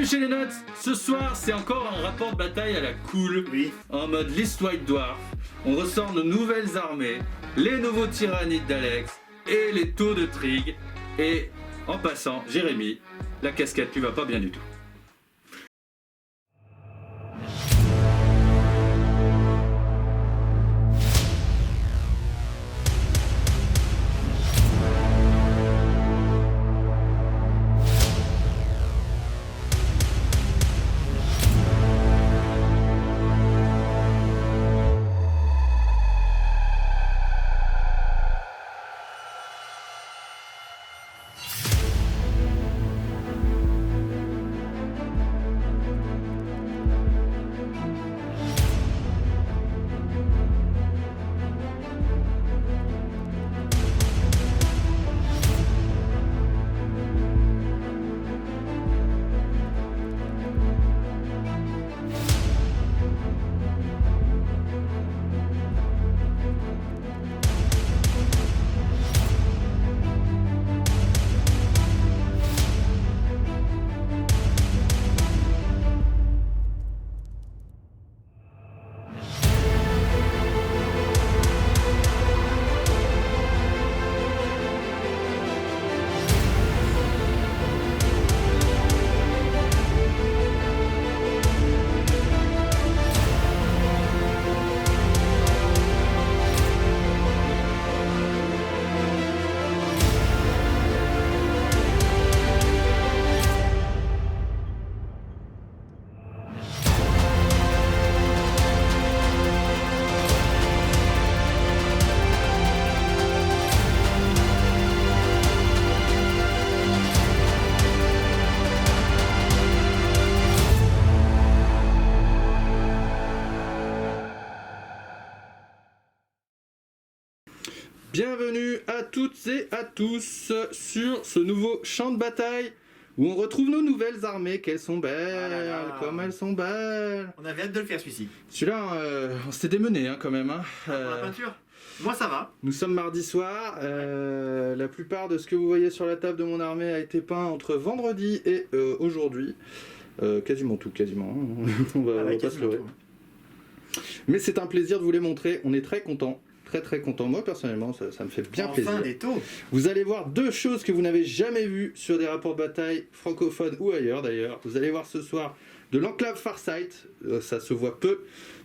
Bienvenue chez les Notes. Ce soir, c'est encore un rapport de bataille à la cool, Oui. en mode List White Dwarf. On ressort nos nouvelles armées, les nouveaux tyrannides d'Alex et les taux de Trig. Et en passant, Jérémy, la casquette lui va pas bien du tout. Bienvenue à toutes et à tous sur ce nouveau champ de bataille où on retrouve nos nouvelles armées. Qu'elles sont belles, Ah là là. comme elles sont belles. On avait hâte de le faire celui-ci. Celui-là, on s'était démené quand même. Pour la peinture, moi ça va. Nous sommes mardi soir. La plupart de ce que vous voyez sur la table de mon armée a été peint entre vendredi et aujourd'hui. Quasiment tout, quasiment. On va pas se quasiment leurrer. tout. Mais c'est un plaisir de vous les montrer. On est très contents. Très content. Moi personnellement, ça me fait bien plaisir. Enfin des taux. Vous allez voir deux choses que vous n'avez jamais vues sur des rapports de bataille francophones ou ailleurs d'ailleurs. Vous allez voir ce soir de l'enclave Farsight. Ça se voit peu,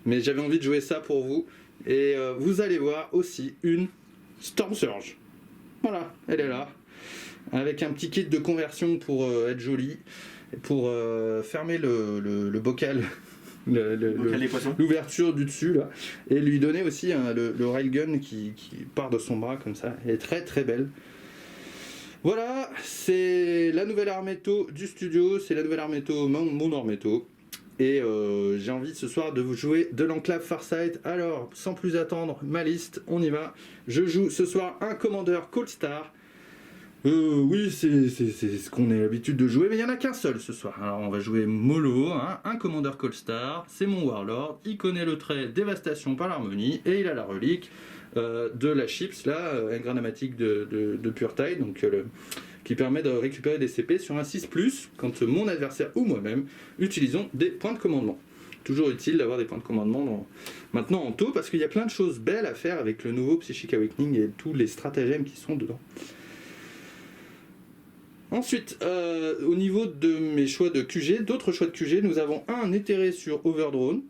mais j'avais envie de jouer ça pour vous. Et vous allez voir aussi une Storm Surge. Voilà, elle est là. Avec un petit kit de conversion pour être jolie. Et pour fermer le bocal. Les poissons. L'ouverture du dessus là, et lui donner aussi le railgun qui part de son bras comme ça. Elle est très belle. Voilà, c'est la nouvelle Armetto du studio, c'est la nouvelle Armetto, mon Armetto. Et j'ai envie ce soir de vous jouer de l'enclave Farsight. Alors, sans plus attendre, ma liste, on y va. Je joue ce soir un commandeur Cold Star. Oui, c'est ce qu'on est l'habitude de jouer, mais il n'y en a qu'un seul ce soir. Alors on va jouer mollo, un commandeur Cold Star, c'est mon Warlord, il connaît le trait Dévastation par l'harmonie, et il a la relique de la Chips, là, granamatique de Pure Tide, donc, qui permet de récupérer des CP sur un 6+, quand mon adversaire ou moi-même utilisons des points de commandement. Toujours utile d'avoir des points de commandement maintenant en taux, parce qu'il y a plein de choses belles à faire avec le nouveau Psychic Awakening et tous les stratagèmes qui sont dedans. Ensuite, au niveau de mes choix de QG, d'autres choix de QG, nous avons un éthéré sur Overdrone,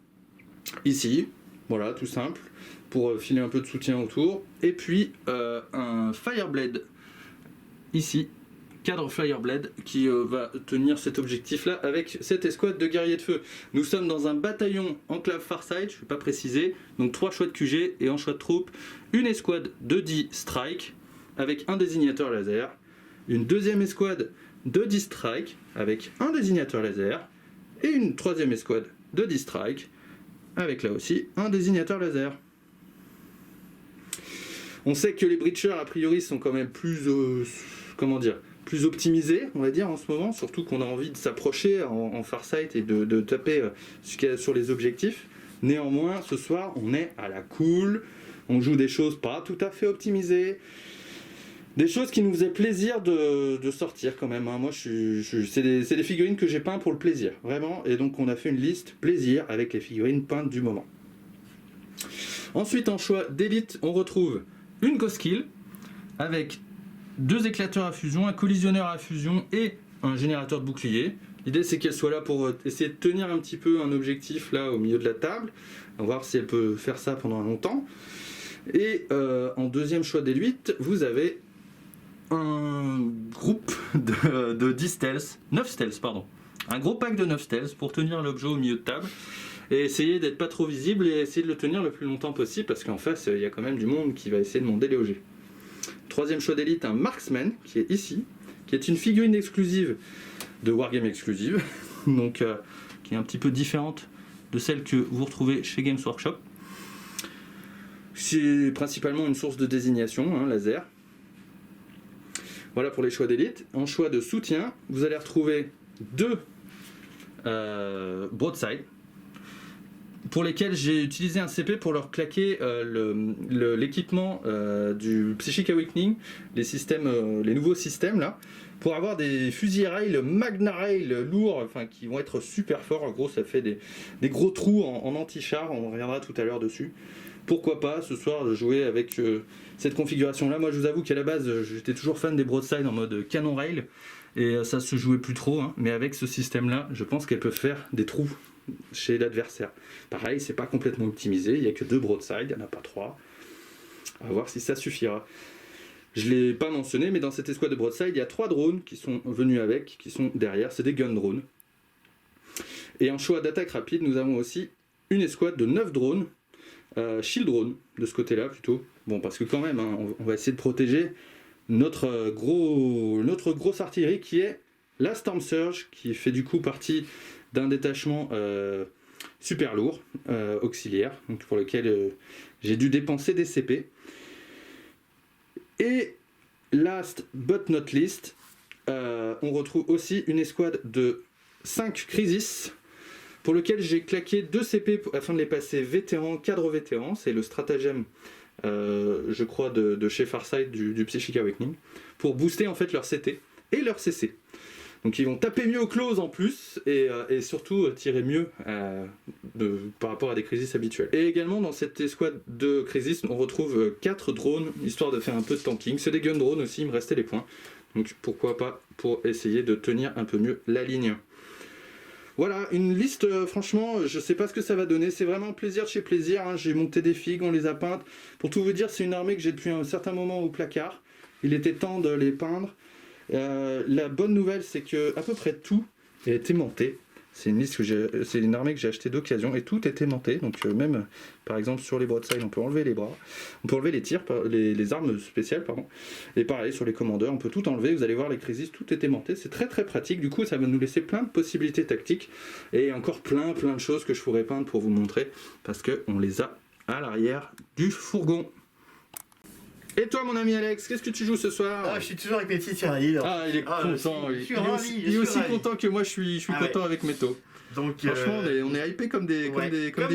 ici, voilà, tout simple, pour filer un peu de soutien autour, et puis un Fireblade, ici, cadre Fireblade, qui va tenir cet objectif-là avec cette escouade de guerriers de feu. Nous sommes dans un bataillon enclave Farsight, je ne vais pas préciser, donc 3 choix de QG, et en choix de troupes, une escouade de 10 strike, avec un désignateur laser, une deuxième escouade de 10 strike avec un désignateur laser et une troisième escouade de 10 strike avec là aussi un désignateur laser. On sait que les breachers a priori sont quand même plus plus optimisés, on va dire en ce moment, surtout qu'on a envie de s'approcher en Farsight et de taper ce qu'il y a sur les objectifs. Néanmoins, ce soir, on est à la cool, on joue des choses pas tout à fait optimisées. Des choses qui nous faisaient plaisir de sortir quand même. Hein. Moi, c'est des figurines que j'ai peintes pour le plaisir, vraiment. Et donc, on a fait une liste plaisir avec les figurines peintes du moment. Ensuite, en choix d'élite, on retrouve une Ghost Kill avec 2 éclateurs à fusion, un collisionneur à fusion et un générateur de bouclier. L'idée, c'est qu'elle soit là pour essayer de tenir un petit peu un objectif là au milieu de la table. On va voir si elle peut faire ça pendant longtemps. Et en deuxième choix d'élite, vous avez un groupe de 10 stealth, 9 stealth, pardon. Un gros pack de 9 stealth pour tenir l'objet au milieu de table et essayer d'être pas trop visible et essayer de le tenir le plus longtemps possible parce qu'en face, il y a quand même du monde qui va essayer de m'en déloger. Troisième choix d'élite, un Marksman qui est ici, qui est une figurine exclusive de Wargame Exclusive, donc qui est un petit peu différente de celle que vous retrouvez chez Games Workshop. C'est principalement une source de désignation, hein, laser. Voilà pour les choix d'élite. En choix de soutien, vous allez retrouver 2 broadside pour lesquels j'ai utilisé un CP pour leur claquer l'équipement du Psychic Awakening, les nouveaux systèmes là, pour avoir des fusils rail Magna Rail lourds, enfin qui vont être super forts. En gros, ça fait des gros trous en anti-char. On reviendra tout à l'heure dessus. Pourquoi pas ce soir jouer avec cette configuration là. Moi je vous avoue qu'à la base j'étais toujours fan des broadside en mode canon rail et ça se jouait plus trop, hein. Mais avec ce système là je pense qu'elle peut faire des trous chez l'adversaire. Pareil, c'est pas complètement optimisé, il n'y a que 2 broadside, il n'y en a pas 3. On va voir si ça suffira. Je ne l'ai pas mentionné, mais dans cette escouade de broadside il y a 3 drones qui sont venus avec, qui sont derrière, c'est des gun drones. Et en choix d'attaque rapide nous avons aussi une escouade de 9 drones. Shield drone de ce côté là plutôt, bon parce que quand même hein, on va essayer de protéger notre grosse artillerie qui est la Storm Surge, qui fait du coup partie d'un détachement super lourd auxiliaire, donc pour lequel j'ai dû dépenser des CP. Et last but not least, on retrouve aussi une escouade de 5 Crisis pour lequel j'ai claqué 2 CP afin de les passer vétérans, cadre vétéran, c'est le stratagème je crois de chez Farsight du Psychic Awakening, pour booster en fait leur CT et leur CC. Donc ils vont taper mieux au close en plus et surtout tirer mieux par rapport à des crisis habituelles. Et également dans cette escouade de crisis on retrouve 4 drones histoire de faire un peu de tanking. C'est des gun drones aussi, il me restait les points. Donc pourquoi pas pour essayer de tenir un peu mieux la ligne. Voilà, une liste, franchement, je sais pas ce que ça va donner, c'est vraiment plaisir de chez plaisir, hein. J'ai monté des figues, on les a peintes. Pour tout vous dire, c'est une armée que j'ai depuis un certain moment au placard. Il était temps de les peindre. La bonne nouvelle, c'est que à peu près tout a été monté. C'est une armée que j'ai achetée d'occasion et tout est aimanté. Donc même par exemple sur les broadside, on peut enlever les bras, on peut enlever les tirs, les armes spéciales, pardon. Et pareil sur les commandeurs, on peut tout enlever. Vous allez voir les crisis, tout est aimanté. C'est très très pratique. Du coup, ça va nous laisser plein de possibilités tactiques et encore plein de choses que je pourrais peindre pour vous montrer parce que on les a à l'arrière du fourgon. Et toi mon ami Alex, qu'est-ce que tu joues ce soir? Ah, je suis toujours avec mes petits tiraillis. Ah, il est content, il est aussi content que moi je suis content avec Méto. Donc franchement, on est hypé comme des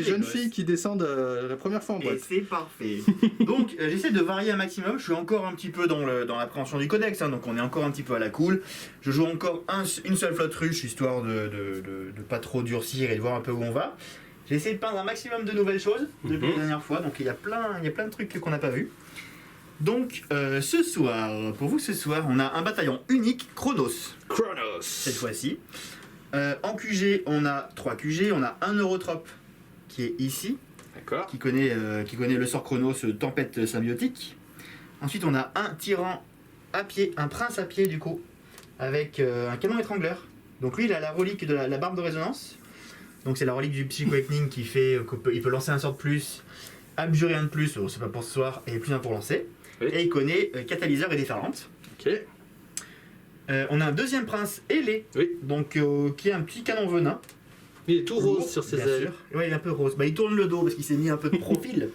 jeunes filles qui descendent la première fois en boîte. Et c'est parfait. Donc j'essaie de varier un maximum, je suis encore un petit peu dans l'appréhension du codex, hein, donc on est encore un petit peu à la cool. Je joue encore une seule flotte ruche, histoire de pas trop durcir et de voir un peu où on va. J'ai essayé de peindre un maximum de nouvelles choses depuis la dernière fois, donc il y a plein de trucs qu'on n'a pas vus. Donc ce soir, pour vous ce soir, on a un bataillon unique, Chronos. Cette fois-ci. En QG, on a 3 QG, on a un Eurotrope qui est ici. D'accord. Qui connaît le sort Chronos, tempête symbiotique. Ensuite, on a un tyran à pied, un prince à pied du coup, avec un canon étrangleur. Donc lui, il a la relique de la barbe de résonance. Donc c'est la relique du Psychic Awakening qui fait qu'il peut lancer un sort de plus, abjurer un de plus, c'est pas pour ce soir, et plus un pour lancer. Oui. Et il connaît catalyseur et déferlante. Ok. On a un deuxième prince ailé, oui. Donc qui est un petit canon venin. Il est tout rose sur ses ailes. Oui, il est un peu rose. Il tourne le dos parce qu'il s'est mis un peu de profil.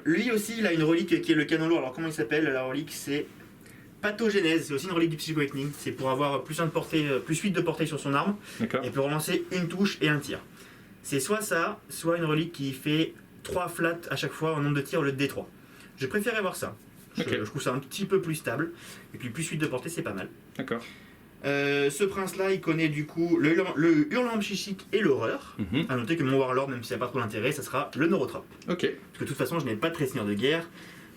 Lui aussi, il a une relique qui est le canon lourd. Alors comment il s'appelle? La relique, c'est Pathogénèse. C'est aussi une relique du Psychic Awakening. C'est pour avoir plus 8 de portée sur son arme. D'accord. Et peut relancer une touche et un tir. C'est soit ça, soit une relique qui fait 3 flats à chaque fois en nombre de tirs au lieu de D3. Je préférais voir ça. Ok. Je trouve ça un petit peu plus stable. Et puis plus 8 de portée, c'est pas mal. D'accord. Ce prince-là, il connaît du coup le hurlant psychique et l'horreur. A noter que mon Warlord, même s'il n'y a pas trop d'intérêt, ça sera le Neurotrope. Ok. Parce que de toute façon, je n'ai pas de Trait-Seigneur de guerre,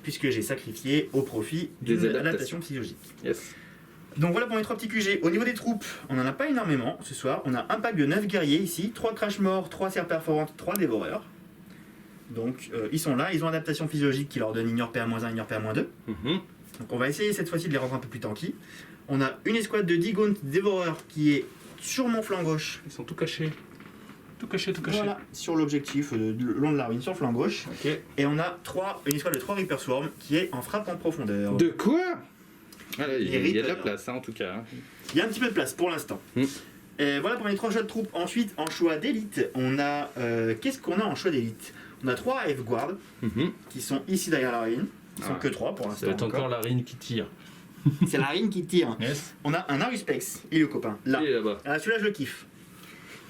puisque j'ai sacrifié au profit Des d'une adaptations. adaptation psychologique. Yes. Donc voilà pour mes 3 petits QG. Au niveau des troupes, on n'en a pas énormément ce soir. On a un pack de 9 guerriers ici, 3 crash morts, 3 serres perforantes, 3 dévoreurs. Donc ils sont là, ils ont adaptation physiologique qui leur donne ignore PA-1, ignore PA-2. Donc on va essayer cette fois-ci de les rendre un peu plus tanky. On a une escouade de 10 Gaunt dévoreurs qui est sur mon flanc gauche. Ils sont tout cachés. Tout caché, tout caché. Voilà, sur l'objectif, le long de la ruine, sur le flanc gauche. Ok. Et on a une escouade de 3 Reaper Swarm qui est en frappe en profondeur. De quoi? Voilà, il y a de la Reapers. place, hein, en tout cas. Il y a un petit peu de place pour l'instant. Et voilà pour mes 3 choix de troupes. Ensuite, en choix d'élite, on a... qu'est-ce qu'on a en choix d'élite? On a 3 F-Guard qui sont ici derrière la ruine. Ils sont que 3 pour Ça l'instant. va être encore la rine qui tire. C'est la ruine qui tire. Yes. On a un Aruspex, il est le copain. Là. Et là-bas. Ah, celui-là, je le kiffe.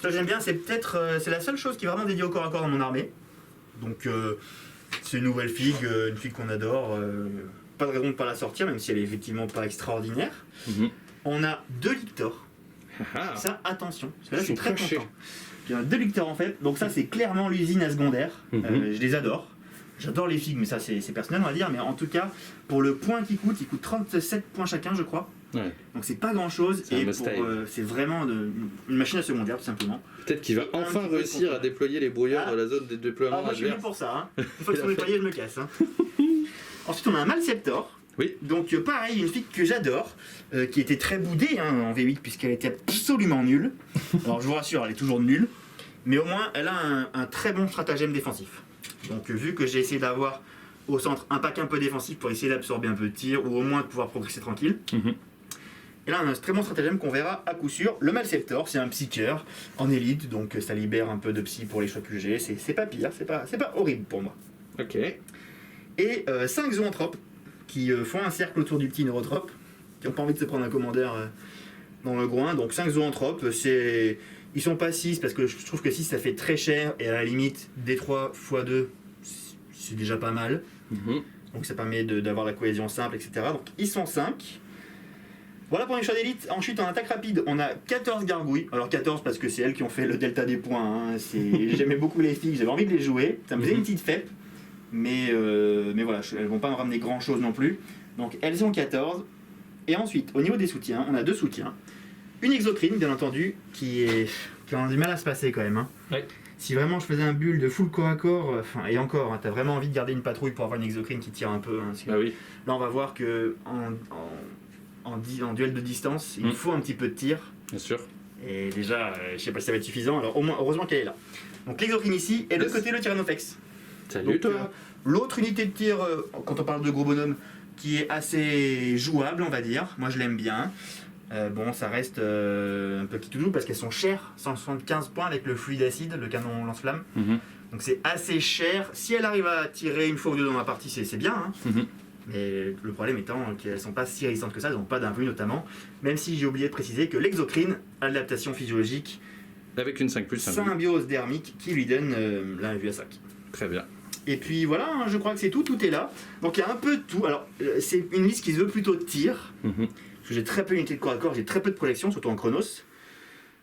Celui-là, j'aime bien. C'est peut-être... c'est la seule chose qui est vraiment dédiée au corps à corps dans mon armée. Donc, c'est une nouvelle figue, une figue qu'on adore. Pas de raison de ne pas la sortir, même si elle est effectivement pas extraordinaire. On a 2 Lictors. Ah, Ça, attention, parce que là, Ils je suis sont très cachés. content. Il y en a 2 Lictors en fait, donc ça, c'est clairement l'usine à secondaire. Je les adore. J'adore les figues, mais ça, c'est personnel, on va dire. Mais en tout cas, pour le point qu'ils coûtent, ils coûtent 37 points chacun, je crois. Ouais. Donc, c'est pas grand chose. C'est un Et must-have. c'est vraiment une machine à secondaire, tout simplement. Peut-être qu'il va Et un enfin petit peu réussir de à déployer les brouilleurs Ah. dans la zone de déploiement Ah, moi, je suis venu adverse. pour ça. Hein. Une fois qu'ils sont déployés, je me casse. Hein. Ensuite, on a un Malceptor. Oui. Donc, pareil, une figue que j'adore, qui était très boudée hein, en V8, puisqu'elle était absolument nulle. Alors, je vous rassure, elle est toujours nulle. Mais au moins, elle a un très bon stratagème défensif. Donc, vu que j'ai essayé d'avoir au centre un pack un peu défensif pour essayer d'absorber un peu de tir, ou au moins de pouvoir progresser tranquille. Et là, on a un très bon stratagème qu'on verra à coup sûr. Le Malceptor, c'est un psycheur en élite, donc ça libère un peu de psy pour les choix QG. C'est pas pire, c'est pas horrible pour moi. Ok. Et 5 zoanthropes qui font un cercle autour du petit neurotrope, qui n'ont pas envie de se prendre un commandeur dans le groin. Donc 5 zoanthropes, ils sont pas 6 parce que je trouve que 6 ça fait très cher et à la limite des 3 x 2 c'est déjà pas mal. Donc ça permet d'avoir la cohésion simple, etc. Donc ils sont 5. Voilà pour les choix d'élite. Ensuite en attaque rapide, on a 14 gargouilles. Alors 14 parce que c'est elles qui ont fait le delta des points. Hein. J'aimais beaucoup les filles, j'avais envie de les jouer. Ça me faisait une petite fête. Mais voilà, elles vont pas me ramener grand chose non plus. Donc elles sont 14. Et ensuite, au niveau des soutiens, on a 2 soutiens. Une exocrine, bien entendu, qui a du mal à se passer quand même. Hein. Ouais. Si vraiment je faisais un build de full corps à corps, et encore, hein, t'as vraiment envie de garder une patrouille pour avoir une exocrine qui tire un peu. Hein, parce que Ah oui. là, on va voir que en duel de distance, il faut un petit peu de tir. Bien sûr. Et déjà, je sais pas si ça va être suffisant. Alors au moins, heureusement qu'elle est là. Donc l'exocrine ici, et de l'autre côté, le Tyrannofex. Salut Donc, toi. l'autre unité de tir, quand on parle de gros bonhomme, qui est assez jouable, on va dire. Moi, je l'aime bien. Bon, ça reste un peu petit doudou parce qu'elles sont chères, 175 points avec le fluide acide, le canon lance-flamme. Donc c'est assez cher. Si elle arrive à tirer une fois ou deux dans la partie, c'est bien. Hein. Mais le problème étant qu'elles sont pas si résistantes que ça, elles n'ont pas d'invue notamment. Même si j'ai oublié de préciser que l'exocrine a l'adaptation physiologique Avec une 5+, symbiose dermique qui lui donne l'invue à 5. Très bien. Et puis voilà, hein, je crois que c'est tout est là. Donc il y a un peu de tout. Alors c'est une liste qui se veut plutôt tir. Parce que j'ai très peu d'unités de corps à corps, j'ai très peu de protection, surtout en Chronos.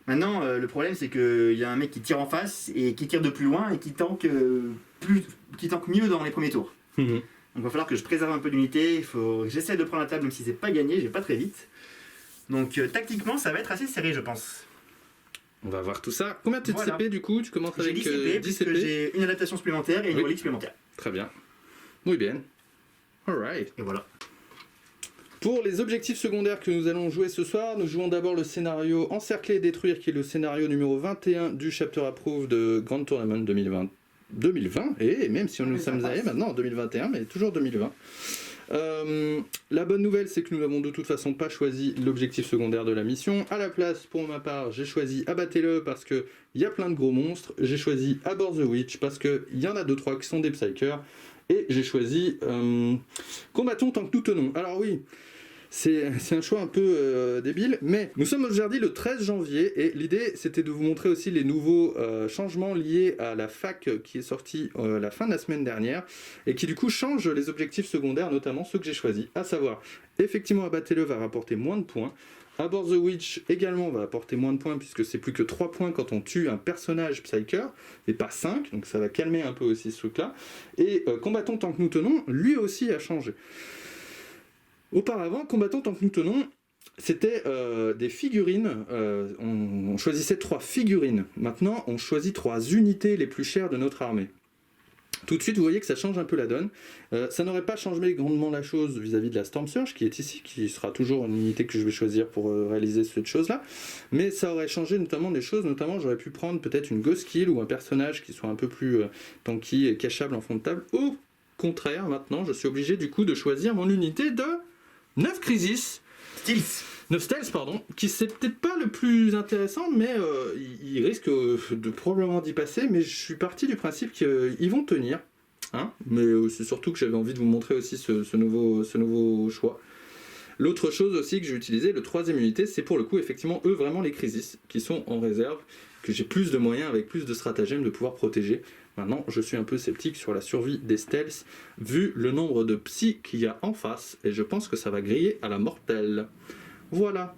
Maintenant, le problème c'est qu'il y a un mec qui tire en face et qui tire de plus loin et qui tank mieux dans les premiers tours. Donc il va falloir que je préserve un peu d'unités, j'essaie de prendre la table même si c'est pas gagné, j'ai pas très vite. Donc tactiquement ça va être assez serré je pense. On va voir tout ça. Combien de Voilà. CP du coup? Tu commences J'ai avec 10 CP 10 puisque CP. j'ai une adaptation supplémentaire et une Oui. relique supplémentaire. Très bien. Muy bien. Alright. Et voilà. Pour les objectifs secondaires que nous allons jouer ce soir, nous jouons d'abord le scénario Encercler et détruire, qui est le scénario numéro 21 du Chapter Approved de Grand Tournament 2020. Et même si nous sommes allés maintenant en 2021, mais toujours 2020. La bonne nouvelle, c'est que nous n'avons de toute façon pas choisi l'objectif secondaire de la mission. À la place, pour ma part, j'ai choisi Abattez-le parce qu'il y a plein de gros monstres. J'ai choisi Abort the Witch parce qu'il y en a 2-3 qui sont des psychers. Et j'ai choisi Combattons tant que nous tenons. Alors oui, C'est un choix un peu débile, mais nous sommes aujourd'hui le 13 janvier et l'idée c'était de vous montrer aussi les nouveaux changements liés à la fac qui est sortie la fin de la semaine dernière et qui du coup change les objectifs secondaires, notamment ceux que j'ai choisis, à savoir effectivement Abattez-le va rapporter moins de points. Abort the Witch également va apporter moins de points puisque c'est plus que 3 points quand on tue un personnage Psyker et pas 5, donc ça va calmer un peu aussi ce truc-là. Et Combattons tant que nous tenons, lui aussi a changé. Auparavant, Combattants tant que nous tenons, c'était des figurines, on choisissait 3 figurines. Maintenant, on choisit 3 unités les plus chères de notre armée. Tout de suite, vous voyez que ça change un peu la donne. Ça n'aurait pas changé grandement la chose vis-à-vis de la Storm Surge, qui est ici, qui sera toujours une unité que je vais choisir pour réaliser cette chose-là. Mais ça aurait changé notamment des choses, notamment j'aurais pu prendre peut-être une Ghost Kill ou un personnage qui soit un peu plus tanky et cachable en fond de table. Au contraire, maintenant, je suis obligé du coup de choisir mon unité de 9 Crisis. 9 Stealth, pardon, qui c'est peut-être pas le plus intéressant, mais il risque de probablement d'y passer, mais je suis parti du principe qu'ils vont tenir, hein, mais c'est surtout que j'avais envie de vous montrer aussi ce nouveau choix. L'autre chose aussi que j'ai utilisé, le 3ème unité, c'est pour le coup effectivement eux vraiment les Crisis, qui sont en réserve, que j'ai plus de moyens avec plus de stratagèmes de pouvoir protéger. Maintenant, je suis un peu sceptique sur la survie des stealths, vu le nombre de psy qu'il y a en face, et je pense que ça va griller à la mortelle. Voilà.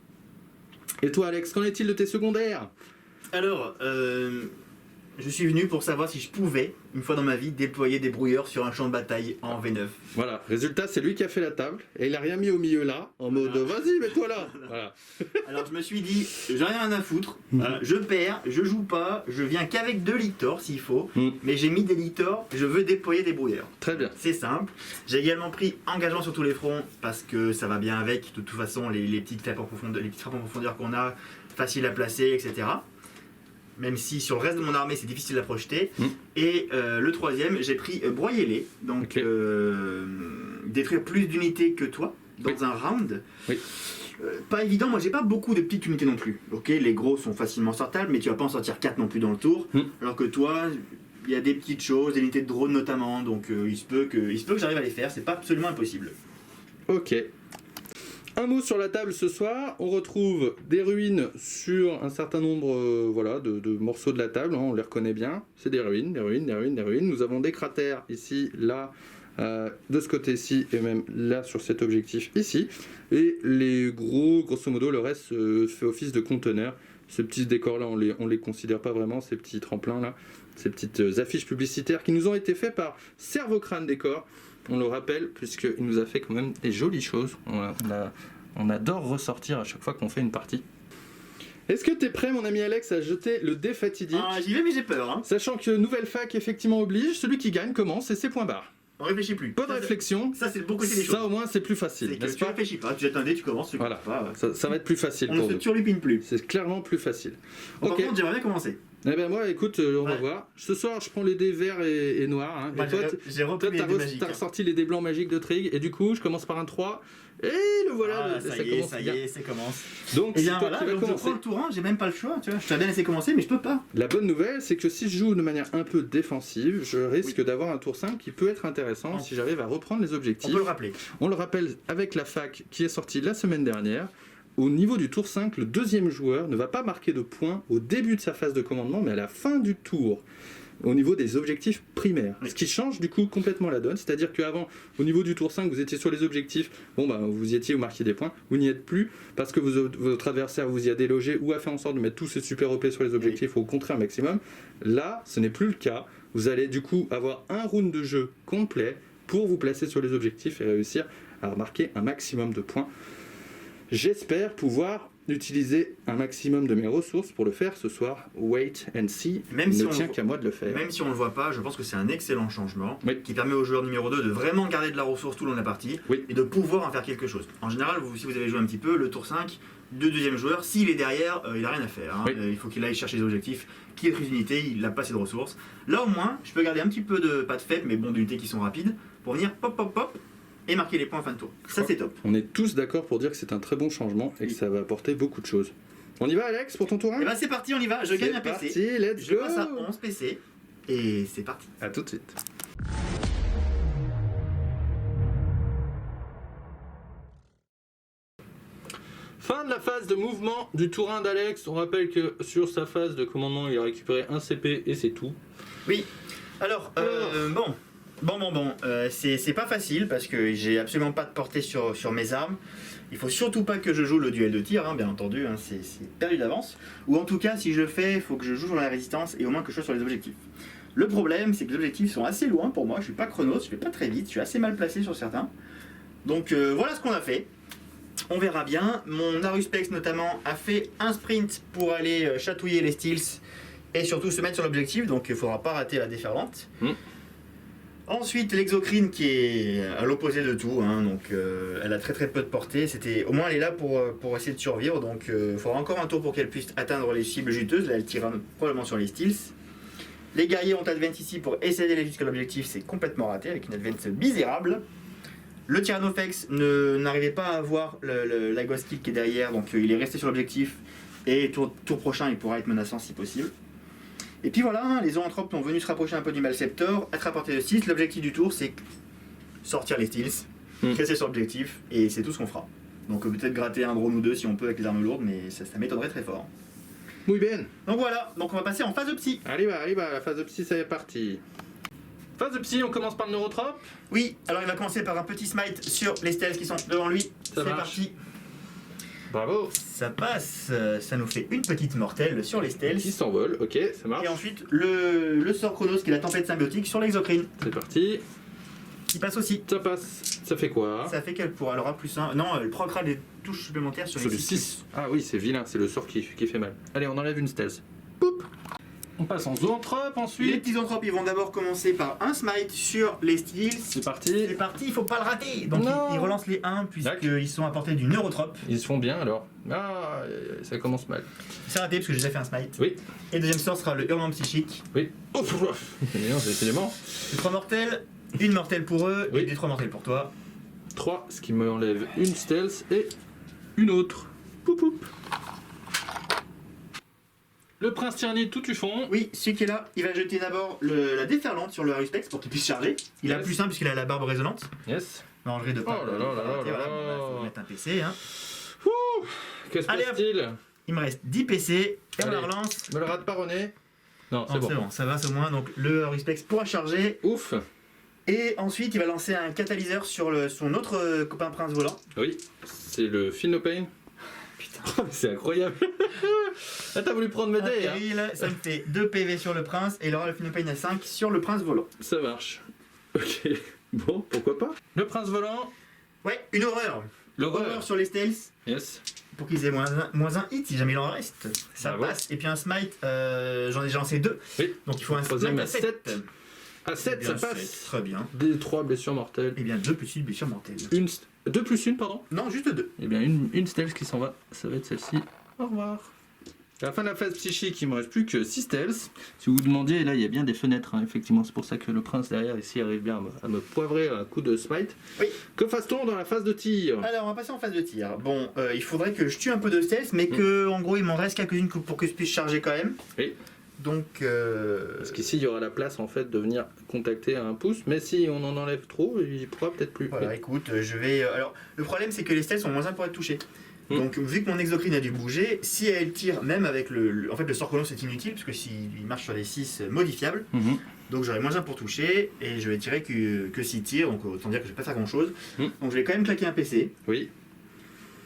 Et toi, Alex, qu'en est-il de tes secondaires ? Alors, je suis venu pour savoir si je pouvais, une fois dans ma vie, déployer des brouilleurs sur un champ de bataille en V9. Voilà. Résultat, c'est lui qui a fait la table, et il a rien mis au milieu là, en mode vas-y, mets-toi là. Voilà. Alors je me suis dit, j'ai rien à foutre, je perds, je joue pas, je viens qu'avec 2 lictors s'il faut, mais j'ai mis des lictors, je veux déployer des brouilleurs. Très bien. C'est simple. J'ai également pris engagement sur tous les fronts parce que ça va bien avec, de toute façon, les petites frappes en profondeur qu'on a, facile à placer, etc. Même si sur le reste de mon armée c'est difficile à projeter. Et le 3ème, j'ai pris broyer-les, donc détruire plus d'unités que toi dans un round. Oui. Pas évident, moi j'ai pas beaucoup de petites unités non plus. Ok, les gros sont facilement sortables, mais tu vas pas en sortir 4 non plus dans le tour. Alors que toi, il y a des petites choses, des unités de drone notamment, donc il se peut que j'arrive à les faire, c'est pas absolument impossible. Ok. Un mot sur la table ce soir, on retrouve des ruines sur un certain nombre de morceaux de la table, hein, on les reconnaît bien, c'est des ruines. Nous avons des cratères ici, là, de ce côté-ci et même là sur cet objectif ici. Et les grosso modo, le reste fait office de conteneurs. Ces petits décors-là, on les considère pas vraiment, ces petits tremplins-là, ces petites affiches publicitaires qui nous ont été faites par Servocrane Décor. On le rappelle, puisqu'il nous a fait quand même des jolies choses. On adore ressortir à chaque fois qu'on fait une partie. Est-ce que t'es prêt, mon ami Alex, à jeter le dé fatidique ? Ah, j'y vais, mais j'ai peur. Hein. Sachant que nouvelle fac, effectivement, oblige, celui qui gagne commence et c'est point barre. On réfléchit plus. Pas de réflexion. Ça, c'est le bon côté des choses. Ça, au moins, c'est plus facile, c'est que n'est-ce tu pas ? réfléchis pas, tu jettes un dé, tu commences, tu Voilà. commences pas. Ça va être plus facile On pour ne se vous. turlupine plus. C'est clairement plus facile. Bon, Ok. par contre, j'aimerais bien commencer. Eh ben moi, écoute, on va Ouais. voir. Ce soir, je prends les dés verts et noirs. Hein. Moi, Et toi, j'ai repris les dés magiques. t'as ressorti les dés blancs magiques de Trig. Et du coup, je commence par un 3. Et le voilà, ça y est, ça commence. Donc, Et c'est bien toi voilà, qui vas donc je commencer. prends le tour 1, j'ai même pas le choix, tu vois. Je t'avais bien laissé commencer, mais je peux pas. La bonne nouvelle, c'est que si je joue de manière un peu défensive, je risque d'avoir un tour 5 qui peut être intéressant si j'arrive à reprendre les On objectifs. peut le rappeler. On le rappelle avec la fac qui est sortie la semaine dernière. Au niveau du tour 5, le deuxième joueur ne va pas marquer de points au début de sa phase de commandement, mais à la fin du tour, au niveau des objectifs primaires. Oui. Ce qui change du coup complètement la donne, c'est-à-dire qu'avant, au niveau du tour 5, vous étiez sur les objectifs, vous y étiez, vous marquiez des points, vous n'y êtes plus, parce que votre adversaire vous y a délogé ou a fait en sorte de mettre tous ses super OP sur les objectifs au contraire maximum. Là, ce n'est plus le cas. Vous allez du coup avoir un round de jeu complet pour vous placer sur les objectifs et réussir à marquer un maximum de points. J'espère pouvoir utiliser un maximum de mes ressources pour le faire ce soir. Wait and see. Même Il si ne on tient le- qu'à moi de le faire. Même si on le voit pas, je pense que c'est un excellent changement Oui. qui permet au joueur numéro 2 de vraiment garder de la ressource tout le long de la partie Oui. et de pouvoir en faire quelque chose. En général, si vous avez joué un petit peu, le tour 5, le deuxième joueur, s'il est derrière, il a rien à faire. Hein. Oui. Il faut qu'il aille chercher les objectifs, qu'il ait pris une unité, il n'a pas assez de ressources. Là au moins, je peux garder un petit peu de, pas de faible, mais bon, d'unités qui sont rapides pour venir pop pop pop et marquer les points en fin de tour. Ça c'est top. On est tous d'accord pour dire que c'est un très bon changement et que ça va apporter beaucoup de choses. On y va, Alex, pour ton tour 1 Et bah c'est parti, on y va, je gagne un C'est PC. parti, let's Je go. passe à 11 PC et c'est parti. À tout de suite. Fin de la phase de mouvement du tour 1 d'Alex. On rappelle que sur sa phase de commandement, il a récupéré un CP et c'est tout. Oui. Alors, c'est pas facile parce que j'ai absolument pas de portée sur mes armes. Il faut surtout pas que je joue le duel de tir, hein, bien entendu, hein, c'est perdu d'avance. Ou en tout cas, si je le fais, il faut que je joue sur la résistance et au moins que je sois sur les objectifs. Le problème, c'est que les objectifs sont assez loin pour moi. Je suis pas chronos, je vais pas très vite, je suis assez mal placé sur certains. Donc voilà ce qu'on a fait. On verra bien. Mon Aruspex notamment a fait un sprint pour aller chatouiller les steals et surtout se mettre sur l'objectif, donc il faudra pas rater la déferlante. Ensuite, l'exocrine qui est à l'opposé de tout, hein, donc elle a très peu de portée. Au moins elle est là pour essayer de survivre, donc il faudra encore un tour pour qu'elle puisse atteindre les cibles juteuses. Là elle tirera probablement sur les steals. Les guerriers ont advance ici pour essayer d'aller jusqu'à l'objectif, c'est complètement raté avec une advance misérable. Le Tyrannofex n'arrivait pas à avoir la Ghost Kill qui est derrière, donc il est resté sur l'objectif et tour prochain il pourra être menaçant si possible. Et puis voilà, hein, les zoanthropes ont venu se rapprocher un peu du Malceptor, être à portée de 6. L'objectif du tour, c'est sortir les steals, casser sur l'objectif, et c'est tout ce qu'on fera. Donc peut-être gratter un drone ou deux si on peut avec les armes lourdes, mais ça m'étonnerait très fort. Muy bien. Donc voilà, donc on va passer en phase de psy. Allez, la phase de psy, c'est parti. Phase de psy, on commence par le neurotrope. Oui, alors il va commencer par un petit smite sur les steals qui sont devant lui. C'est parti. Bravo. Ça passe, ça nous fait une petite mortelle sur les steals. Qui s'envole, ok, ça marche. Et ensuite, le sort Chronos qui est la tempête symbiotique sur l'exocrine. C'est parti. Qui passe aussi. Ça passe. Ça fait quoi? Ça fait qu'elle pourra, elle aura plus 1. Non, elle procra des touches supplémentaires sur les 6. Ah oui, c'est vilain, c'est le sort qui fait mal. Allez, on enlève une stealth. Poup. On passe en zoanthrope Les ensuite. petits zoanthropes, ils vont d'abord commencer par un smite sur les steals. C'est parti. C'est parti, il faut pas le rater. Donc Non. ils relancent les 1 puisqu'ils sont à portée du neurotrope. Ils se font bien alors. Ah, ça commence mal. C'est raté parce que j'ai déjà fait un smite. Oui. Et le deuxième sort sera le hurlement psychique. Oui. Oh, non, c'est décidément. Les 3 mortels, une mortelle pour eux Oui. et des 3 mortels pour toi. 3, ce qui me enlève une stealth et une autre. Poup poup. Le prince tyrannide tout du fond. Oui, celui qui est là, il va jeter d'abord la déferlante sur le Haruspex pour qu'il puisse charger. Il a Yes. plus 1 puisqu'il a la barbe résonante. Yes. Mangerai de pas. Oh là là là là Voilà, là. on va mettre un PC. Hein. Que se Allez, passe-t-il? Il me reste 10 PC et on Allez. la relance. Me le rate pas, René? Non, Non, c'est bon, ça va, c'est au moins. Donc le Haruspex pourra charger. Ouf. Et ensuite, il va lancer un catalyseur sur son autre copain prince volant. Oui, c'est le Feel No Pain. Putain, c'est incroyable. Là, t'as voulu prendre mes Un dés, hein. péril, ça me fait 2 PV sur le prince et il aura le Finopane à 5 sur le prince volant. Ça marche. Ok. Bon, pourquoi pas? Le prince volant. Ouais, une horreur. Horreur sur les stealths Yes. pour qu'ils aient moins un hit si jamais il en reste. Ça Bravo. passe. Et puis un smite, j'en ai lancé 2. Oui. Donc il faut un Troisième smite à à 7. 7. À 7, ça passe. 7, très bien. Des 3 blessures mortelles. Et bien 2 plus 1 blessure mortelle. 2 plus 1, pardon. Non, juste 2. Eh bien, une stealth qui s'en va. Ça va être celle-ci. Au revoir. À la fin de la phase psychique, il me reste plus que 6 stealths. Si vous vous demandiez, là, il y a bien des fenêtres, hein, effectivement. C'est pour ça que le prince derrière, ici, arrive bien à me poivrer un coup de smite. Oui. Que fasse-t-on dans la phase de tir? Alors, on va passer en phase de tir. Bon, il faudrait que je tue un peu de stealth, mais que, en gros, il m'en reste quelques-unes pour que je puisse charger quand même. Oui. Donc, Parce qu'ici, il y aura la place, en fait, de venir contacter à un pouce. Mais si on en enlève trop, il pourra peut-être plus. voilà, Oui. écoute, je vais. Alors, le problème, c'est que les stealths sont moins 1 pour être touchés. Donc, vu que mon exocrine a dû bouger, si elle tire même avec en fait, le sort colon, c'est inutile, parce que s'il marche sur les 6 modifiables, Mhm. donc j'aurai moins 1 pour toucher, et je vais tirer que 6 tirs, donc autant dire que je vais pas faire grand chose. Mhm. Donc, je vais quand même claquer un PC, Oui.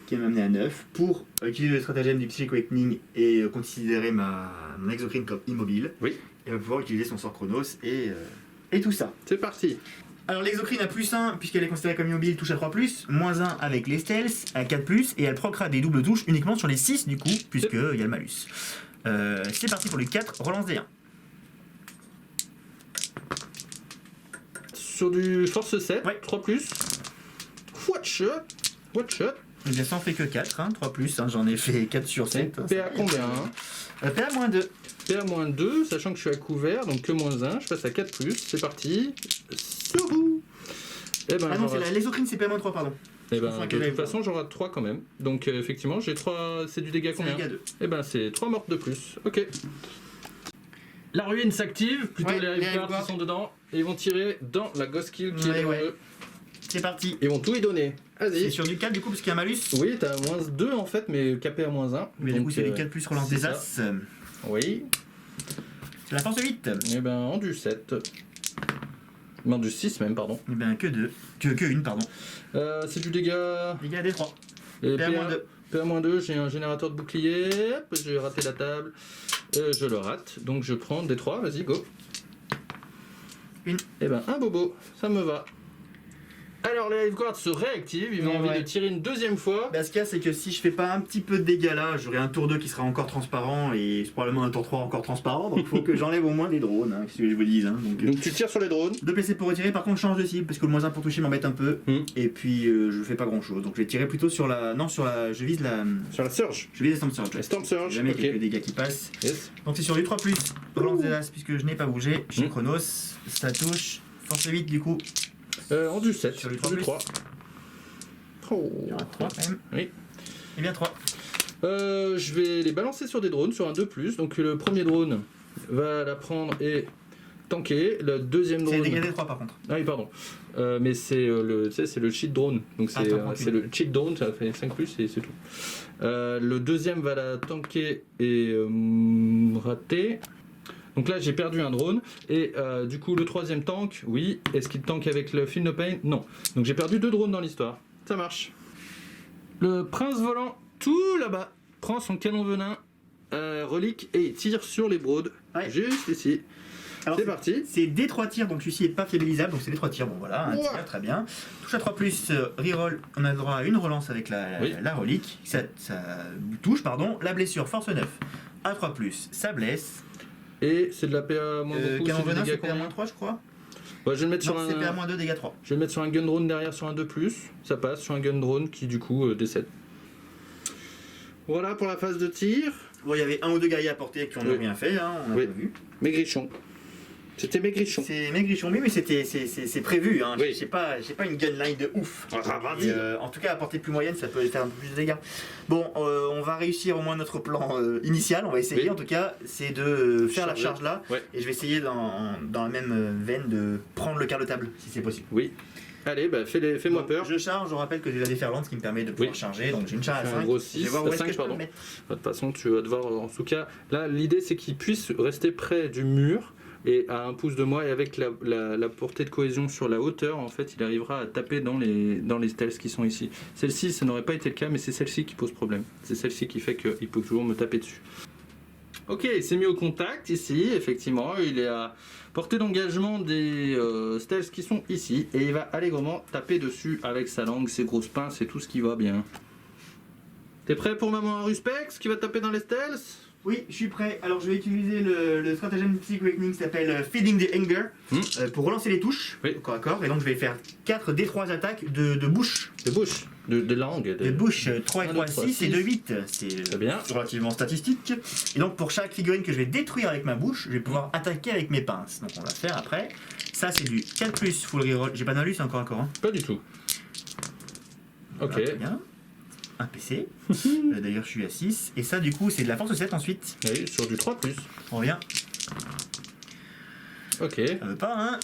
qui va m'amener à 9, pour utiliser le stratagème du Psychic Awakening et considérer mon exocrine comme immobile. Oui. Et va pouvoir utiliser son sort Chronos et tout ça. C'est parti. Alors l'exocrine a plus 1 puisqu'elle est considérée comme immobile, touche à 3+, moins 1 avec les stealths à 4+, et elle procra des doubles touches uniquement sur les 6 du coup, puisqu'il y a le malus. C'est parti pour les 4, relance des 1. Sur du force 7, Ouais. 3 plus. What shot? What shot? Eh bien ça en fait que 4, hein, 3+, hein, j'en ai fait 4 sur 7. PA combien, hein? PA moins 2. PA-2, sachant que je suis à couvert, donc que moins 1, je passe à 4 plus, c'est parti. Souhou. Eh ben, Ah non, l'exocrine c'est PA moins 3, pardon. eh ben, Enfin, de que j'avais toute façon, j'aurai 3 quand même. Donc effectivement, j'ai 3. C'est du dégât C'est combien? dégâts 2. Eh ben, c'est 3 mortes de plus. Ok. La ruine s'active, plutôt Ouais, les les Hiveguards Hiveguards. qui sont dedans. Et ils vont tirer dans la Ghost Kill qui Ouais, est devant ouais. eux. c'est parti. Ils vont tout y donner. C'est Vas-y. sur du 4 du coup, parce qu'il y a un malus. Oui, t'as -2 en fait, mais capé à -1. Mais du Donc, coup, c'est du 4 plus relance c'est des ça. As. Oui. C'est la force 8. Et ben, en du 7. Non, du 6 même, pardon. Et ben, que 2. Que 1, pardon. C'est du dégât. Les gars, des 3. Et PA-2. PA-2, j'ai un générateur de bouclier. Hop, j'ai raté la table. Je le rate. Donc je prends des 3, vas-y, go. Une. Et ben, un bobo, ça me va. Alors les lifeguards se réactivent, ils ont Ouais, envie ouais. de tirer une deuxième fois. Bah, ce qu'il y a, c'est que si je fais pas un petit peu de dégâts là, j'aurai un tour 2 qui sera encore transparent et probablement un tour 3 encore transparent. Donc il faut que j'enlève au moins des drones, hein, qu'est-ce que je vous dise. Hein, Donc tu tires sur les drones. 2 PC pour retirer, par contre, je change de cible parce que le -1 pour toucher m'embête un peu. Et puis je fais pas grand chose. Donc je vais tirer plutôt sur la. Non, sur la. Je vise la. Sur la Surge. Je vise la Storm Surge. La Storm Surge, Jamais ok. quelques dégâts qui passent. Yes. Donc c'est sur du 3, relance des As puisque je n'ai pas bougé. Chez Chronos, ça touche. Force 8 du coup. En du 7, Sur du sur du 3. Oh. Il y en a 3 quand même. Oui. Et bien 3. Je vais les balancer sur des drones, sur un 2+. Donc le premier drone va la prendre et tanker. Le deuxième C'est drone... dégâts des 3 par contre. Ah oui, pardon. Mais c'est tu sais, c'est le cheat drone. Donc c'est Attends, c'est le cheat drone, ça fait 5+, et c'est tout. Le deuxième va la tanker et rater. Donc là j'ai perdu un drone. Et du coup le troisième tank, oui. Est-ce qu'il tank avec le Feel No Pain? Non. Donc j'ai perdu 2 drones dans l'histoire. Ça marche. Le prince volant, tout là-bas, prend son canon venin relique et il tire sur les broads. Ouais. Juste ici. Alors, C'est parti. C'est des 3 tirs, donc celui-ci est pas fiabilisable, donc c'est des 3 tirs. Bon voilà, un tir, très bien. Touche à 3, reroll, on a le droit à une relance avec Oui. la relique. Ça touche, pardon. La blessure, force 9. À 3, ça blesse. Et c'est de la PA moins beaucoup. Canon c'est du venin, dégât c'est combien? PA-3, je crois. Ouais, je vais le mettre Non, sur c'est un. PA-2, dégâts 3. Je vais le mettre sur un gun drone derrière sur un 2+, ça passe sur un gun drone qui du coup décède. Voilà pour la phase de tir. Bon, il y avait un ou deux guerriers à porter qui n'ont Oui. rien fait, hein, on a Oui. pas vu. Maigrichon. C'était Maigrichon. C'est maigrichon, oui, mais c'est prévu. Hein. Oui. J'ai pas une gunline de ouf. Ah, vas-y. Et, en tout cas, à portée plus moyenne, ça peut faire un peu plus de dégâts. Bon, on va réussir au moins notre plan initial. On va essayer, Oui. en tout cas, c'est de faire la Charger. charge là. Ouais. Et je vais essayer dans la même veine de prendre le quart de table, si c'est possible. Oui. Allez, bah fais-moi Donc, peur. Je charge, je rappelle que j'ai la déferlante qui me permet de pouvoir Oui. charger. Donc j'ai une charge à Fais un 5. gros Je vais 6, voir où est-ce 5, que je peux pardon. le mettre. De toute façon, tu vas devoir, en tout cas, là, l'idée c'est qu'il puisse rester près du mur et à 1 pouce de moi, et avec la portée de cohésion sur la hauteur, en fait, il arrivera à taper dans les stealths qui sont ici. Celle-ci, ça n'aurait pas été le cas, mais c'est celle-ci qui pose problème. C'est celle-ci qui fait qu'il peut toujours me taper dessus. Ok, il s'est mis au contact ici, effectivement, il est à portée d'engagement des stealths qui sont ici, et il va allègrement taper dessus avec sa langue, ses grosses pinces et tout ce qui va bien. T'es prêt pour Maman Ruspex qui va taper dans les stealths? Oui, je suis prêt. Alors je vais utiliser le stratagème Psychic Awakening qui s'appelle Feeding the Anger pour relancer les touches. Oui. Corps à corps. Et donc je vais faire 4 D3 attaques de bouche. De bouche, de langue. De bouche, 3 et 1, 3, 2, 3, 6 et 6. 2, 8. C'est Très bien. relativement statistique. Et donc pour chaque figurine que je vais détruire avec ma bouche, je vais pouvoir attaquer avec mes pinces. Donc on va faire après. Ça c'est du 4+, full reroll. J'ai pas d'inlus, c'est encore hein. Pas du tout. Ok. Voilà, très bien. Un PC. D'ailleurs je suis à 6. Et ça du coup c'est de la force 7 ensuite. Oui, sur du 3+. On revient. Ok. Ça veut pas, hein.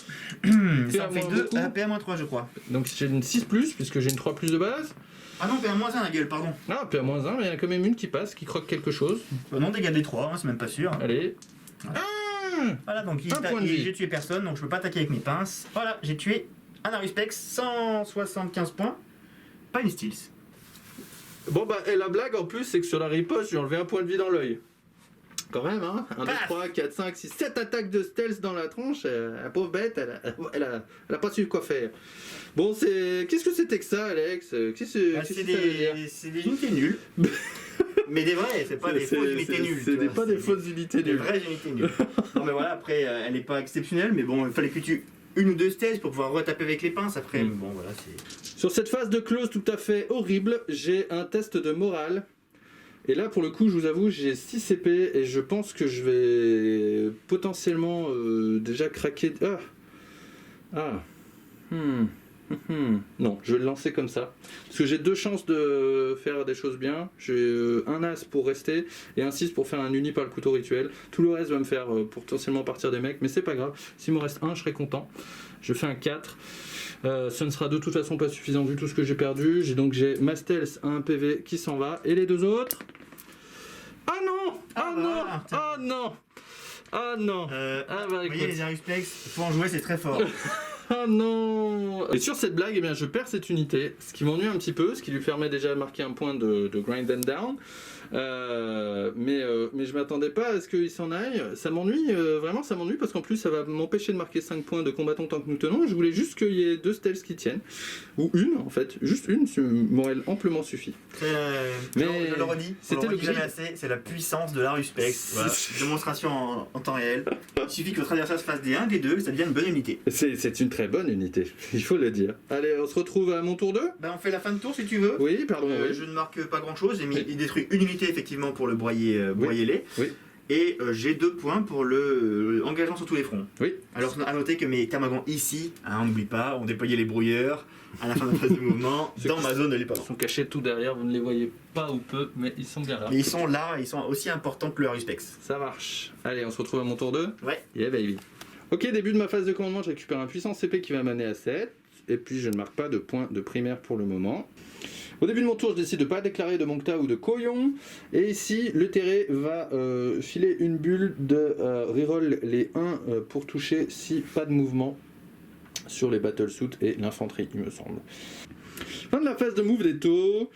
Ça en fait 2, beaucoup. PA-3 je crois. Donc j'ai une 6+, puisque j'ai une 3+ de base. Ah non, PA-1 la gueule, pardon. Ah, puis à -1, mais il y en a quand même une qui passe, qui croque quelque chose. Non, dégâts des 3, hein, c'est même pas sûr. Allez. Ouais. Ah, Voilà, donc Un point de vie. j'ai tué personne, donc je peux pas attaquer avec mes pinces. Voilà, j'ai tué un Aruspex, 175 points. Pas une Steels. Bon bah, et la blague en plus, c'est que sur la riposte, j'ai enlevé un point de vie dans l'œil. Quand même, hein. 1, 2, Paf 3, 4, 5, 6, 7 attaques de stealth dans la tronche. La pauvre bête, elle a pas su quoi faire. Bon, c'est... Qu'est-ce que c'était que ça, Alex? Qu'est-ce que C'est ça veut dire? des unités nulles. Mais des vraies, c'est pas des fausses unités nulles. tu vois, pas des fausses unités des nulles. vraies unités nulles. Non, mais voilà, après, elle est pas exceptionnelle, mais bon, il fallait que tu une ou deux stealths pour pouvoir retaper avec les pinces. Après, bon, voilà, c'est. Sur cette phase de close tout à fait horrible, j'ai un test de morale. Et là, pour le coup, je vous avoue, j'ai 6 CP et je pense que je vais potentiellement déjà craquer. Non, je vais le lancer comme ça. Parce que j'ai 2 chances de faire des choses bien. J'ai un As pour rester et un 6 pour faire un uni par le couteau rituel. Tout le reste va me faire potentiellement partir des mecs, mais c'est pas grave. S'il me reste 1, je serai content. Je fais un 4. Ce ne sera de toute façon pas suffisant vu tout ce que j'ai perdu. J'ai ma stealth à 1 PV qui s'en va. Et les 2 autres... Ah non! Ah non! Ah non! Ah non! Vous bah voyez les Arusplex, il faut en jouer, c'est très fort. Ah non! Et sur cette blague, eh bien, je perds cette unité, ce qui m'ennuie un petit peu, ce qui lui permet déjà de marquer un point de grind and down. Mais je m'attendais pas à ce qu'il s'en aille. Ça m'ennuie, vraiment ça m'ennuie, parce qu'en plus ça va m'empêcher de marquer 5 points de combattant tant que nous tenons. Je voulais juste qu'il y ait 2 stealths qui tiennent. Ou une en fait, juste une, ça m'aurait amplement suffi. Mais je le redis, c'était le jamais assez, c'est la puissance de l'Aruspex. Voilà. Démonstration en temps réel. Il suffit que votre adversaire se fasse des 1, des 2, ça devient une bonne unité. C'est une très bonne unité, il faut le dire. Allez, on se retrouve à mon tour 2. On fait la fin de tour si tu veux. Oui, pardon. Oui. Je ne marque pas grand chose, il détruit une unité effectivement pour le broyer-les. Oui. Et j'ai 2 points pour le engagement sur tous les fronts. Oui. Alors à noter que mes termagants ici, on n'oublie pas, ont déployé les brouilleurs à la fin de la phase de mouvement dans ma zone de l'épaule. Ils sont cachés tout derrière, vous ne les voyez pas ou peu, mais ils sont bien là. Mais ils sont là, ils sont aussi importants que le Aruspex. Ça marche. Allez, on se retrouve à mon tour 2. Ouais. Yeah baby. Ok, début de ma phase de commandement, je récupère un puissant CP qui va m'amener à 7. Et puis je ne marque pas de points de primaire pour le moment. Au début de mon tour, je décide de ne pas déclarer de Moncta ou de Koyon. Et ici, le Terré va filer une bulle de reroll les 1 pour toucher si pas de mouvement sur les battlesuits et l'infanterie, il me semble. Fin de la phase de move des taux.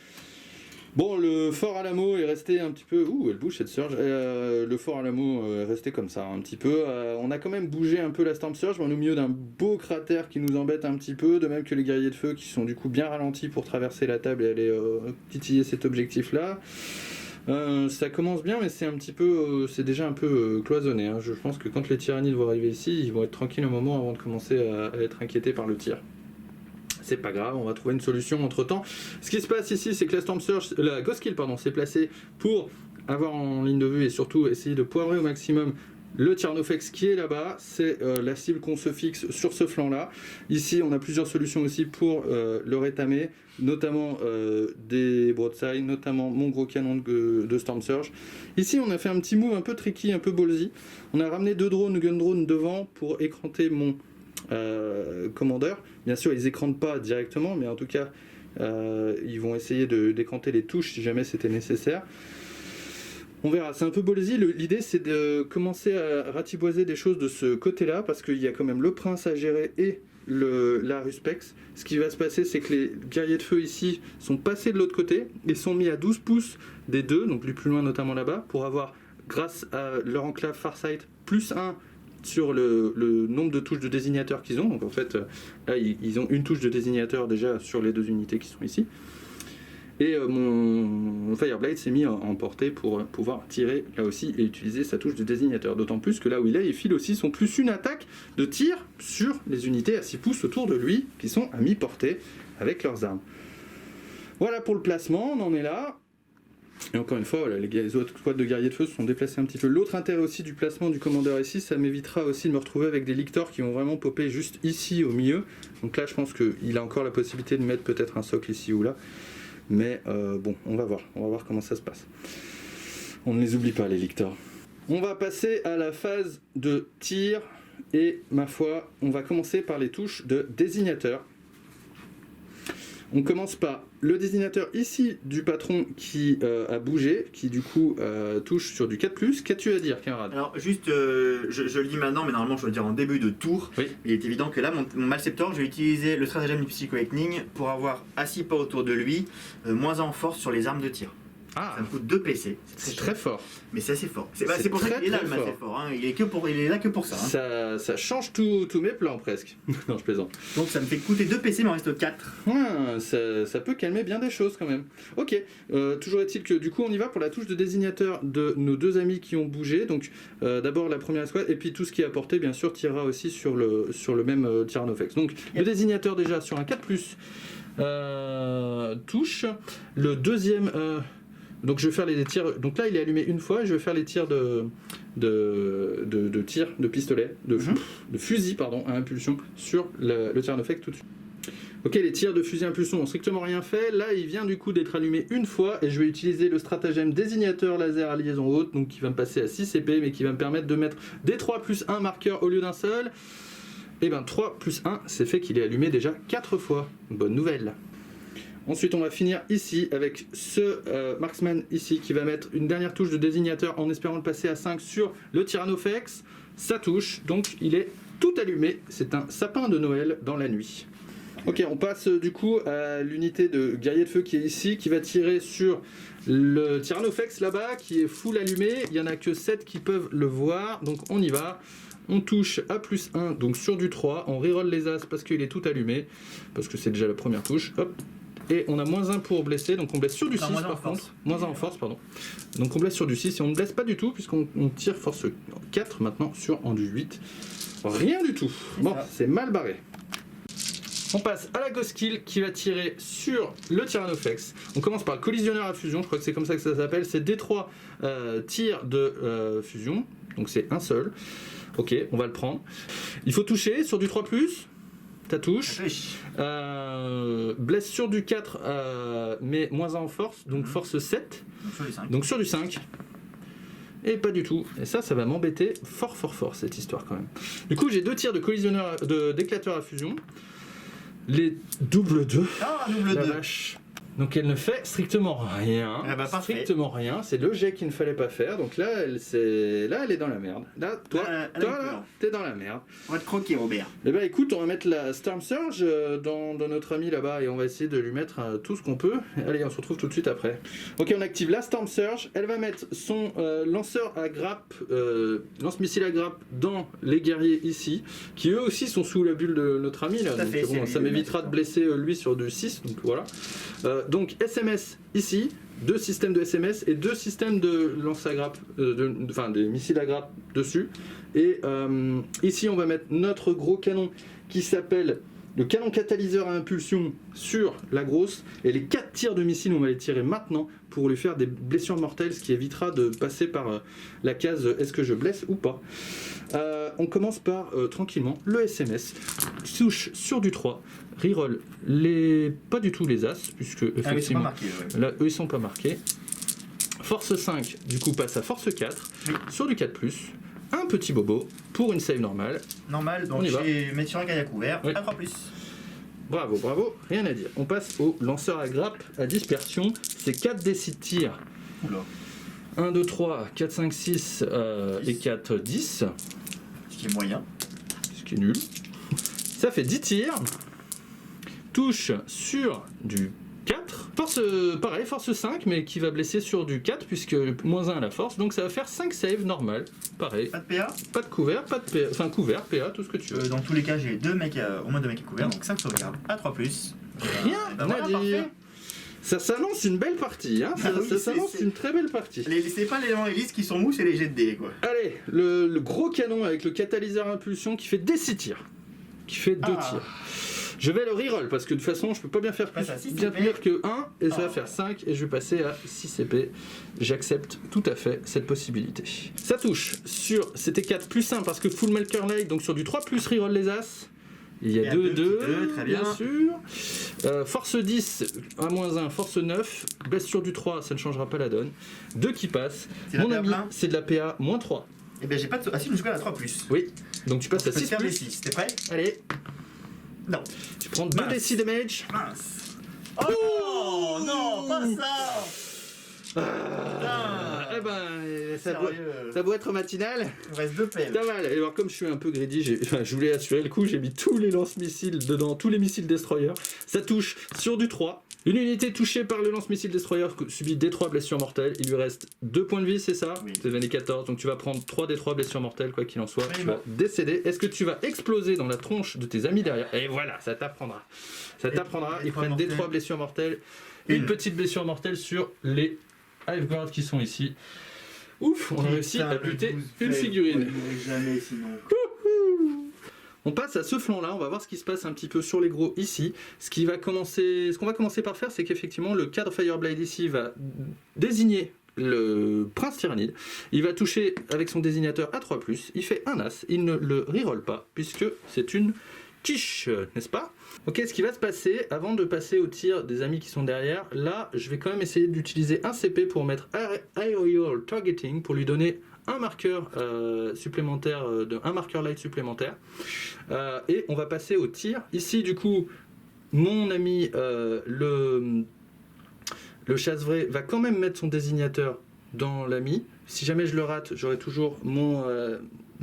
Bon, le fort Alamo est resté un petit peu... Ouh, elle bouge cette surge. Le fort Alamo est resté comme ça un petit peu. On a quand même bougé un peu la Storm Surge, mais on est au milieu d'un beau cratère qui nous embête un petit peu, de même que les guerriers de feu qui sont du coup bien ralentis pour traverser la table et aller titiller cet objectif-là. Ça commence bien, mais c'est un petit peu, c'est déjà un peu cloisonné. Hein. Je pense que quand les tyrannides vont arriver ici, ils vont être tranquilles un moment avant de commencer à être inquiétés par le tir. C'est pas grave, on va trouver une solution entre temps. Ce qui se passe ici, c'est que la Storm Surge, la Ghost Kill, pardon, s'est placée pour avoir en ligne de vue et surtout essayer de poivrer au maximum le Tyrannofex qui est là-bas. C'est la cible qu'on se fixe sur ce flanc-là. Ici, on a plusieurs solutions aussi pour le rétamer, notamment des broadsides, notamment mon gros canon de Storm Surge. Ici, on a fait un petit move un peu tricky, un peu ballsy. On a ramené 2 drones, gun drones devant pour écranter mon commandeur. Bien sûr, ils écrantent pas directement, mais en tout cas, ils vont essayer d'écranter les touches si jamais c'était nécessaire. On verra, c'est un peu ballsy. L'idée, c'est de commencer à ratiboiser des choses de ce côté-là, parce qu'il y a quand même le prince à gérer et l'Aruspex. Ce qui va se passer, c'est que les guerriers de feu ici sont passés de l'autre côté et sont mis à 12 pouces des 2, donc plus loin notamment là-bas, pour avoir, grâce à leur enclave Farsight, plus 1 sur le nombre de touches de désignateur qu'ils ont. Donc en fait, là, ils ont une touche de désignateur déjà sur les 2 unités qui sont ici. Et mon Fireblade s'est mis en portée pour pouvoir tirer là aussi et utiliser sa touche de désignateur. D'autant plus que là où il est, il file aussi son +1 attaque de tir sur les unités à 6 pouces autour de lui qui sont à mi-portée avec leurs armes. Voilà pour le placement, on en est là. Et encore une fois, voilà, les autres squads de guerriers de feu se sont déplacés un petit peu. L'autre intérêt aussi du placement du commandeur ici, ça m'évitera aussi de me retrouver avec des lictors qui vont vraiment popper juste ici au milieu. Donc là, je pense qu'il a encore la possibilité de mettre peut-être un socle ici ou là. Mais bon, on va voir comment ça se passe. On ne les oublie pas, les lictors. On va passer à la phase de tir. Et ma foi, on va commencer par les touches de désignateur. On commence par le désignateur ici du patron qui a bougé, qui du coup touche sur du 4+. Qu'as-tu à dire, camarade? Alors juste, je le dis maintenant, mais normalement je dois le dire en début de tour. Oui. Il est évident que là, mon Malceptor, je vais utiliser le stratagème du Psycho Lightning pour avoir assis pas autour de lui, moins en force sur les armes de tir. Ah, Ça me coûte 2 PC. c'est très fort. Mais c'est assez fort. C'est C'est pour ça très, qu'il est là, très le fort. Malceptor. Hein. Il est là que pour ça. Hein. Ça change tous mes plans presque. Non, je plaisante. Donc ça me fait coûter 2 PC, mais il en reste 4. Ça peut calmer bien des choses quand même. Ok, toujours est-il que du coup on y va pour la touche de désignateur de nos 2 amis qui ont bougé. Donc d'abord la première escouade et puis tout ce qui est apporté bien sûr tirera aussi sur le même Tyrannofex. Donc le désignateur déjà sur un 4+, touche. Le deuxième... donc je vais faire les tirs. Donc là il est allumé une fois et je vais faire les tirs de pistolet, de fusil pardon, à impulsion sur le Tyrannofex tout de suite. Ok, les tirs de fusil impulsion n'ont strictement rien fait. Là, il vient du coup d'être allumé une fois et je vais utiliser le stratagème désignateur laser à liaison haute, donc qui va me passer à 6 CP, mais qui va me permettre de mettre D3 plus 1 marqueur au lieu d'un seul. Et ben 3 plus 1, c'est fait qu'il est allumé déjà 4 fois. Bonne nouvelle. Ensuite, on va finir ici avec ce marksman ici qui va mettre une dernière touche de désignateur en espérant le passer à 5 sur le Tyrannofex. Ça touche, donc il est tout allumé. C'est un sapin de Noël dans la nuit. Ok, on passe du coup à l'unité de guerrier de feu qui est ici, qui va tirer sur le Tyrannofex là-bas, qui est full allumé. Il n'y en a que 7 qui peuvent le voir, donc on y va. On touche à plus 1, donc sur du 3. On reroll les as parce qu'il est tout allumé, parce que c'est déjà la première touche. Hop. Et on a moins 1 pour blesser, donc on blesse sur du 6 par contre. Moins 1 en force, pardon. Donc on blesse sur du 6 et on ne blesse pas du tout, puisqu'on tire force 4 maintenant sur en du 8. Rien du tout. Bon, c'est mal barré. On passe à la Ghost Kill qui va tirer sur le Tyrannofex. On commence par le collisionneur à fusion, je crois que c'est comme ça que ça s'appelle. C'est D3 tirs de fusion, donc c'est un seul. Ok, on va le prendre. Il faut toucher sur du 3+. Ça touche. Blesse sur du 4, mais moins 1 en force, donc force 7. Donc sur du 5. Et pas du tout. Et ça va m'embêter fort cette histoire quand même. Du coup, j'ai 2 tirs de collisionneur, d'éclateur à fusion. Les double 2. Ah, double 2. Vache. Donc elle ne fait strictement rien. Ah bah, strictement rien. C'est le jet qu'il ne fallait pas faire. Donc là, elle est dans la merde. Là, toi, t'es dans la merde. On va te croquer, Robert. Eh ben écoute, on va mettre la Storm Surge dans notre ami là-bas et on va essayer de lui mettre tout ce qu'on peut. Allez, on se retrouve tout de suite après. Ok, on active la Storm Surge. Elle va mettre son lanceur à grappe, lance-missile à grappe dans les guerriers ici, qui eux aussi sont sous la bulle de notre ami là. Donc, bon, ça m'évitera de blesser lui sur du 6. Donc voilà. Donc SMS ici, 2 systèmes de SMS et 2 systèmes de lance à grappe, des missiles à grappe dessus. Et ici on va mettre notre gros canon qui s'appelle le canon catalyseur à impulsion sur la grosse. Et les 4 tirs de missiles on va les tirer maintenant pour lui faire des blessures mortelles, ce qui évitera de passer par la case est-ce que je blesse ou pas. On commence par tranquillement le SMS, touche sur du 3. Reroll pas du tout les as, puisque effectivement, là eux ils sont pas marqués. Force 5, du coup passe à force 4, sur du 4+, un petit bobo pour une save normale. Normal, donc je vais mettre sur un gaille à couvert, à 3+. Bravo, rien à dire. On passe au lanceur à grappe à dispersion, c'est 4 d6 de tir. Oula. 1, 2, 3, 4, 5, 6 et 4, 10. Ce qui est moyen. Ce qui est nul. Ça fait 10 tirs. Touche sur du 4. Force 5, mais qui va blesser sur du 4, puisque moins 1 à la force. Donc ça va faire 5 saves normal. Pareil. Pas de PA. Pas de couvert, pas de PA. Enfin, couvert, PA, tout ce que tu veux. Dans tous les cas, j'ai au moins 2 mecs à couvert, donc 5 sauvegardes à 3+. Rien à dire. Parfait. Ça s'annonce une belle partie, hein. Ça s'annonce une très belle partie. C'est pas les éléments hélices qui sont mous, c'est les jets de dés, quoi. Allez, le gros canon avec le catalyseur à impulsion qui fait des 6 tirs. Qui fait 2 tirs. Je vais le reroll parce que de toute façon je peux pas bien faire bien pire que 1 et ça va faire 5 et je vais passer à 6 CP. J'accepte tout à fait cette possibilité. Ça touche sur, c'était 4 plus 1 parce que full marker light, donc sur du 3 plus reroll les as. Il y a 2, très bien sûr. Force 10 à moins 1, force 9, blesse sur du 3, ça ne changera pas la donne. 2 qui passent. Mon ami, c'est de la PA moins 3. Et bien j'ai pas de. Ah si, je suis à 3+. Oui, donc tu passes à 6 plus. 6, t'es prêt? Allez. Non. Tu prends 2 d6 damage. Mince. Oh non, pas ça. Eh ben, ça doit être matinal. Il me reste 2 pelles. Pas mal. Et alors, comme je suis un peu greedy, je voulais assurer le coup, j'ai mis tous les lance-missiles dedans, tous les missiles destroyer. Ça touche sur du 3. Une unité touchée par le lance-missile destroyer subit D3 blessures mortelles. Il lui reste 2 points de vie, c'est ça? Oui. C'est devenu 14, donc tu vas prendre 3 D3 blessures mortelles, quoi qu'il en soit. Tu vas décéder. Est-ce que tu vas exploser dans la tronche de tes amis derrière? Et voilà, ça t'apprendra. Ils prennent D3 blessures mortelles. Une petite blessure mortelle sur les Hiveguards qui sont ici. Ouf, on a réussi à buter une figurine. Jamais sinon. On passe à ce flanc-là, on va voir ce qui se passe un petit peu sur les gros ici. Ce qu'on va commencer par faire, c'est qu'effectivement, le cadre Fireblade ici va désigner le prince tyrannide. Il va toucher avec son désignateur à 3+, il fait un as, il ne le reroll pas, puisque c'est une quiche, n'est-ce pas? Ok, ce qui va se passer, avant de passer au tir des amis qui sont derrière, là, je vais quand même essayer d'utiliser un CP pour mettre Aerial Targeting, pour lui donner un marqueur supplémentaire, un marqueur light supplémentaire. Et on va passer au tir. Ici, du coup, mon ami, le chasse-vrai, va quand même mettre son désignateur dans l'ami. Si jamais je le rate, j'aurai toujours mon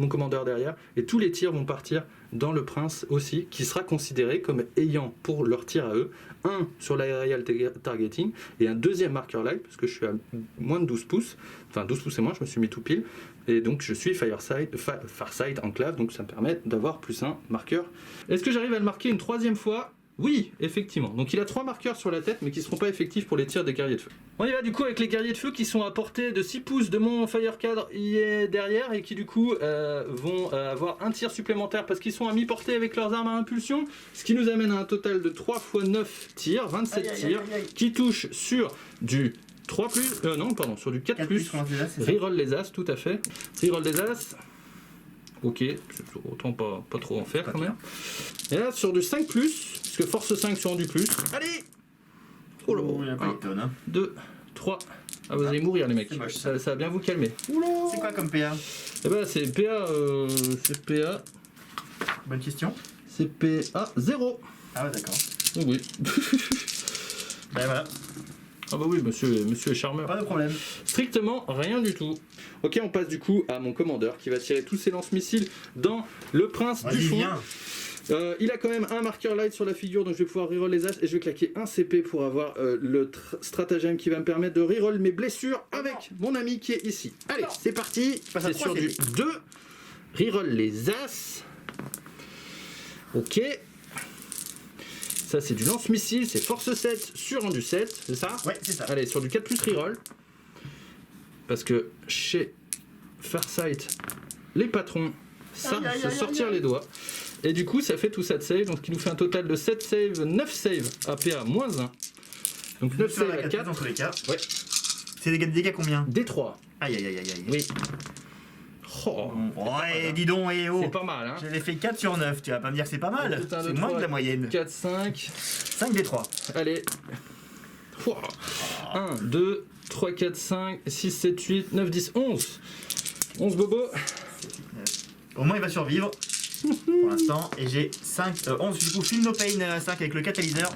commandeur derrière. Et tous les tirs vont partir dans le prince aussi, qui sera considéré comme ayant pour leur tir à eux, un sur l'aerial targeting et un deuxième marqueur light, parce que je suis à moins de 12 pouces, enfin 12 pouces et moins, je me suis mis tout pile, et donc je suis Farsight enclave, donc ça me permet d'avoir plus un marqueur. Est-ce que j'arrive à le marquer une troisième fois? Oui, effectivement. Donc il a 3 marqueurs sur la tête, mais qui ne seront pas effectifs pour les tirs des guerriers de feu. On y va du coup avec les guerriers de feu qui sont à portée de 6 pouces de mon fire cadre y est derrière, et qui du coup vont avoir un tir supplémentaire parce qu'ils sont à mi-portée avec leurs armes à impulsion, ce qui nous amène à un total de 3 x 9 tirs, 27 tirs, qui touchent sur du 3 plus, sur du 4 plus, reroll les as, tout à fait. Reroll des as. Ok, autant pas trop en faire quand même. Et là, sur du 5+, parce que force 5 sur du plus. Allez! Oh là, 1, 2, 3. Ah, vous allez mourir, les mecs. Ça va bien vous calmer. C'est quoi comme PA? Eh ben, c'est PA. Bonne question. C'est PA 0. Ah ouais, d'accord. Oh, oui. Ben voilà. Ah bah oui, monsieur est charmeur. Pas de problème. Strictement rien du tout. Ok, on passe du coup à mon commandeur qui va tirer tous ses lance-missiles dans le prince du fond. Il a quand même un marqueur light sur la figure, donc je vais pouvoir reroll les as et je vais claquer un CP pour avoir le stratagème qui va me permettre de reroll mes blessures avec mon ami qui est ici. Allez, c'est parti. C'est sur du 2. Reroll les as. Ok. Ça c'est du lance-missile, c'est force 7 sur un du 7, c'est ça? Ouais, c'est ça. Allez, sur du 4 plus reroll. Parce que chez Farsight, les patrons savent se sortir les doigts. Et du coup, ça fait tout ça de save, donc ce qui nous fait un total de 7 saves, 9 saves à PA-1. Donc 9 saves à 4. Dans tous les cas. Ouais. C'est des dégâts combien? D3. Aïe. Oui. Oh. Ouais, dis donc, C'est pas mal, hein. J'avais fait 4 sur 9, tu vas pas me dire que c'est pas mal. C'est moins que la moyenne. 4, 5. 5 des 3. Allez. 1, 2, 3, 4, 5, 6, 7, 8, 9, 10, 11. 11 bobos. Au moins il va survivre. Pour l'instant. Et j'ai 11 du coup, Feel No Pain 5 avec le catalyseur.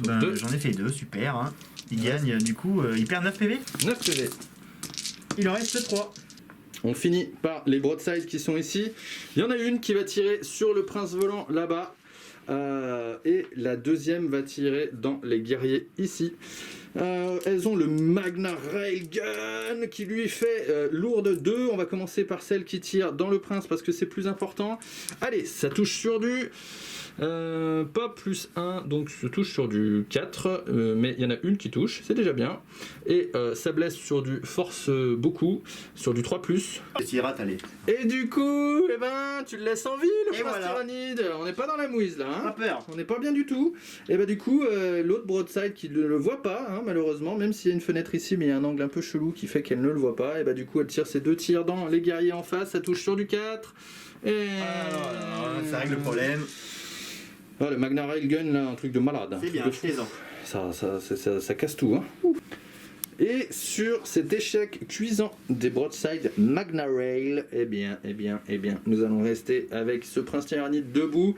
J'en ai fait 2, super. Hein. Il gagne, du coup, il perd 9 PV. 9 PV. Il en reste 3. On finit par les broadsides qui sont ici. Il y en a une qui va tirer sur le prince volant là-bas. Et la deuxième va tirer dans les guerriers ici. Elles ont le Magna Railgun qui lui fait lourde 2. On va commencer par celle qui tire dans le prince parce que c'est plus important. Allez, ça touche sur du... pas plus 1, donc ça touche sur du 4, mais il y en a une qui touche, c'est déjà bien. Et ça blesse sur du force beaucoup, sur du 3+. Et s'il rate, allez. Et du coup, eh ben, tu le laisses en vie, le prince voilà. tyrannide. On n'est pas dans la mouise là, hein. Pas peur. On n'est pas bien du tout. Et ben du coup, l'autre broadside qui ne le voit pas, hein, malheureusement, même s'il y a une fenêtre ici, mais il y a un angle un peu chelou qui fait qu'elle ne le voit pas. Et ben du coup, elle tire ses 2 tirs dans les guerriers en face, ça touche sur du 4. Et... ça règle le problème. Ah, le Magna Railgun, là, un truc de malade. C'est bien, plaisant. Ça casse tout. Hein. Et sur cet échec cuisant des broadside Magna Rail, eh bien, nous allons rester avec ce prince tyrannide debout.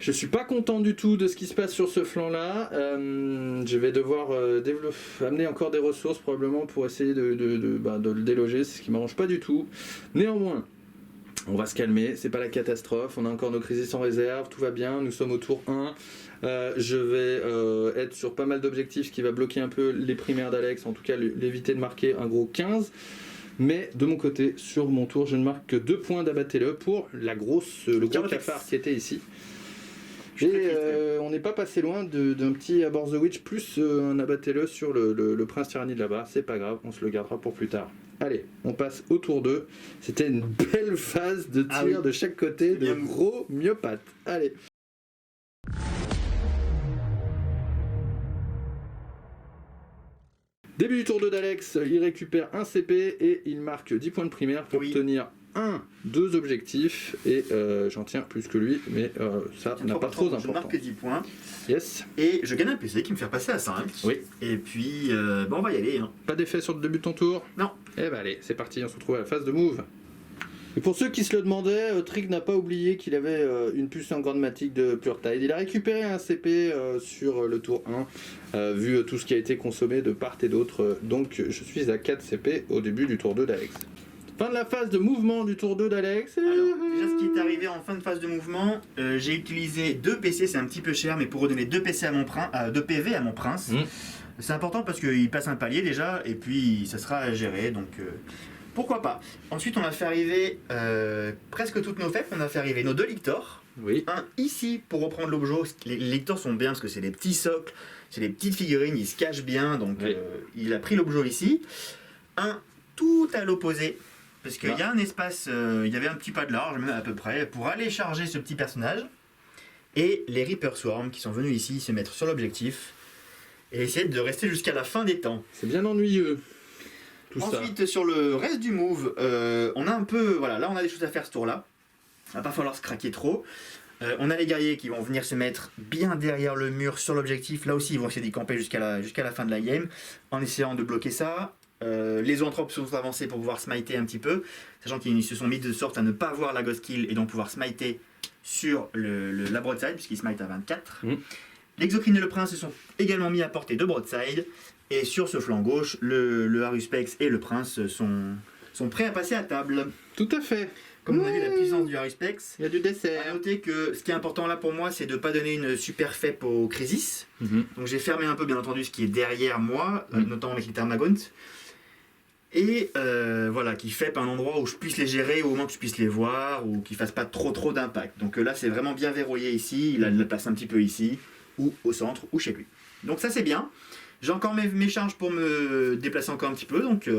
Je suis pas content du tout de ce qui se passe sur ce flanc-là. Je vais devoir amener encore des ressources probablement pour essayer de le déloger, c'est ce qui m'arrange pas du tout. Néanmoins, on va se calmer, c'est pas la catastrophe, on a encore nos crises en réserve, tout va bien, nous sommes au tour 1. Je vais être sur pas mal d'objectifs, ce qui va bloquer un peu les primaires d'Alex, en tout cas l'éviter de marquer un gros 15. Mais de mon côté, sur mon tour, je ne marque que 2 points d'abattez-le pour le gros cafard qui était ici. Et on n'est pas passé loin d'un petit Abort the Witch plus un abattez-le sur le prince tyrannide là-bas, c'est pas grave, on se le gardera pour plus tard. Allez, on passe au tour 2. C'était une belle phase de tir de chaque côté, de gros myopathes. Allez. Début du tour 2 d'Alex, il récupère un CP et il marque 10 points de primaire pour obtenir 2 objectifs et j'en tiens plus que lui, mais ça n'a pas trop Je d'importance. marque 10 points. Yes. Et je gagne un PC qui me fait passer à 5. Oui. Et puis, on va y aller. Hein. Pas d'effet sur le début de ton tour? Non. Eh ben allez, c'est parti, on se retrouve à la phase de move. Et pour ceux qui se le demandaient, Trig n'a pas oublié qu'il avait une puce en grande matique de PureTide. Il a récupéré un CP sur le tour 1, vu tout ce qui a été consommé de part et d'autre. Donc je suis à 4 CP au début du tour 2 d'Alex. Fin de la phase de mouvement du tour 2 d'Alex. Alors, déjà, ce qui est arrivé en fin de phase de mouvement, j'ai utilisé 2 PC, c'est un petit peu cher, mais pour redonner 2 PC à mon prince, 2 PV à mon prince. C'est important parce qu'il passe un palier déjà, et puis ça sera à gérer, donc pourquoi pas. Ensuite, on a fait arriver presque toutes nos fêtes, on a fait arriver nos 2 lictors. Oui. Un ici pour reprendre l'objet, les lictors sont bien parce que c'est des petits socles, c'est des petites figurines, ils se cachent bien, donc Oui. il a pris l'objet ici. Un tout à l'opposé. Parce qu'il y a un espace, il y avait un petit pas de large, même à peu près, pour aller charger ce petit personnage. Et les Reaper Swarm qui sont venus ici se mettre sur l'objectif et essayer de rester jusqu'à la fin des temps. C'est bien ennuyeux. Tout Ensuite, sur le reste du move, on a un peu. Voilà, là on a des choses à faire ce tour-là. Il va pas falloir se craquer trop. On a les guerriers qui vont venir se mettre bien derrière le mur sur l'objectif. Là aussi, ils vont essayer d'y camper jusqu'à la fin de la game en essayant de bloquer ça. Les zoanthropes sont avancés pour pouvoir smiter un petit peu, sachant qu'ils se sont mis de sorte à ne pas avoir la ghost kill et donc pouvoir smiter sur la broadside, puisqu'ils smite à 24. L'exocrine et le prince se sont également mis à portée de broadside, et sur ce flanc gauche, le Haruspex et le prince sont prêts à passer à table. Tout à fait. Comme on a vu la puissance du Haruspex, Il y a du à dessert. noter que ce qui est important là pour moi, c'est de ne pas donner une super fep au Crisis. Donc j'ai fermé un peu bien entendu ce qui est derrière moi, notamment avec les Thermagont. Et voilà, qui fait un endroit où je puisse les gérer, au moment que je puisse les voir, ou qui fasse pas trop d'impact. Donc là, c'est vraiment bien verrouillé ici. Il a le place un petit peu ici, ou au centre, ou chez lui. Donc ça, c'est bien. J'ai encore mes charges pour me déplacer encore un petit peu, donc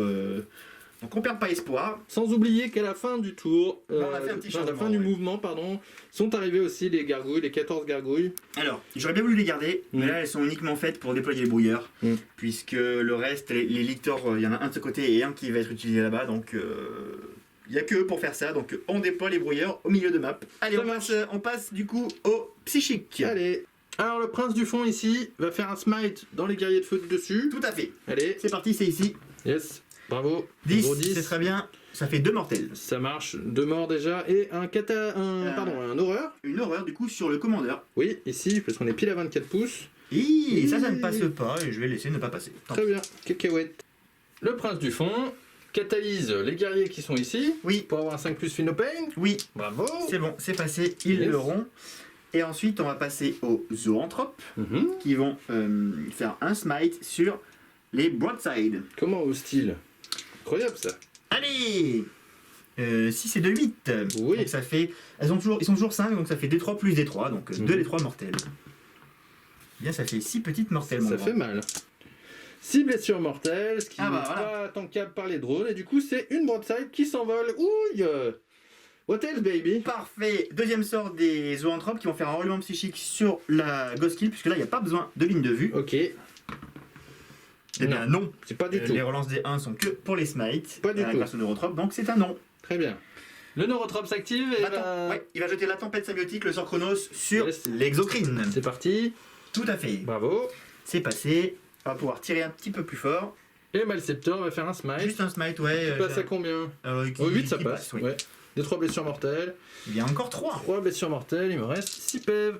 on perd pas espoir. Sans oublier qu'à la fin du tour, on a fait un petit à la changement, fin du ouais. mouvement, pardon, sont arrivés aussi les gargouilles, les 14 gargouilles. Alors, j'aurais bien voulu les garder, mais là, elles sont uniquement faites pour déployer les brouilleurs, puisque le reste, les lictors, il y en a un de ce côté et un qui va être utilisé là-bas, donc il n'y a que eux pour faire ça, donc on déploie les brouilleurs au milieu de map. Allez, on passe du coup au psychique. Allez. Alors le prince du fond ici va faire un smite dans les guerriers de feu de dessus. Tout à fait. Allez. C'est parti, c'est ici. Yes. Bravo. 10, Gros 10. c'est très bien. Ça fait 2 mortels. Ça marche. 2 morts déjà et un un horreur. Une horreur du coup sur le commandeur. Oui, ici, parce qu'on est pile à 24 pouces. Et ça ne passe pas et je vais laisser ne pas passer. Tant Très pis. bien. Cacahuète. Le prince du fond catalyse les guerriers qui sont ici. Oui, Pour avoir un 5+ Finopane. oui, Bravo. c'est bon, c'est passé, ils Yes. l'auront. Et ensuite, on va passer aux zoanthropes qui vont faire un smite sur les broadside. Comment hostile? Incroyable ça. Allez 6 et 2, 8. Oui. Donc ça fait. Ils sont toujours 5, donc ça fait D3 plus D3, donc 2 D3 mortels. Bien, ça fait 6 petites mortelles, mon Ça grand. fait mal. 6 blessures mortelles, ce qui Ah n'est bah, voilà. pas tankable par les drones, et du coup c'est une broadside qui s'envole. Ouille. What else, baby? Parfait. Deuxième sort des zoanthropes qui vont faire un roulement psychique sur la ghost kill, puisque là, il n'y a pas besoin de ligne de vue. Ok, Eh bien, non. c'est pas du tout. Les relances des 1 sont que pour les smites. Pas du tout. Grâce au neurotrope, donc c'est un non. Très bien. Le neurotrope s'active et Il va jeter la tempête symbiotique, le sort Chronos, sur Yes. l'exocrine. c'est parti. Tout à fait. Bravo. C'est passé. On va pouvoir tirer un petit peu plus fort. Et Malceptor va faire un smite. Juste un smite, ouais. Tu passes à combien? qui- 8 ça qui passe. oui. Ouais. Des 3 blessures mortelles. Il y a encore 3. 3 blessures mortelles, il me reste 6 PEV.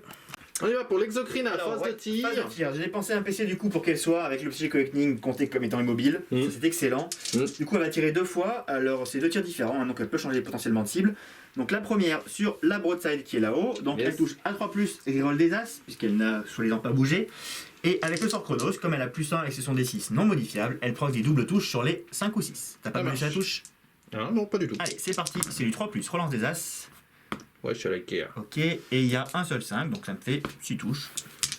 On y va pour l'exocrine à phase de tir. J'ai dépensé un PC du coup pour qu'elle soit avec le Psychic Awakening compté comme étant immobile. Ça, c'est excellent. Du coup, elle va tirer 2 fois. Alors, c'est 2 tirs différents, hein, donc elle peut changer potentiellement de cible. Donc, la première sur la broadside qui est là-haut. Donc, Yes. elle touche à 3+, et reroll des As, puisqu'elle n'a soi-disant pas bougé. Et avec le sort Chronos, comme elle a +1 et que ce sont des 6 non modifiables, elle proc des doubles touches sur les 5 ou 6. T'as pas Ça mal la marche. touche? Ah, non, pas du tout. Allez, c'est parti. C'est du 3+, relance des As. Ouais, je suis à la Ikea. Ok, et il y a un seul 5, donc ça me fait 6 touches.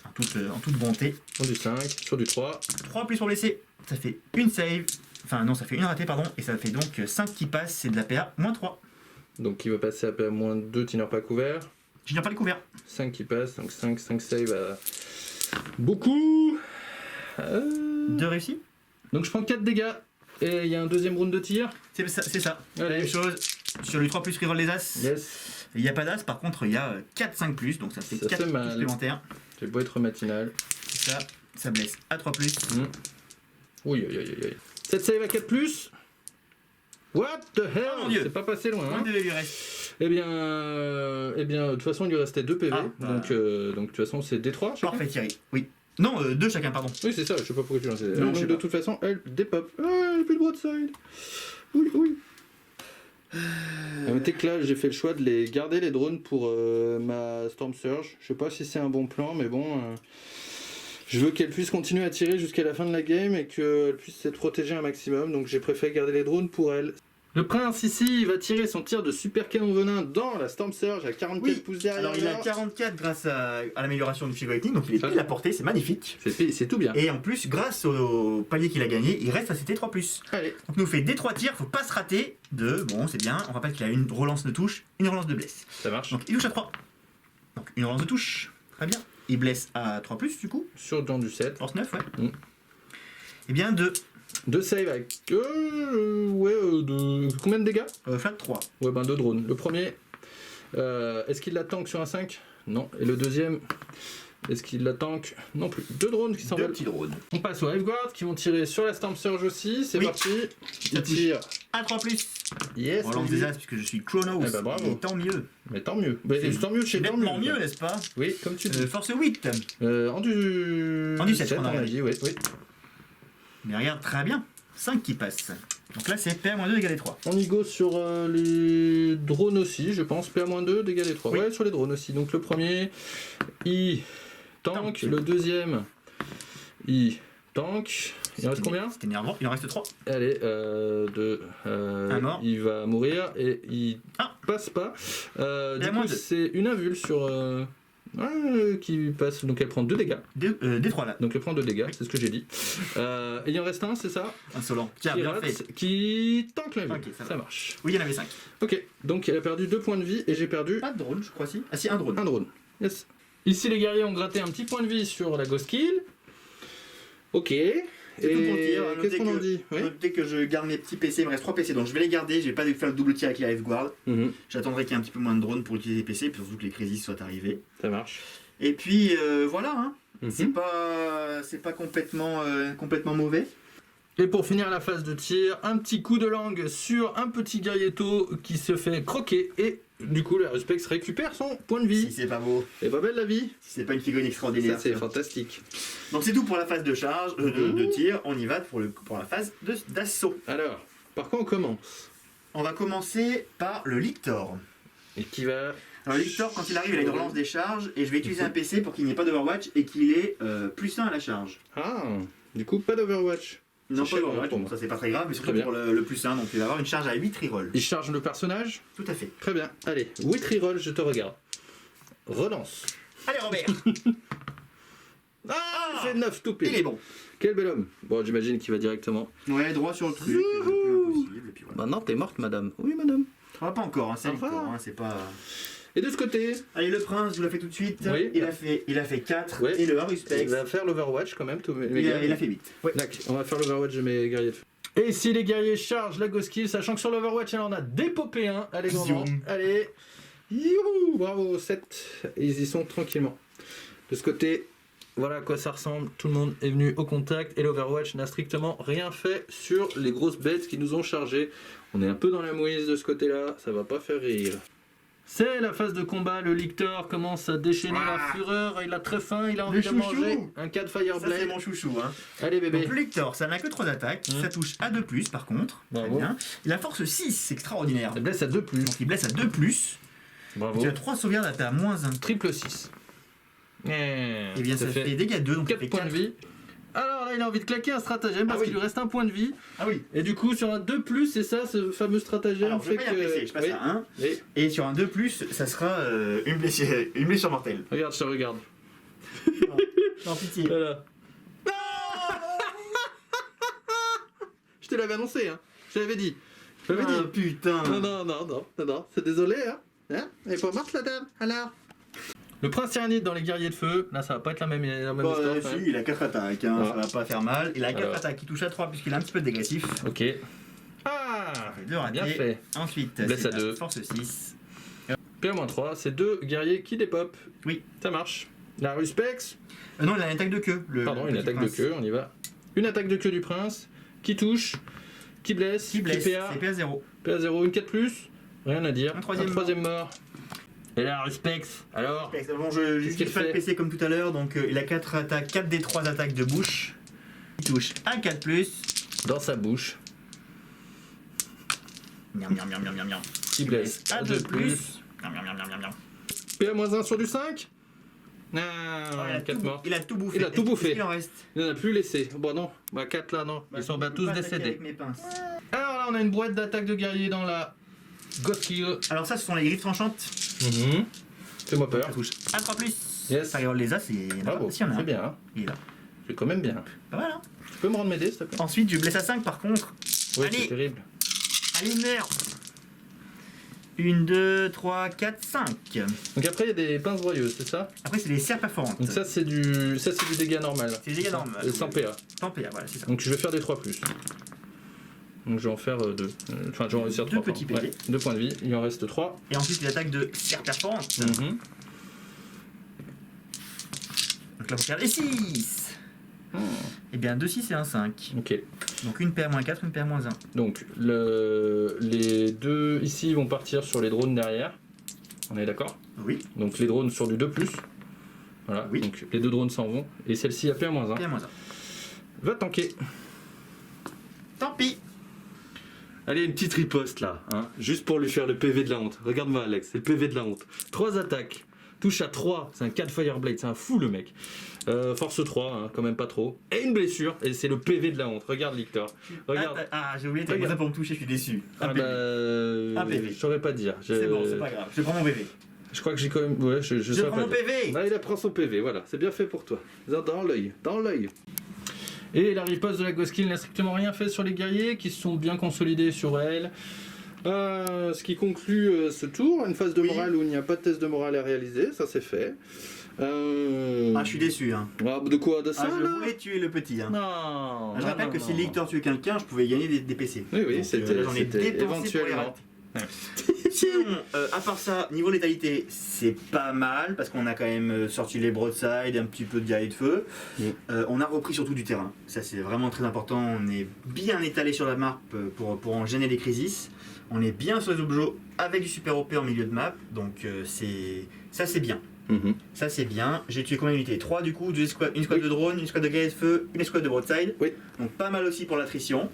En toute bonté. Sur du 5, sur du 3. 3 plus pour blesser, ça fait une save. Enfin non, ça fait une ratée, pardon. Et ça fait donc 5 qui passent, c'est de la PA, moins 3. Donc il va passer à PA -2, tiner pas couvert. Je n'ai pas le couvert. 5 qui passe, donc 5 save à... Beaucoup. 2 réussis. Donc je prends 4 dégâts. Et il y a un deuxième round de tir. C'est ça. Allez. La même chose. sur le 3+, reroll les As. Yes. Il n'y a pas d'As, par contre, il y a 4-5+, donc ça fait Ça 4 fait touches mal. supplémentaires. J'ai beau être matinal. Ça blesse à 3+. Oui, 7 save à 4+. What the hell? Oh mon Dieu. C'est pas passé loin. Combien Hein. de PV lui reste? Eh bien, de toute façon, il lui restait 2 PV. Ah, donc, de toute façon, c'est D3 chacun. Parfait, Thierry. Oui. Non, 2 chacun, pardon. Oui, c'est ça, je sais pas pourquoi tu lançais. Non, Donc, je sais de pas. toute façon, elle dépop. Ah, elle a plus de broadside. Oui. Notez que là, j'ai fait le choix de les garder les drones pour ma Storm Surge. Je sais pas si c'est un bon plan, mais bon. Je veux qu'elle puisse continuer à tirer jusqu'à la fin de la game et qu'elle puisse être protégée un maximum. Donc j'ai préféré garder les drones pour elle. Le prince ici, il va tirer son tir de super canon venin dans la Storm Surge à 44 pouces derrière. Alors il a 44 grâce à l'amélioration du Figo Lightning, donc il est pile à portée, c'est magnifique. C'est tout bien. Et en plus, grâce au palier qu'il a gagné, il reste à CT3+. Allez. Donc il nous fait des 3 tirs, faut pas se rater. Bon, c'est bien, on rappelle qu'il a une relance de touche, une relance de blesse. Ça marche. Donc il touche à 3. Donc une relance de touche, très bien. Il blesse à 3+, du coup. Sur dans du 7. Force 9, ouais. Mm. Et bien 2. 2 save avec. De. Combien de dégâts? Flat 3. Ouais, ben 2 drones. Le premier, est-ce qu'il la tank sur un 5? Non. Et le deuxième, est-ce qu'il la tank? Non plus. 2 drones qui 2 s'envolent. petits drones. On passe aux Hiveguard qui vont tirer sur la Storm Surge aussi. C'est Oui. parti. Ça Ils touche. tirent. À 3+. Yes. Relance des As puisque je suis Chronos. Eh ben, bravo. Et tant mieux. Mais tant mieux. Bah, C'est tant mieux chez tant nettement mieux, n'est-ce pas? Oui, comme tu dis. Force 8. En du. En du 7, on on a a dit, oui. Mais regarde, très bien. 5 qui passent. Donc là, c'est PA-2 égale 3. On y go sur les drones aussi, je pense. PA-2, dégâts des 3. Oui. Ouais, sur les drones aussi. Donc le premier, il tank. Le deuxième, il tank. Il en reste combien? C'est énervant, il en reste 3. Allez, Un mort. il va mourir et il passe pas. Du moins coup, deux. c'est une invul sur. Qui passe. Donc elle prend 2 dégâts. Des 3 là. Donc elle prend 2 dégâts, c'est ce que j'ai dit. Et il en reste un, c'est ça? Insolent. Tiens, Qui bien rate, fait. qui tank la vie. Ok, ça ça va. marche. Oui, il y en avait 5. Ok, donc elle a perdu 2 points de vie et j'ai perdu Pas de drone, je crois, si. Ah, si, un drone. un drone. Yes. Ici, les guerriers ont gratté un petit point de vie sur la Ghost Kill. Ok. C'est tout pour le tir. Qu'est-ce qu'on en dit? Oui. Notez que je garde mes petits PC, il me reste 3 PC, donc je vais les garder. Je vais pas faire le double tir avec les Hiveguard. Mhm, J'attendrai qu'il y ait un petit peu moins de drones pour utiliser les PC, puis surtout que les Crisis soient arrivés. ça marche. Et puis voilà, hein. Mhm. C'est pas complètement mauvais. Et pour finir la phase de tir, un petit coup de langue sur un petit guerrietto qui se fait croquer et du coup le Ruspex récupère son point de Si vie. c'est pas beau, Et pas belle la vie. si c'est pas une figurine extraordinaire. Ça c'est ça. fantastique. Donc c'est tout pour la phase de charge, de tir. On y va pour la phase d'assaut. Alors, par quoi on commence? On va commencer par le Lictor. Et qui va... Alors le Lictor, quand il arrive, il a une relance des charges et je vais utiliser un PC pour qu'il n'y ait pas d'Overwatch et qu'il ait +1 à la charge. Ah, du coup pas d'Overwatch. Non, C'est pas cher, d'Overwatch, pour bon, moi. ça c'est pas très grave, mais surtout Très bien. pour le +1, donc il va avoir une charge à 8 reroll. Il charge le personnage. Tout à fait. Très bien. Allez, 8 reroll, je te regarde. Relance. Allez Robert, Ah, j'ai 9 tout pile. il est bon. Quel bel homme. Bon, j'imagine qu'il va directement. Ouais, droit sur le truc. Youhou. Impossible, et puis voilà. Maintenant, t'es morte, madame. Oui, madame. Ah, pas encore, hein, c'est Enfin. Lictor, hein, c'est pas... Et de ce côté, Allez, le prince, je vous l'ai fait tout de suite. Oui. Il a fait 4 Ouais. et le il Haruspex, va faire l'Overwatch quand même. Tous mes il guerriers. a fait 8. Ouais. Tac, on va faire l'Overwatch de mes guerriers de feu. Et si les guerriers chargent la Ghost Kill, sachant que sur l'Overwatch, elle en a dépopé un. Allez, grand. Zoom. Allez. Youhou, bravo, 7. Ils y sont tranquillement. De ce côté, voilà à quoi ça ressemble. Tout le monde est venu au contact et l'Overwatch n'a strictement rien fait sur les grosses bêtes qui nous ont chargés. On est un peu dans la mouise de ce côté-là, ça va pas faire rire. C'est la phase de combat, le Lictor commence à déchaîner la fureur, il a très faim, il a envie de chouchou. manger un 4 Ça, c'est Fireblade. mon chouchou. Hein. Allez bébé. Donc, le Lictor, ça n'a que 3 attaques. Ça touche à 2+, par contre. Très Bravo. bien. Il a force 6, c'est extraordinaire. Ça blesse à 2+. Donc, il blesse à 2+. Bravo. Tu as 3 sauvegardes à ta -1. Triple 6. Et bien, ça fait dégâts 2, donc ça 4 fait points de 4. vie. Alors là, il a envie de claquer un stratagème parce Ah oui. qu'il lui reste un point de vie. Ah oui. Et du coup, sur un 2+, c'est ça, ce fameux stratagème Alors, je fait paye un PC, je passe Oui. à 1. Et Et sur un 2+, ça sera une blessure mortelle. regarde, je te regarde. Non, pitié. Voilà. Je te l'avais annoncé, hein. Je te l'avais dit. Je l'avais Ah, dit. putain. Non. C'est désolé, hein. Elle est pas morte, la dame. Alors. Le prince tyrannide dans les guerriers de feu. Là, ça va pas être la même histoire. quand même. Si, il a 4 attaques, hein, Ah. ça va pas faire mal. Il a 4 Alors. attaques, il touche à 3 puisqu'il a un petit peu de dégressif. Ok. Ah, Parfait, 2 ratés. Bien fait. Ensuite, Blesse c'est à la 2. force 6. PA-3, c'est 2 guerriers qui dépopent. Oui. Ça marche. La Ruspex. Non, il a une attaque de queue. Pardon, une petit attaque prince. de queue, on y va. Une attaque de queue du prince, qui touche, qui blesse, Qui blesse, PA. c'est PA0. PA0, une 4+, rien à dire. Un troisième mort. Et la Ruspex, alors Bon, je Qu'est-ce qu'elle n'utilise pas le fait PC comme tout à l'heure, donc il a 4 attaques, 4 des 3 attaques de bouche. Il touche un 4+. dans sa bouche, Miam, miam, miam, miam, miam, miam. qui blesse, Un un 2+. 2+. Miam, miam, miam, miam, miam, miam. PA-1 sur du 5. Oh, Ah, 4 morts. il a tout bouffé. Il a tout bouffé. Il en reste. Il n'en a plus laissé. Bon non, 4 là non, ils sont tous décédés. Avec mes pinces. Alors là on a une boîte d'attaque de guerrier dans la Ghostkill. Alors ça, ce sont les griffes tranchantes. Fais-moi peur. Ça touche un 3+. Yes. Ça les a, c'est... Bravo, Si, il y en a un. c'est bien. Hein. Il est là. C'est quand même bien. Pas mal, hein. Tu peux me rendre m'aider s'il te plaît? Ensuite, je blesse à 5 par contre. Oui, Allez. c'est terrible. Allez, meurs. 1, 2, 3, 4, 5. Donc après il y a des pinces broyeuses, c'est ça? Après, c'est les serres perforantes. Donc ça c'est du dégât normal. C'est des dégâts normaux. Sans PA. Sans PA, voilà, c'est ça. Donc je vais faire des 3+. Donc je vais en faire 2. Enfin je vais en réussir 3. Deux petits PV. 2 points de vie, il en reste 3. Et ensuite, les attaques de serres perforantes. Donc là, on faire les 6. Et bien, 2, 6 et 1, 5. Ok. Donc une paire moins 4, une paire moins 1. Donc les deux ici vont partir sur les drones derrière. On est d'accord? Oui, Donc les drones sur du 2+. Voilà, Oui. donc les deux drones s'en vont. Et celle-ci a PA-1. paire moins 1. Va tanker. Tant pis. Allez, une petite riposte là, hein, juste pour lui faire le PV de la honte. Regarde-moi Alex, c'est le PV de la honte. 3 attaques, touche à 3, c'est un 4 Fireblade, c'est un fou le mec. Force 3, hein, quand même pas trop. Et une blessure, et c'est le PV de la honte. Regarde Victor, regarde. J'ai oublié, t'as Regarde. ça pour me toucher, je suis déçu. Ah Un PV. je saurais pas dire. C'est bon, c'est pas grave. Je prends mon PV. Je crois que j'ai quand même... Ouais, je Je saurais prends pas mon dire. PV. Ah, il a pris son PV, voilà, c'est bien fait pour toi. Dans l'œil, dans l'œil. Et la riposte de la Ghostkill n'a strictement rien fait sur les guerriers qui se sont bien consolidés sur elle. Ce qui conclut ce tour, une phase de Oui. morale où il n'y a pas de test de morale à réaliser, ça c'est fait. Ah, je suis déçu. Hein. Ah, de quoi? De ça Ah, je là voulais tuer le petit. Hein. Non. Je rappelle que si Lictor tuait quelqu'un, je pouvais gagner des PC. Oui, oui, Donc, c'était là, j'en ai c'était dépensé pour les éventuellement. rater. Sinon, à part ça, niveau létalité, c'est pas mal parce qu'on a quand même sorti les broadsides, un petit peu de guerrier de feu. On a repris surtout du terrain. Ça, c'est vraiment très important. On est bien étalé sur la map pour en gêner les crises. On est bien sur les objets avec du super OP en milieu de map. Donc, ça, c'est bien. Ça, c'est bien. J'ai tué combien d'unités? 3 du coup, une squad de drone, une squad de guerrier de feu, une squad de broadside. Oui. Donc, pas mal aussi pour l'attrition.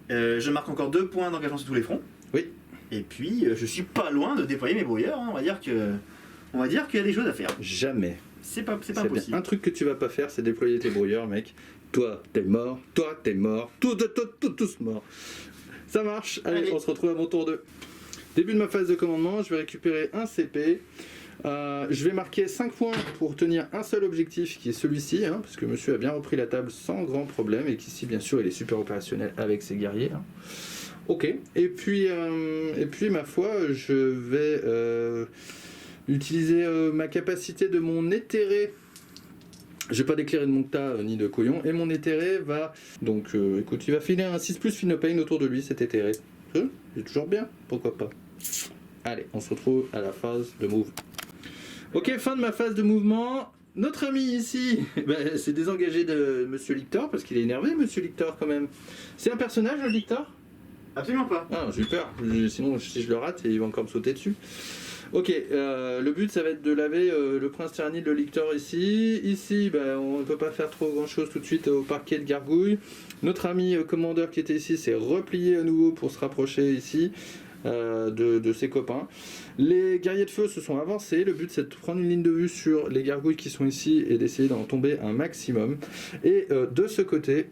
Je marque encore 2 points d'engagement sur tous les fronts. Oui. Et puis, je suis pas loin de déployer mes brouilleurs. Hein. On va dire qu'il y a des choses à faire. Jamais. C'est pas C'est bien. impossible. Un truc que tu vas pas faire, c'est déployer tes brouilleurs, mec. Toi, t'es mort. Toi, t'es mort. Tous morts. Ça marche. Allez, on se retrouve à mon tour 2. Début de ma phase de commandement, je vais récupérer un CP. Je vais marquer 5 points pour tenir un seul objectif qui est celui-ci, hein, parce que monsieur a bien repris la table sans grand problème et qu'ici, bien sûr, il est super opérationnel avec ses guerriers. Hein. Ok, et puis ma foi, je vais utiliser ma capacité de mon éthéré. Je vais pas d'éclairer de Moncta ni de Coyon, et mon éthéré va... Donc écoute, il va filer un 6+ Finopane autour de lui, cet éthéré. C'est toujours bien, pourquoi pas. Allez, on se retrouve à la phase de move. Ok, fin de ma phase de mouvement. Notre ami ici s'est désengagé de Monsieur Lictor, parce qu'il est énervé, Monsieur Lictor, quand même. C'est un personnage, le Lictor ? Absolument pas. Ah, j'ai peur. Sinon, si je le rate, il va encore me sauter dessus. Ok, le but, ça va être de laver le prince tyrannide, le Lictor ici. Ici, on ne peut pas faire trop grand-chose tout de suite au parquet de gargouille. Notre ami commandeur qui était ici s'est replié à nouveau pour se rapprocher ici de ses copains. Les guerriers de feu se sont avancés. Le but, c'est de prendre une ligne de vue sur les gargouilles qui sont ici et d'essayer d'en tomber un maximum. Et de ce côté...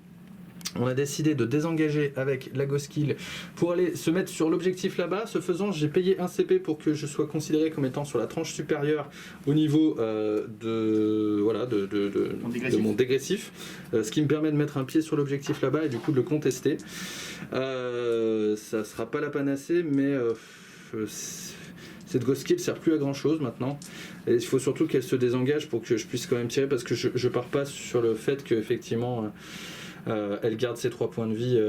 On a décidé de désengager avec la Ghostkill pour aller se mettre sur l'objectif là-bas. Ce faisant, j'ai payé un CP pour que je sois considéré comme étant sur la tranche supérieure au niveau de mon dégressif. Ce qui me permet de mettre un pied sur l'objectif là-bas et du coup de le contester. Ça sera pas la panacée, mais cette Ghostkill sert plus à grand chose maintenant. Et il faut surtout qu'elle se désengage pour que je puisse quand même tirer parce que je pars pas sur le fait qu'effectivement... elle garde ses 3 points de vie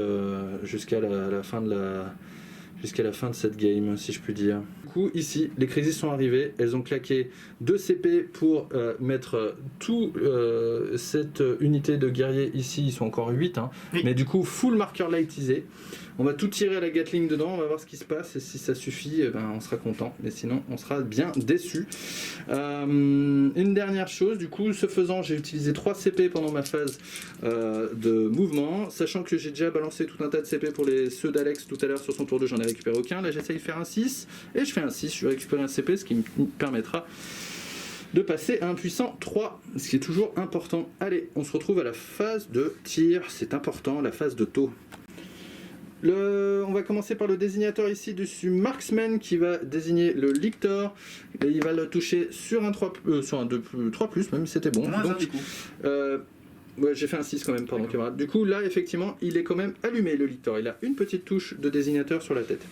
jusqu'à la fin de cette game, si je puis dire. Du coup, ici, les Crisis sont arrivées. Elles ont claqué 2 CP pour mettre toute cette unité de guerriers ici. Ils sont encore 8, hein. Oui. Mais du coup, full marqueur lightisé. On va tout tirer à la Gatling dedans, on va voir ce qui se passe. Et si ça suffit, on sera content. Mais sinon, on sera bien déçu. Une dernière chose, du coup, ce faisant, j'ai utilisé 3 CP pendant ma phase de mouvement. Sachant que j'ai déjà balancé tout un tas de CP pour ceux d'Alex tout à l'heure sur son tour 2, j'en ai récupéré aucun. Là, j'essaye de faire un 6 et je fais un 6. Je vais récupérer un CP, ce qui me permettra de passer à un puissant 3, ce qui est toujours important. Allez, on se retrouve à la phase de tir, c'est important, la phase de taux. On va commencer par le désignateur ici dessus, Marksman, qui va désigner le Lictor, et il va le toucher sur un 3, sur un 2, 3+, même c'était bon. Moins Donc, un, du coup. Ouais, j'ai fait un 6 quand même, pardon camarade. Du coup, là, effectivement, il est quand même allumé, le Lictor. Il a une petite touche de désignateur sur la tête.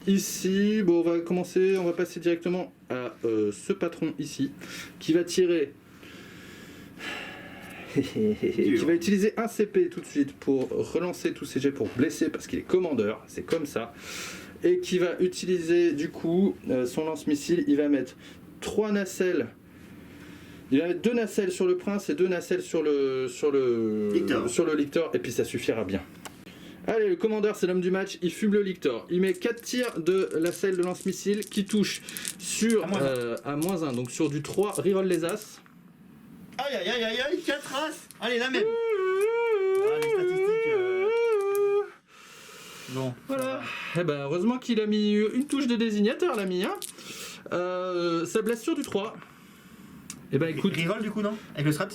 Ici, bon, on va passer directement à ce patron ici, qui va tirer... qui va utiliser un CP tout de suite pour relancer tous ses jets pour blesser, parce qu'il est commandeur, c'est comme ça. Et qui va utiliser, du coup, son lance-missile. Il va mettre 3 nacelles. Il va mettre 2 nacelles sur le prince et 2 nacelles sur le Lictor, et puis ça suffira bien. Allez, le commandeur, c'est l'homme du match, il fume le Lictor. Il met 4 tirs de la selle de lance-missile qui touche sur à -1, donc sur du 3, reroll les as. Aïe aïe aïe aïe aïe, 4 as. Allez, la même. Les statistiques. Bon. Voilà. Eh ben, heureusement qu'il a mis une touche de désignateur, l'ami. Hein. Ça blesse sur du 3. Eh ben écoute. Reroll du coup, non? Avec le strat?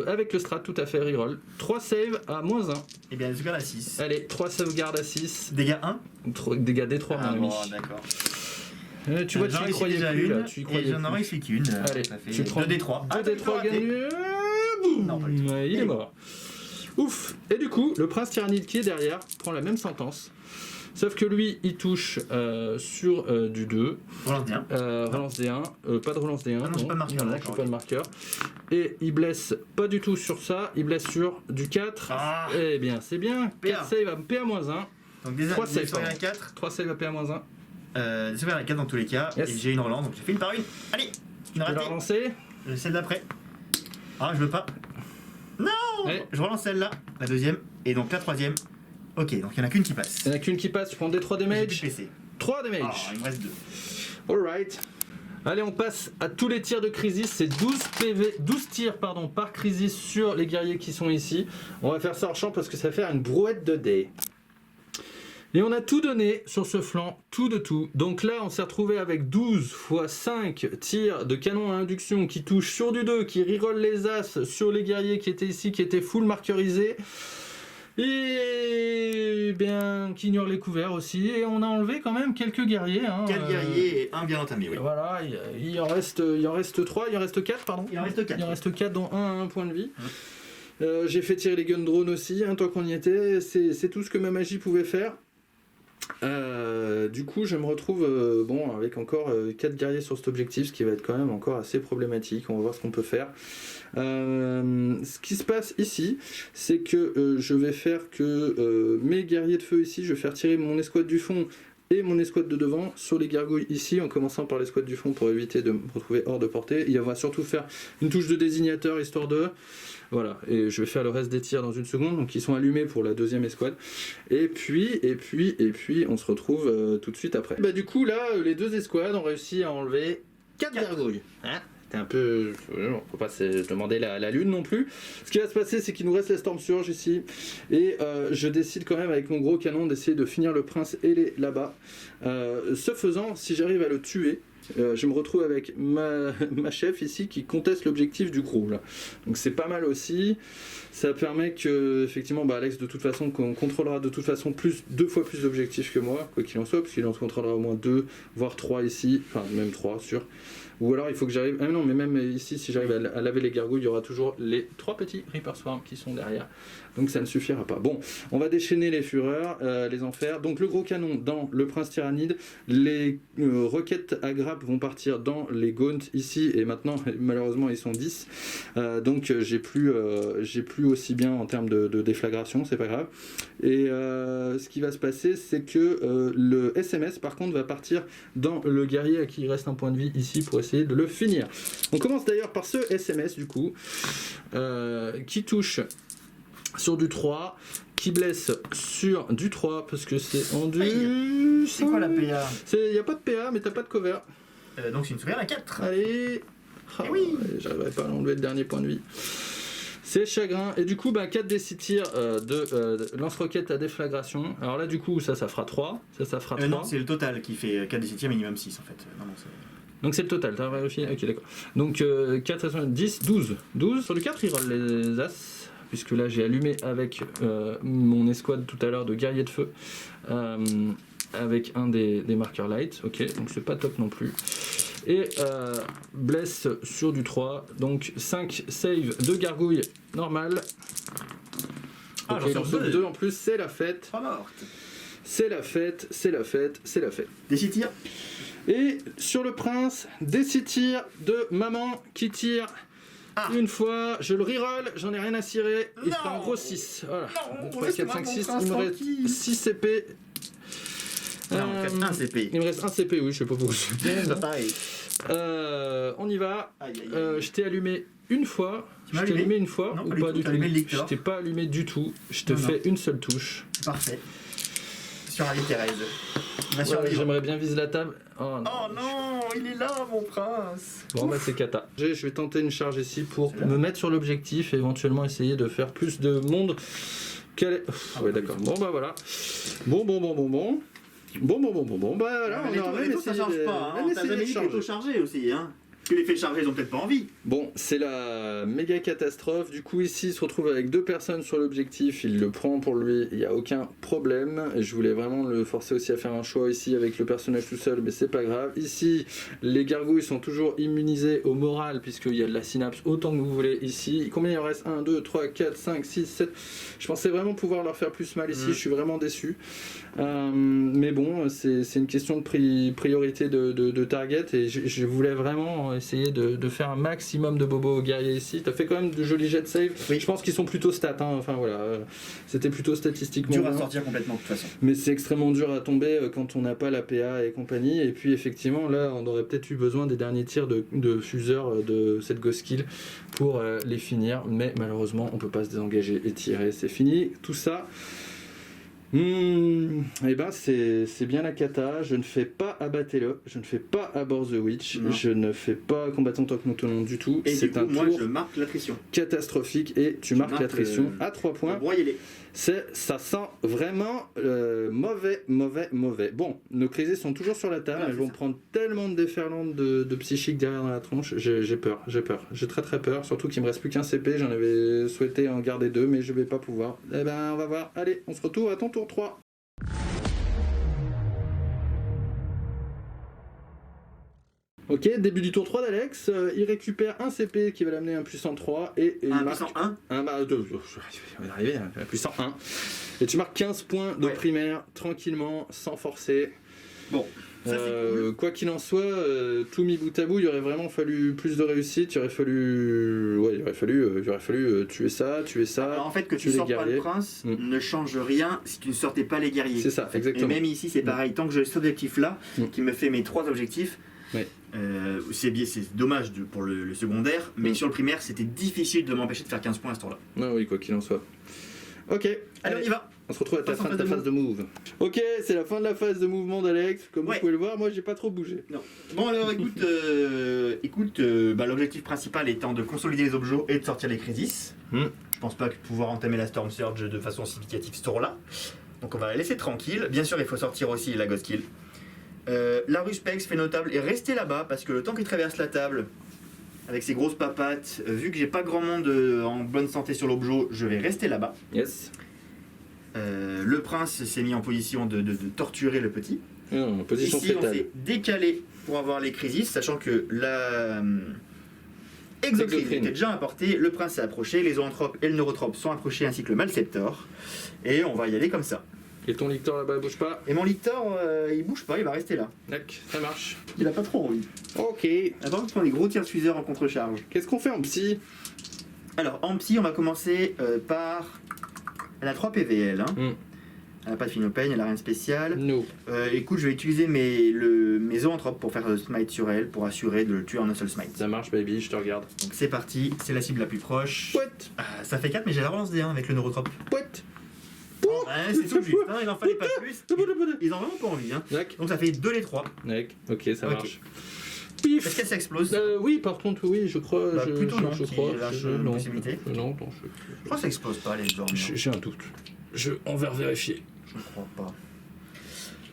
Avec le strat, tout à fait, reroll. 3 saves à -1. Eh bien, sauvegarde à 6. Allez, 3 sauvegardes à 6. Dégâts 1. Dégâts D3, mon ami. Bon, d'accord. Tu vois, tu y croyais plus, là. Tu y croyais J'en aurais réussi qu'une. Allez, Ça fait tu prends 2d3. 2d3 gagné. Boum. Non, pas du tout. Ouais, il est mort. Ouf. Et du coup, le prince tyrannide qui est derrière prend la même sentence. Sauf que lui, il touche sur du 2. Relance D1. Relance D1. Pas de relance D1. Ah non, j'ai pas de marqueur, Non, d'accord, j'ai pas de marqueur. Et il blesse pas du tout sur ça. Il blesse sur du 4. Ah. Eh bien, c'est bien. 4 save à PA-1. Donc des 3 save save à 4. 3 save à PA-1. Des sauvegardes à 4 dans tous les cas. Yes. Et j'ai une relance, donc j'ai fait une par une. Allez, une Tu peux la ratée. relancer. Celle d'après. Ah, je veux pas. Non. Allez. Je relance celle-là, la deuxième. Et donc la troisième. Ok, donc il n'y en a qu'une qui passe. Il n'y en a qu'une qui passe. Tu prends des 3 J'ai plus de damage. PC. 3 Ah, damage. il me reste 2. Alright. Allez, on passe à tous les tirs de Crisis. C'est 12 tirs par Crisis sur les guerriers qui sont ici. On va faire ça en champ parce que ça va faire une brouette de dés. Et on a tout donné sur ce flanc, tout de tout. Donc là, on s'est retrouvé avec 12 x 5 tirs de canon à induction qui touchent sur du 2, qui reroll les as sur les guerriers qui étaient ici, qui étaient full marqueurisés. Et bien, qui ignorent les couverts aussi. Et on a enlevé quand même quelques guerriers. 4 guerriers et un bien entamé, oui. Voilà, il en reste 3, il en reste 4, pardon. Il en reste 4. Il en reste 4, dont un à 1 point de vie. J'ai fait tirer les gun drones aussi, tant qu'on y était. C'est tout ce que ma magie pouvait faire. Du coup, je me retrouve avec encore 4 guerriers sur cet objectif, ce qui va être quand même encore assez problématique. On va voir ce qu'on peut faire. Ce qui se passe ici, c'est que je vais faire que mes guerriers de feu ici, je vais faire tirer mon escouade du fond et mon escouade de devant sur les gargouilles ici, en commençant par l'escouade du fond pour éviter de me retrouver hors de portée. Il va surtout faire une touche de désignateur histoire de... Voilà, et je vais faire le reste des tirs dans une seconde, donc ils sont allumés pour la deuxième escouade. Et puis, on se retrouve tout de suite après. Bah du coup là, les 2 escouades ont réussi à enlever 4 gargouilles. Hein, c'était un peu... on peut pas se demander la lune non plus. Ce qui va se passer, c'est qu'il nous reste la Storm Surge ici. Et je décide quand même avec mon gros canon d'essayer de finir le prince et les là-bas. Ce faisant, si j'arrive à le tuer, je me retrouve avec ma chef ici qui conteste l'objectif du gros là. Donc c'est pas mal aussi. Ça permet que effectivement Alex de toute façon contrôlera de toute façon 2 fois plus d'objectifs que moi, quoi qu'il en soit, parce qu'il en contrôlera au moins 2 voire 3 ici, enfin même 3 sûr. Ou alors il faut que j'arrive... Ah non, mais même ici, si j'arrive à laver les gargouilles, il y aura toujours les 3 petits Reaper Swarm qui sont derrière. Donc ça ne suffira pas. Bon, on va déchaîner les fureurs, les enfers. Donc le gros canon dans le prince tyrannide, les roquettes à grave grappes vont partir dans les gaunts ici, et maintenant malheureusement ils sont 10, donc j'ai plus aussi bien en termes de déflagration, c'est pas grave. Et ce qui va se passer, c'est que le SMS par contre va partir dans le guerrier à qui il reste un point de vie ici pour essayer de le finir. On commence d'ailleurs par ce SMS du coup, qui touche sur du 3, qui blesse sur du 3 parce que c'est en du... C'est quoi la PA? Il n'y a pas de PA mais t'as pas de cover. Donc c'est une sauvegarde à 4. Allez, oui. J'arriverai pas à enlever le dernier point de vie. C'est chagrin. Et du coup 4 des 6 tirs de lance-roquette à déflagration. Alors là du coup ça fera 3. Ça fera 3. Non, c'est le total qui fait 4 des 6 tirs minimum 6 en fait. Non, donc c'est le total, t'as vérifié? Ok d'accord. Donc 4, 10, 12. 12 sur du 4 il roll les as. Puisque là j'ai allumé avec mon escouade tout à l'heure de guerriers de feu avec un des marqueurs light, ok, donc c'est pas top non plus. Et blesse sur du 3, donc 5 save de gargouille normale. Ah, ok, donc 2 en plus, c'est la fête. Pas morte. C'est la fête, c'est la fête, c'est la fête. Des 6 tirs. Et sur le prince, des 6 tirs de maman qui tire. Une fois, je le reroll, j'en ai rien à cirer, il fera un gros 6. Voilà. 3, 4, 5, 6, il me reste 6 CP. Non, il me reste 1 CP. Il me reste 1 CP, oui, je sais pas pourquoi. C'est pareil. On y va. Aïe, aïe, aïe. Je t'ai allumé une fois. Tu m'as Je t'ai allumé allumé une fois non, ou pas du tout. Je t'ai pas allumé du tout. Je te fais une seule touche. Parfait. Sur Ali Thérèse. Ouais, j'aimerais bien viser la table. Oh non, il est là, mon prince. Bon, c'est cata. Je vais tenter une charge ici pour me mettre sur l'objectif et éventuellement essayer de faire plus de monde. Ouais, d'accord. Bon, voilà. Bon. Bon, bah là, on aura même essayé ça charge pas, hein. T'as jamais dit que chargé aussi, hein. Que les faits chargés, ils ont peut-être pas envie. Bon, c'est la méga catastrophe. Du coup, ici, il se retrouve avec 2 personnes sur l'objectif. Il le prend pour lui, il n'y a aucun problème. Et je voulais vraiment le forcer aussi à faire un choix ici avec le personnage tout seul, mais c'est pas grave. Ici, les gargouilles sont toujours immunisées au moral, puisqu'il y a de la synapse autant que vous voulez ici. Combien il en reste? 1, 2, 3, 4, 5, 6, 7. Je pensais vraiment pouvoir leur faire plus mal ici. Je suis vraiment déçu. Mais bon, c'est une question de priorité de target. Et je voulais vraiment essayer de faire un maximum de bobos guerriers ici. T'as fait quand même de jolis jets de save. Oui. Je pense qu'ils sont plutôt stats, hein. Enfin voilà, c'était plutôt statistiquement dur à bien. sortir complètement de toute façon. Mais c'est extrêmement dur à tomber quand on n'a pas la PA et compagnie. Et puis effectivement là on aurait peut-être eu besoin des derniers tirs de fuseur de cette Ghost Kill pour les finir. Mais malheureusement on peut pas se désengager et tirer, c'est fini. Tout ça. Et ben c'est bien la cata. Je ne fais pas abattez-le, je ne fais pas Abort the Witch, je ne fais pas combattant tant que nous tenons du tout. Et c'est un moi tour je marque l'attrition catastrophique et tu marques l'attrition à 3 points. Broyez-les. Ça sent vraiment mauvais. Bon, nos crises sont toujours sur la table, Voilà, elles vont prendre tellement de déferlantes de psychique derrière dans la tronche, j'ai peur, j'ai très peur, surtout qu'il me reste plus qu'un CP, j'en avais souhaité en garder 2 mais je vais pas pouvoir. Eh ben on va voir, allez, on se retrouve à ton tour 3. Ok, début du tour 3 d'Alex, il récupère un CP qui va l'amener à un puissant 3 et il un marque puissant 1 un on va arriver à un puissant 1 et tu marques 15 points de primaire tranquillement sans forcer. Bon, ça c'est cool. Quoi qu'il en soit, tout mis bout à bout, il aurait vraiment fallu plus de réussite, il aurait fallu tuer ça. Alors en fait que tu sortes pas le prince ne change rien si tu ne sortais pas les guerriers. C'est ça, exactement. Et même ici c'est pareil, tant que j'ai cet objectif là qui me fait mes 3 objectifs. Ouais. C'est dommage pour le secondaire, mais sur le primaire c'était difficile de m'empêcher de faire 15 points à ce tour-là. Ah oui, quoi qu'il en soit. Ok, allez on y va. On se retrouve à la fin de ta phase de move. Ok, c'est la fin de la phase de mouvement d'Alex. Comme vous pouvez le voir, moi j'ai pas trop bougé. Non. Bon alors écoute, l'objectif principal étant de consolider les objets et de sortir les crises. Je pense pas pouvoir entamer la Storm Surge de façon significative ce tour-là. Donc on va la laisser tranquille. Bien sûr il faut sortir aussi la Ghost Kill. La Ruspex fait notable et restez là-bas parce que le temps qu'il traverse la table avec ses grosses papates, vu que j'ai pas grand monde en bonne santé sur l'objet, je vais rester là-bas. Yes. Le prince s'est mis en position de torturer le petit. En position ici fétale. on s'est décalé pour avoir les crises, sachant que la Exocrise était déjà apportée, le prince s'est approché, les zoanthropes et le neurotrope sont approchés ainsi que le Malceptor. Et on va y aller comme ça. Et ton lictor là-bas, bouge pas. Et mon Lictor, il bouge pas, il va rester là. Tac, ça marche. Il a pas trop envie. Ok. Attends, je prends des gros tirs-fuseurs en contre-charge. Qu'est-ce qu'on fait en psy? Alors, en psy, on va commencer par... Elle a 3 PVL, hein. Elle n'a pas de Phénopène, elle a rien de spécial. No. Écoute, je vais utiliser mes zoanthropes pour faire le smite sur elle, pour assurer de le tuer en un seul smite. Ça marche, baby, je te regarde. Donc c'est parti, c'est la cible la plus proche. Pouette. Ça fait 4, mais j'ai la relance D1 avec le neurotrope. Pouette. Ouais, c'est tout juste, hein, il en fallait pas plus. Ils ont vraiment pas envie. Hein. Tac. Donc ça fait 2 les 3. Tac. Ok, ça Ok. marche. Pif. Est-ce qu'elle s'explose Oui, par contre, oui, je crois. Bah, plutôt non, je si crois. lâche je- une non, possibilité. non, Je crois que ça explose pas les dormir. j'ai un doute. On va vérifier. Je ne crois pas.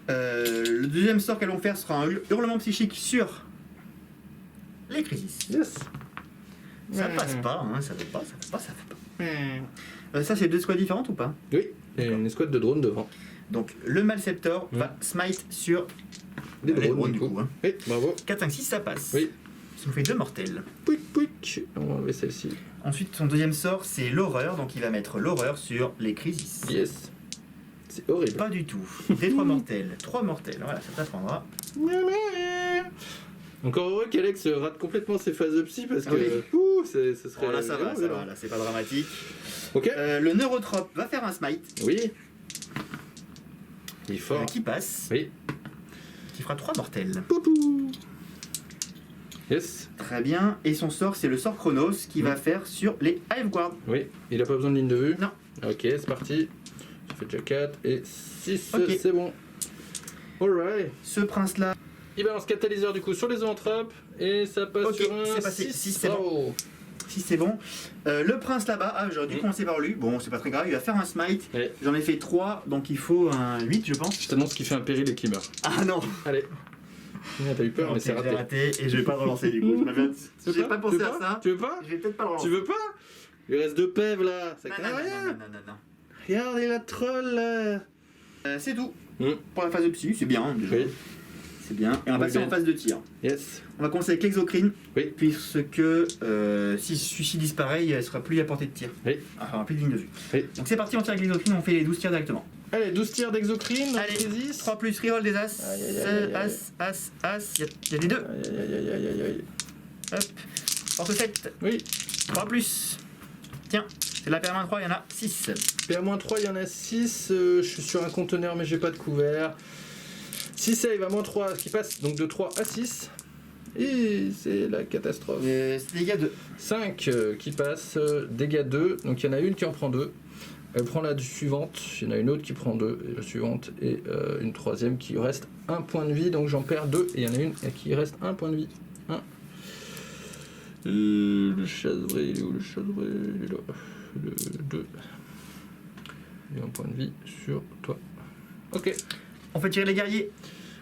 Le deuxième sort qu'elles vont faire sera un hurlement psychique sur les crises. Yes. Ça passe pas, hein, ça fait pas, ça fait pas, ça fait pas. Ça, c'est 2 squads différentes ou pas? Oui, il y a une escouade de drones devant. Donc, le Malceptor va smite sur Des les drones, du coup. Hein. Oui, bravo. 4, 5, 6, ça passe. Oui. Ça nous fait 2 mortels. Pouic, pouic. On va enlever celle-ci. Ensuite, son deuxième sort, c'est l'horreur, donc il va mettre l'horreur sur les crises. Yes. C'est horrible. Pas du tout. Des 3 mortels. 3 mortels, voilà, ça t'apprendra. Encore heureux qu'Alex rate complètement ses phases de psy parce que Oui. ce serait. Bon, là, ça va, violent. là, c'est pas dramatique. Ok. Le neurotrope va faire un smite. Oui. Il est fort. Qui passe. Oui. Qui fera 3 mortels. Poupou. Yes. Très bien. Et son sort, c'est le sort Chronos qui va faire sur les Hive Guard. Oui. Il a pas besoin de ligne de vue. Non. Ok, c'est parti. Ça fait déjà 4 et 6. Ok. C'est bon. Alright. Ce prince-là, Il balance catalyseur du coup sur les zoanthropes et ça passe Ok, sur un c'est passé. 6. Six, c'est Bravo. si c'est bon. Le prince là-bas, j'aurais dû commencer par lui. Bon, c'est pas très grave, il va faire un smite. Ouais. J'en ai fait 3, donc il faut un 8, je pense. Je t'annonce qu'il fait un péril et qu'il meurt. Ah non. Allez. T'as eu peur, mais Ok, c'est j'ai raté. et je vais pas le relancer du coup. Tu veux J'ai pas Tu pensé veux à ça. Tu veux pas Je vais peut-être pas le relancer. Tu veux pas Il reste 2 pèves là. Ça Non, craint non, rien. non. Regarde, il a troll là. C'est tout. Mm. Pour la phase de psy, c'est bien déjà. Oui. C'est bien. Et on va Oui, passer bien. en phase de tir. Yes. On va commencer avec l'exocrine. Oui. Puisque si celui-ci disparaît, elle sera plus à portée de tir. Oui. Enfin, plus de ligne de vue. Oui. Donc c'est parti, on tire avec l'exocrine, on fait les 12 tirs directement. Allez, 12 tirs d'exocrine. Allez, Crisis. 3 plus, reroll des as. Aïe, aïe, aïe, aïe, aïe. As. Il y a des 2. Aïe, aïe, aïe, aïe, aïe, aïe. Hop. Force 7. Oui. 3 plus. Tiens, c'est la paire 3, il y en a 6. PA-3, il y en a 6. Je suis sur un conteneur, mais j'ai pas de couvert. 6 save à -3 qui passe donc de 3 à 6. Et c'est la catastrophe. C'est des gars de. 5 qui passe, dégâts 2. Donc il y en a une qui en prend 2. Elle prend la suivante. Il y en a une autre qui prend 2. Et la suivante. Et une troisième qui reste 1 point de vie. Donc j'en perds 2. Et il y en a une qui reste 1 point de vie. 1. Le chasseur, il est où le chasseur? Il est là. Le 2. Et 1 point de vie sur toi. Ok. On fait tirer les guerriers.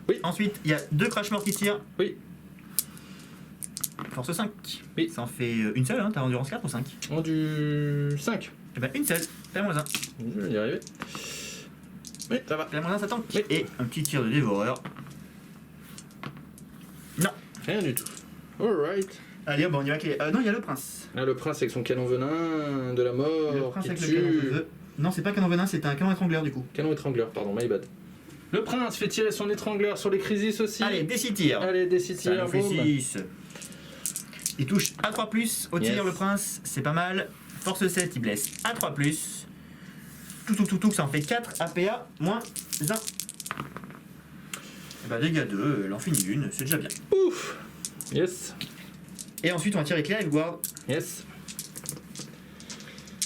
Oui. Ensuite, il y a 2 crash morts qui tirent. Oui. Force 5. Oui. Ça en fait une seule, hein. T'as endurance 4 ou 5? Du 5. Eh ben, une seule. Paire -1. Je vais y arriver. Oui, ça va. Paire -1, ça tank. Oui. Et un petit tir de dévoreur. Non. Rien du tout. Alright. Allez, hop, on y va avec les. Non, il y a le prince. Là, le prince avec son canon venin de la mort Le prince qui avec le tue. canon de feu. Non, c'est pas canon venin, c'est un canon étrangleur du coup. Canon étrangleur, pardon, my bad. Le prince fait tirer son étrangleur sur les crisis aussi. Allez, des 6 tirs. Allez, des 6 Ça tirs, nous fait boum. 6. Il touche à 3 plus au tir, Yes. le prince, c'est pas mal. Force 7, il blesse à 3 plus. Tout, ça en fait 4 APA moins 1. Et bah, dégâts 2, il en finit une, c'est déjà bien. Ouf. Yes. Et ensuite, on va tirer avec les Hive Guard. Yes.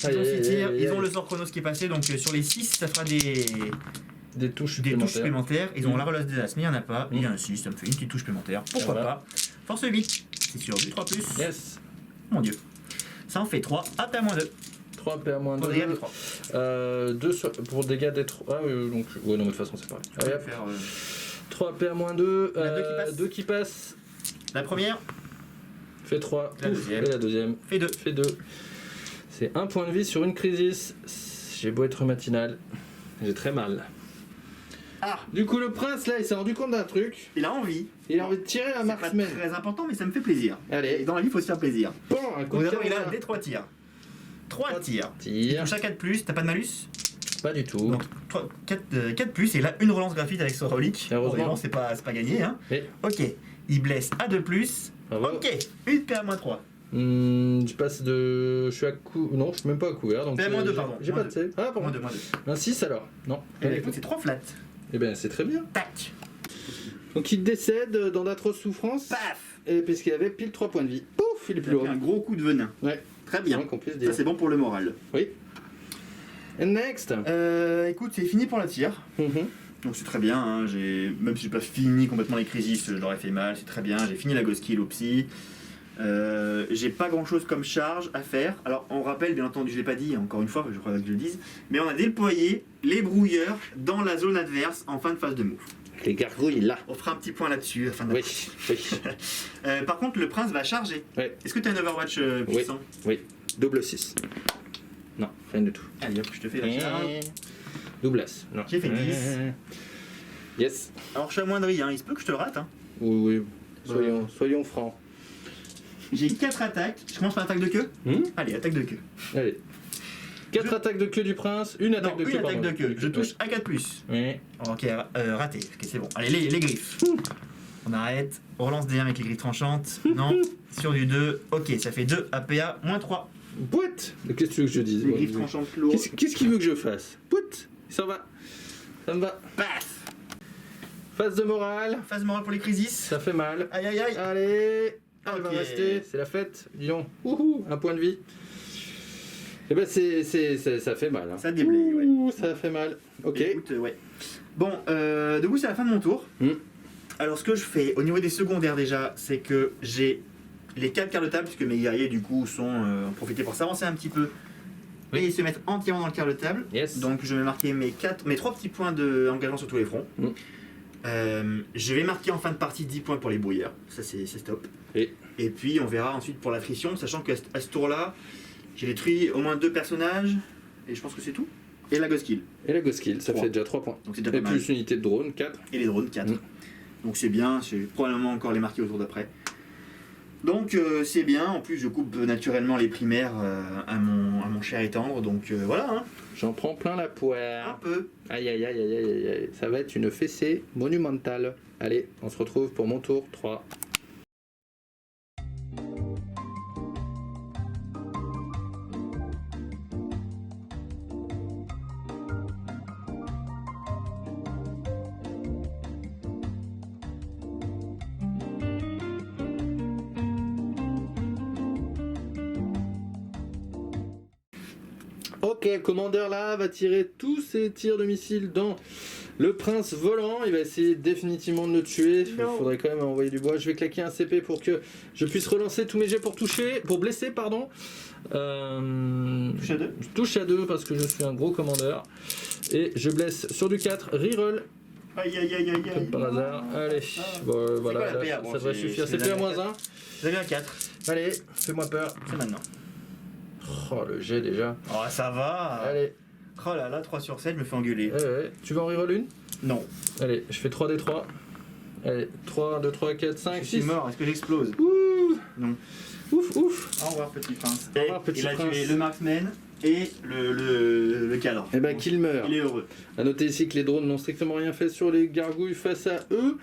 Ils ont 6 tirs, aïe, ils ont aïe. le sort Chronos qui est passé, donc sur les 6, ça fera des touches touches supplémentaires. Ils ont Mm. la relance des as, mais il n'y en a pas. Il y a un 6, ça me fait une petite touche supplémentaire. Pourquoi Voilà. pas. Force 8, c'est sur du 3 plus. Yes. Mon dieu. Ça en fait 3, APA moins 2. 3 PA moins Pour dégâts des 2. 3. 2 pour dégâts des 3. Ah, donc. Ouais, non, mais de toute façon, c'est pareil. Allez, hop. Faire, 3 PA moins 2. Il y en a deux qui passent. 2 qui passent. la première Fait 3. La deuxième. Et la deuxième. fait 2. Fait 2. C'est 1 point de vie sur une crisis. J'ai beau être matinal. J'ai très mal. Ah, Du coup, le prince, là, il s'est rendu compte d'un truc. il a envie. Il a envie de tirer la C'est pas marksman. très important, mais ça me fait plaisir. Et Allez. dans la vie, il faut se faire plaisir. Bon, un coup Donc de d'abord, il a canon. des 3 tirs. 3 tirs. Il Tire. touche à 4 plus, t'as pas de malus? Pas du tout. Donc 4 plus, et là une relance graphique avec ce relique. Heureusement. Bon, c'est pas gagné. Hein. Et Ok, il blesse à 2 plus. bravo. Ok, une PA moins 3. Je passe de. Je suis à non, je suis même pas à couvert. Donc PA moins 2, pardon. J'ai Moins pas de save. Ah, pardon. Moins 2, moins 2. Un 6 alors. Non. Eh bien, écoute, c'est 3 flats. Eh ben c'est très bien. Tac. Donc il décède dans d'atroces souffrances. Paf. Et puisqu'il avait pile 3 points de vie. Pouf, il est plus Il a lourd. pris un gros coup de venin. Ouais. Très bien. Moins qu'on puisse dire. Ça, c'est bon pour le moral. Oui. And next. Écoute, c'est fini pour la tire. Donc c'est très bien, hein, même si j'ai pas fini complètement les crisis, je l'aurais fait mal, c'est très bien. J'ai fini la Ghost Kill au psy. J'ai pas grand chose comme charge à faire. Alors on rappelle, bien entendu, je l'ai pas dit encore une fois, je crois que je le dise, mais on a déployé les brouilleurs dans la zone adverse en fin de phase de move. Les gargouilles là. On fera un petit point là-dessus à la fin de la Oui. Par contre, le prince va charger. Ouais. Est-ce que tu as un Overwatch puissant? Oui. Double 6. Non, rien du tout. Allez hop, je te fais la charge. Double As. Non. J'ai fait 10. Yes. Alors je suis à moindrie, hein. Il se peut que je te le rate. Hein. Oui. Soyons francs. J'ai 4 attaques. Je commence par l'attaque de queue. Allez, attaque de queue. Allez. 4 attaques de queue du prince, une attaque de queue. Une attaque pardon. de queue. Je touche à 4 plus. Oui. Ok, raté. Ok, c'est bon. Allez, les griffes. On arrête. On relance des 1 avec les griffes tranchantes. Non. Sur du 2. Ok, ça fait 2 APA moins 3. Boîte. Qu'est-ce que tu veux que je dise? Les griffes tranchantes lourdes. Qu'est-ce qu'il veut que je fasse? Boîte. Il s'en va. Ça me va. Paf. Phase de morale. Phase morale pour les crisis. Ça fait mal. Aïe aïe aïe. Allez. Elle Ok. va rester. C'est la fête. Dis donc. Wouhou. Un point de vie. Eh ben ça fait mal. Hein. Ça déblaye, ouais. Ouh, ça fait mal. Ok. Écoute, ouais. Bon, du coup, c'est la fin de mon tour. Alors, ce que je fais au niveau des secondaires déjà, c'est que j'ai les 4 quarts de table, puisque mes guerriers, du coup, sont en profiter pour s'avancer un petit peu. Oui. Et se mettre entièrement dans le quart de table. Yes. Donc, je vais marquer mes 3 petits points d'engagement sur tous les fronts. Je vais marquer en fin de partie 10 points pour les brouilleurs. Ça, c'est stop. Et puis, on verra ensuite pour l'attrition, sachant qu'à ce tour-là, j'ai détruit au moins 2 personnages. Et je pense que c'est tout. Et la Ghost Kill. Et la Ghost Kill, ça 3. fait déjà 3 points. Donc, c'est déjà Et pas mal. plus unité de drone, 4. Et les drones 4. Donc c'est bien, je vais probablement encore les marquer au tour d'après. Donc c'est bien, en plus je coupe naturellement les primaires à mon cher et tendre, donc voilà. Hein. J'en prends plein la Un poire. peu. Aïe aïe aïe aïe aïe aïe. Ça va être une fessée monumentale. Allez, on se retrouve pour mon tour 3. Ok, le commandeur là va tirer tous ses tirs de missiles dans le prince volant. Il va essayer définitivement de le tuer. Il faudrait quand même envoyer du bois. Je vais claquer un CP pour que je puisse relancer tous mes jets pour blesser, pardon. Touche à 2. Je touche à 2 parce que je suis un gros commandeur. Et je blesse sur du 4. Reroll. Aïe aïe aïe aïe Comme aïe. par hasard. Allez, bon, voilà, quoi la là, PA? Bon, ça devrait c'est- suffire. c'est C'est la plus à moins 1. Vous avez un 4, Allez, fais-moi peur. c'est maintenant. Oh, le jet déjà. Oh ça va. Allez, Oh là là, 3 sur 7, je me fais engueuler. ouais. Tu veux en reroll une? Non. Allez, je fais 3d3. Allez, 3, 2, 3, 4, 5, Je suis 6. mort, est-ce que j'explose? Ouh. Non. Ouf, ouf. Au revoir petit prince. Au revoir, petit il a prince. tué le marksman et le cadre. Eh ben, qu'il meurt. Il est heureux. A noter ici que les drones n'ont strictement rien fait sur les gargouilles face à eux.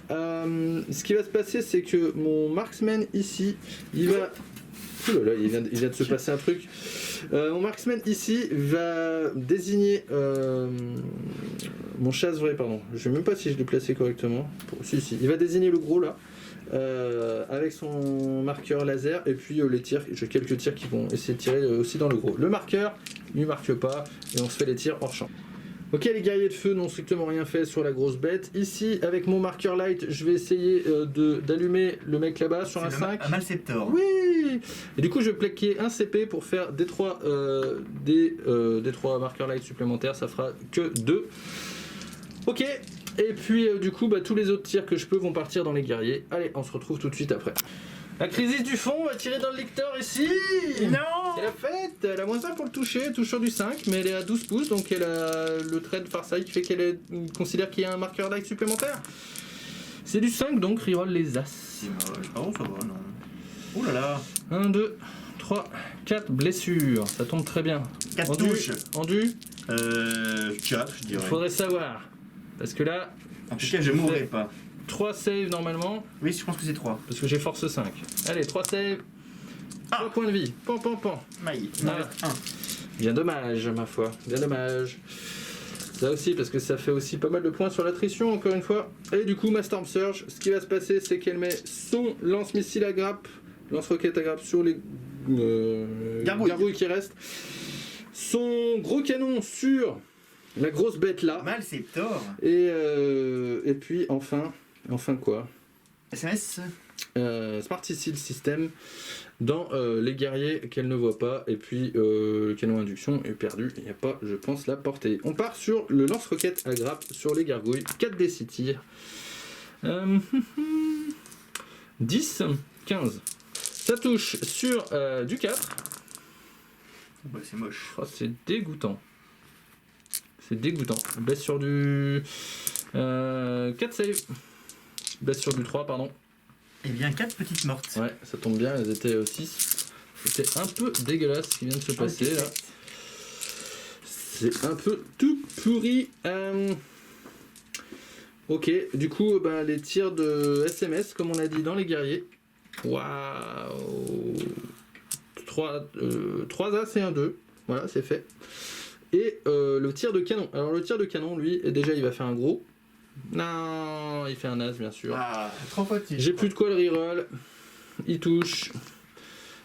Ce qui va se passer, c'est que mon marksman ici, il va... Ouh là là, il vient de se passer un truc. Mon marksman ici va désigner mon chasse-vrai, pardon. Je sais même pas si je l'ai placé correctement. Si, il va désigner le gros là. Avec son marqueur laser et puis les tirs, j'ai quelques tirs qui vont essayer de tirer aussi dans le gros. Le marqueur, il ne marque pas et on se fait les tirs hors champ. Ok, les guerriers de feu n'ont strictement rien fait sur la grosse bête. Ici, avec mon marqueur light, je vais essayer d'allumer le mec là-bas sur un 5. Un Malceptor. Oui. Et du coup, je vais plaquer un CP pour faire des 3 marqueurs light supplémentaires. Ça fera que 2. Ok. Et puis, du coup, tous les autres tirs que je peux vont partir dans les guerriers. Allez, on se retrouve tout de suite après. La crisis du fond va tirer dans le lecteur ici. Non. C'est la fête. Elle a moins 1 pour le toucher, elle touche sur du 5, mais elle est à 12 pouces, donc elle a le trait de Farsight qui fait qu'elle considère qu'il y a un marqueur light supplémentaire. C'est du 5, donc reroll les as. C'est moche. Oh, ça va, non. Ouh là là. 1, 2, 3, 4 blessures. Ça tombe très bien. 4 Endu, touches. endu. 4, je Il dirais. faudrait savoir. Parce que là, En tout cas, je mourrai pas. 3 saves normalement. Oui, je pense que c'est 3. Parce que j'ai force 5. Allez, 3 saves. 3 points de vie. Pan. Maï, il Ah. m'en reste 1. Bien dommage, ma foi. Bien dommage. Ça aussi, parce que ça fait aussi pas mal de points sur l'attrition, encore une fois. Et du coup, ma Storm Surge, ce qui va se passer, c'est qu'elle met son lance-missile à grappe, lance-roquette à grappe sur les gargouilles qui restent. Son gros canon sur la grosse bête là. Malceptor. Et puis, enfin quoi SMS. Smart Missile System dans les guerriers qu'elle ne voit pas, et puis le canon induction est perdu, il n'y a pas, je pense, la portée. On part sur le lance-roquette à grappe sur les gargouilles, 4 d 6 tirs. 10, 15. Ça touche sur du 4. Bah, c'est moche. Oh, c'est dégoûtant. C'est dégoûtant. Baisse sur du 4 save. Baisse sur du 3, pardon. Eh bien, 4 petites mortes. Ouais, ça tombe bien, elles étaient 6. C'était un peu dégueulasse ce qui vient de se passer là. C'est un peu tout pourri. Ok, du coup, les tirs de SMS, comme on a dit dans les guerriers. Waouh 3 As et un 2. Voilà, c'est fait. Et le tir de canon. Alors, le tir de canon, lui, déjà, il va faire un gros. Non, il fait un As, bien sûr. Ah, 3 fois de suite. J'ai plus de quoi le reroll. Il touche.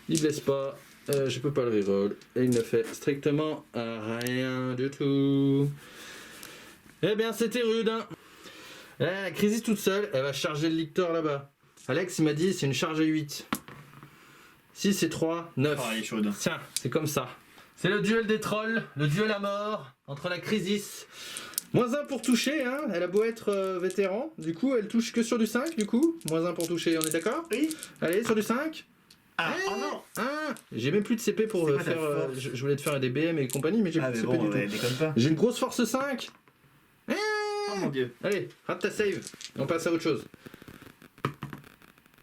Il blesse pas. Je peux pas le reroll. Et il ne fait strictement rien du tout. Eh bien, c'était rude. Hein. La Crisis toute seule, elle va charger le licteur là-bas. Alex, il m'a dit c'est une charge à 8. 6 et 3, 9. Oh, elle est chaude. Tiens, c'est comme ça. C'est le duel des trolls, le duel à mort entre la Crisis. -1 pour toucher, hein. Elle a beau être vétéran. Du coup, elle touche que sur du 5, du coup. -1 pour toucher, on est d'accord? Oui. Allez, sur du 5. Ah, oh non. J'ai même plus de CP pour C'est quoi ta faire. force Je voulais te faire des BM et compagnie, mais j'ai Ah, plus mais de CP bon, du ouais, tout. déconne pas. J'ai une grosse force 5. Oh mon dieu. Allez, rate ta save. Et on passe à autre chose.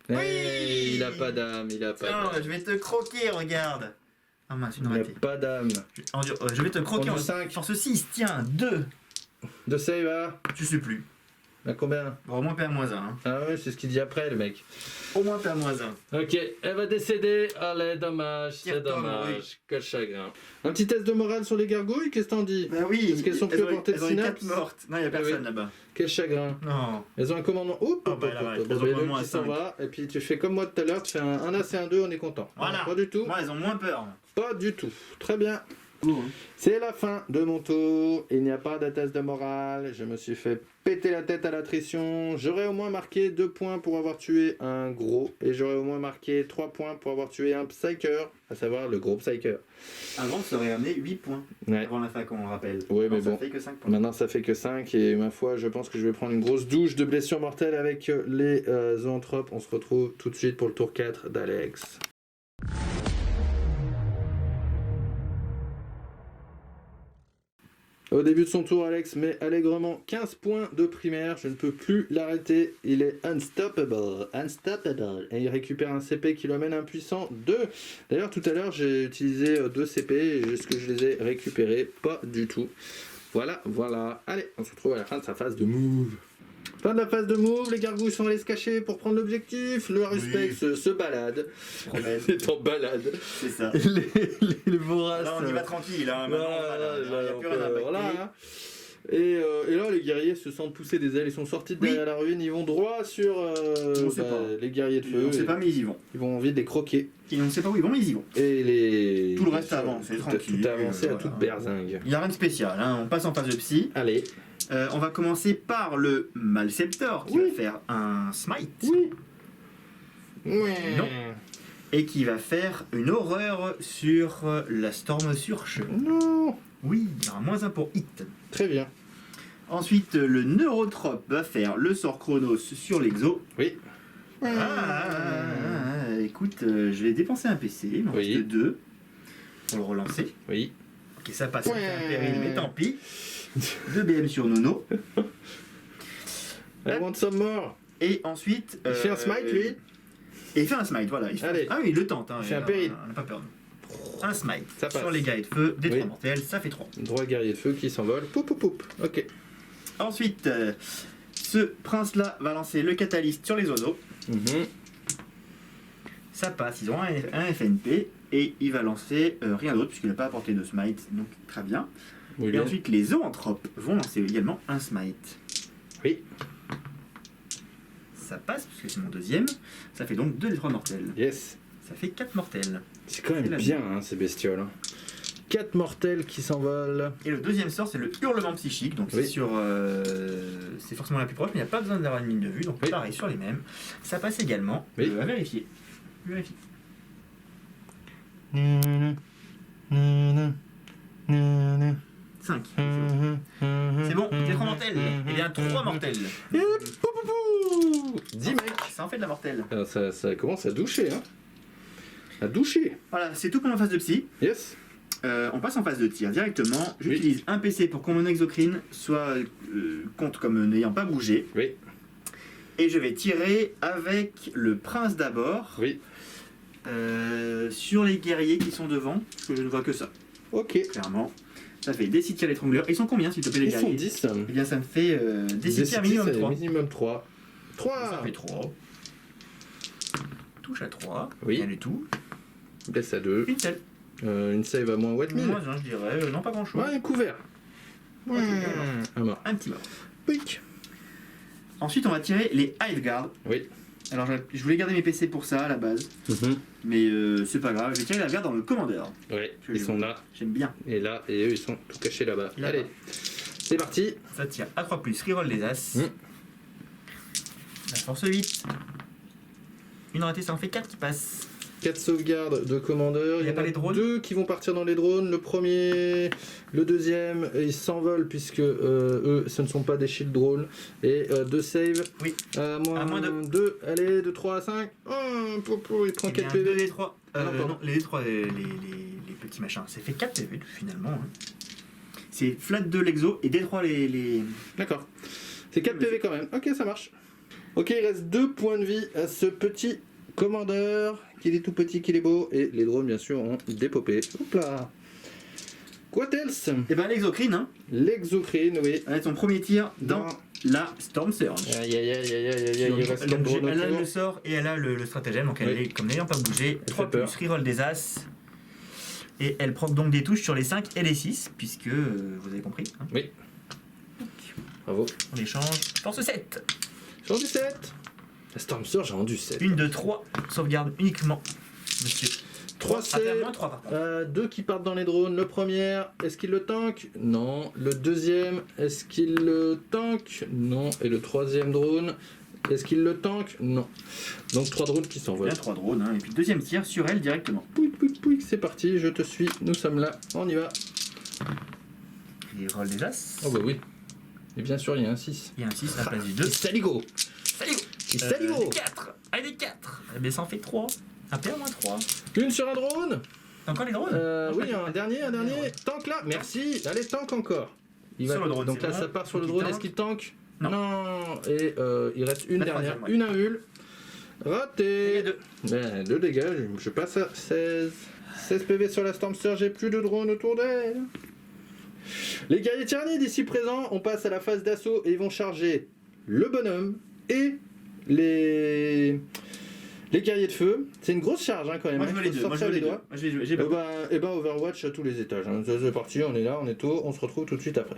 Oui. Il a pas d'âme, il a pas Tiens, d'âme. je vais te croquer, regarde. Ah mince, une Il a ratée. pas d'âme. Je vais te croquer On en dit 5. force 6, tiens, 2. De save à. Je sais plus. À combien? Bon, au moins PA-1. Hein. Ah ouais, c'est ce qu'il dit après, le mec. Au moins PA-1. Ok, elle va décéder. Allez, dommage, c'est Tire-toi, dommage. oui. Quel chagrin. Un petit test de morale sur les gargouilles, qu'est-ce que t'en dis? Bah oui. Est-ce qu'elles sont plus à portée de elles ont synapse? 4 mortes. Non, il y a Ah personne oui. là-bas. Quel chagrin. Non. Elles ont un commandement. Oh, Ah, bah, là, ouais, elles ont il y a un deux moins qui s'en 5. va. Et puis tu fais comme moi tout à l'heure, tu fais un As et un 2, on est content. Voilà. Pas du tout. Moi, elles ont moins peur. Pas du tout. Très bien. C'est la fin de mon tour. Il n'y a pas de test de morale. Je me suis fait péter la tête à l'attrition. J'aurais au moins marqué 2 points pour avoir tué un gros. Et j'aurais au moins marqué 3 points pour avoir tué un psyker, à savoir le gros psyker. Avant, ça aurait amené 8 points. Ouais. Avant la fac, on le rappelle. Oui, mais Alors, ça bon. fait que 5 points. Maintenant ça fait que 5 et ma foi je pense que je vais prendre une grosse douche de blessures mortelles avec les zoanthropes. On se retrouve tout de suite pour le tour 4 d'Alex. Au début de son tour, Alex met allègrement 15 points de primaire. Je ne peux plus l'arrêter. Il est unstoppable. Unstoppable. Et il récupère un CP qui l'emmène un puissant 2. D'ailleurs, tout à l'heure, j'ai utilisé 2 CP. Et est-ce que je les ai récupérés? Pas du tout. Voilà, voilà. Allez, on se retrouve à la fin de sa phase de move. Fin de la phase de move, les gargouilles sont allés se cacher pour prendre l'objectif. Le Haruspex se balade. Problème. C'est en balade. C'est ça. Les voraces. Là, on y va tranquille. Hein. Maintenant, il n'y a plus rien à impacter. Voilà, hein. Et là, les guerriers se sentent pousser des ailes. Ils sont sortis de derrière la ruine. Ils vont droit sur sait pas. les guerriers de feu. On ne sait pas, mais ils y vont. Ils vont envie de les croquer. Et on ne sait pas où ils vont, mais ils y vont. Et les... Tout le reste avance, c'est tranquille. Tout avancé à Voilà. toute berzingue. Il n'y a rien de spécial. Hein. On passe en phase de psy. Allez. On va commencer par le Malceptor qui va faire un smite. Oui. Non. Et qui va faire une horreur sur la Storm Surge. Non. Oui, il y aura -1 pour hit. Très bien. Ensuite, le Neurotrope va faire le sort Chronos sur l'exo. Oui. Écoute, je vais dépenser un PC, il m'en Oui. reste 2 pour le relancer. Oui. Ok, ça passe, ça fait un péril, mais tant pis. 2 BM sur Nono. I want some more. Et ensuite. Il fait un smite, lui. Et il fait un smite, voilà. Il fait... Allez. Ah oui, il le tente. Hein, Il fait un péril. On n'a pas peur. un smite. Ça passe. Sur les guerriers de feu, des Oui. 3 mortels, ça fait 3. Droit guerrier de feu qui s'envole. Poup, poup, poup. Ok. Ensuite, ce prince-là va lancer le catalyste sur les oiseaux. Mhm. Ça passe, ils ont un FNP et il va lancer rien d'autre puisqu'il n'a pas apporté de smite, donc très bien. Oui, Et bien. ensuite, les zoanthropes vont lancer également un smite. Oui. Ça passe puisque c'est mon deuxième. Ça fait donc 2 des 3 mortels. Yes. Ça fait 4 mortels. C'est quand C'est même la bien, hein, ces bestioles. 4 mortels qui s'envolent. Et le deuxième sort, c'est le hurlement psychique. Donc Oui. c'est sur, c'est forcément la plus proche, mais il n'y a pas besoin d'avoir une ligne de vue. Donc Oui. pareil sur les mêmes. Ça passe également. Oui. À vérifier. Vérifie. 5. C'est bon, j'ai 3 mortels. Eh bien 3 mortels. 10 mecs. Ça en fait de la mortelle. Alors, ça commence à doucher, hein. À doucher. Voilà, c'est tout pour ma phase de psy. Yes. On passe en phase de tir directement. J'utilise un PC pour que mon exocrine soit compte comme n'ayant pas bougé. Oui. Et je vais tirer avec le prince d'abord Oui. sur les guerriers qui sont devant, parce que je ne vois que ça, Ok. clairement. Ça fait des 6 tirs l'étrangleur. Ils sont combien, s'il te plaît, les Ils sont guerriers 10. Eh bien, ça me fait des 6 tirs minimum 3. Minimum 3. Ça 3. fait 3. Touche à 3. Oui. Rien du tout. Blesse à 2. Une telle. Une save à moins what 1000. Moi, je dirais, non, pas grand chose. Ouais, un couvert. Ok, Un mort. un petit mort. Pic. Ensuite, on va tirer les Hideguard. Oui. Alors, je voulais garder mes PC pour ça à la base, mais c'est pas grave. Je vais tirer la garde dans le commandeur. Ouais, Je ils les sont vois. là, J'aime bien. et là, et eux, ils sont tout cachés là-bas. Là-bas. Allez, c'est parti. Ça tire à 3 plus, reroll des as. La force 8. Une ratée, ça en fait 4 qui passent. 4 sauvegardes de commandeur. Il y a en pas les drones 2 qui vont partir dans les drones. Le premier, le deuxième, ils s'envolent puisque eux, ce ne sont pas des shield drones. Et 2 saves. Oui. À moins, À moins 2. Allez, de 3 à 5. Oh, Popo, il prend Eh bien, 4 2 PV. des 3. non, pardon. non, les 3, les petits machins. Ça fait 4 PV finalement. Hein. C'est flat 2 l'exo et D3 les. D'accord. C'est 4 PV quand même. Ok, ça marche. Ok, il reste 2 points de vie à ce petit commandeur. Qu'il est tout petit, qu'il est beau. Et les drones, bien sûr, ont dépopé. Hop là. Quoi else? Et ben l'exocrine, hein. L'exocrine, oui. Elle a son premier tir dans la Storm Surge. Aïe aïe aïe aïe aïe aïe aïe, il reste 4 Donc, drones elle a autour. le sort et elle a le stratagème, donc elle Oui. est comme n'ayant pas bougé. Elle 3 fait peur. plus, reroll des as. Et elle proc donc des touches sur les 5 et les 6, puisque vous avez compris. Hein. Oui. Bravo. On échange. Force 7. J'ai rendu 7. La Storm Surge, j'ai rendu 7. Une de 3. Sauvegarde uniquement. Monsieur. 3 à faire moins saves. 3 par contre. 2 qui partent dans les drones. Le premier, est-ce qu'il le tank? Non. Le deuxième, est-ce qu'il le tank? Non. Et le troisième drone, est-ce qu'il le tank? Non. Donc 3 drones qui s'envolent. Bien 3 drones, hein. Et puis deuxième tir sur elle directement. Pouic, pouic, pouic, c'est parti, je te suis, nous sommes là, on y va. Et roll des as. Oh bah oui. Et bien sûr, il y a un 6. Et un 6 à la place du 2. Saligo. Salut. Saligo. 4. Allez, 4. Eh bien, ça en fait 3. Un PA moins 3. Une sur un drone. T'as encore les drones Oui, un dernier. Tank là, merci. Allez, tank encore. Sur le drone, donc c'est là, bon. ça part sur le Faut drone. qu'il Est-ce qu'il tank? Non. Et il reste une La dernière, troisième, ouais. une invul. Raté. Et 2. 2 dégâts, je passe à 16. 16 PV sur la Storm Surge, j'ai plus de drones autour d'elle. Les guerriers tyrannides ici présents, on passe à la phase d'assaut et ils vont charger le bonhomme et les guerriers de feu. C'est une grosse charge hein, quand même. Moi je hein, veux les faut deux. Moi je sortir veux les les deux. doigts. Moi j'ai Et ben Overwatch à tous les étages. Hein. C'est parti, on est là, on est tôt, on se retrouve tout de suite après.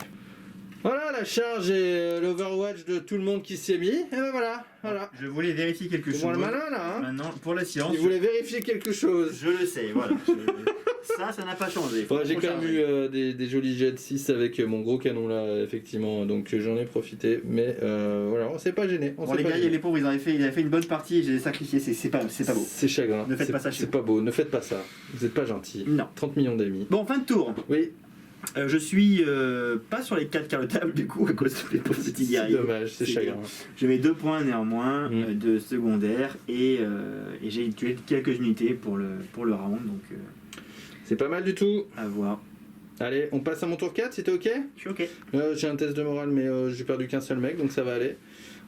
Voilà la charge et l'Overwatch de tout le monde qui s'y est mis. Et ben voilà. Je voulais vérifier quelque C'est chose. moi le malin là. Hein. Maintenant, pour la science, Il voulait vérifier quelque chose. je le sais, voilà. Ça n'a pas changé. Faut Ouais, j'ai trop quand même charger. eu des jolis jets 6 avec mon gros canon là, effectivement, donc j'en ai profité, mais voilà, on s'est pas gêné. Bon, les guerriers, les pauvres, ils avaient fait une bonne partie et je les ai sacrifiés, c'est pas beau. C'est chagrin. Ne faites pas ça chez C'est pas beau, ne faites pas ça. Vous êtes pas gentil. Non. 30 millions d'amis. Bon, fin de tour. Oui, Je suis pas sur les 4 carlotables du coup à cause de mes pauvres petits c'est guerriers. dommage, c'est chagrin. Je mets 2 points néanmoins de secondaire et j'ai tué quelques unités pour le round, donc C'est pas mal du tout. à voir. Allez, on passe à mon tour 4, c'était ok? Je suis ok. J'ai un test de morale, mais j'ai perdu qu'un seul mec, donc ça va aller.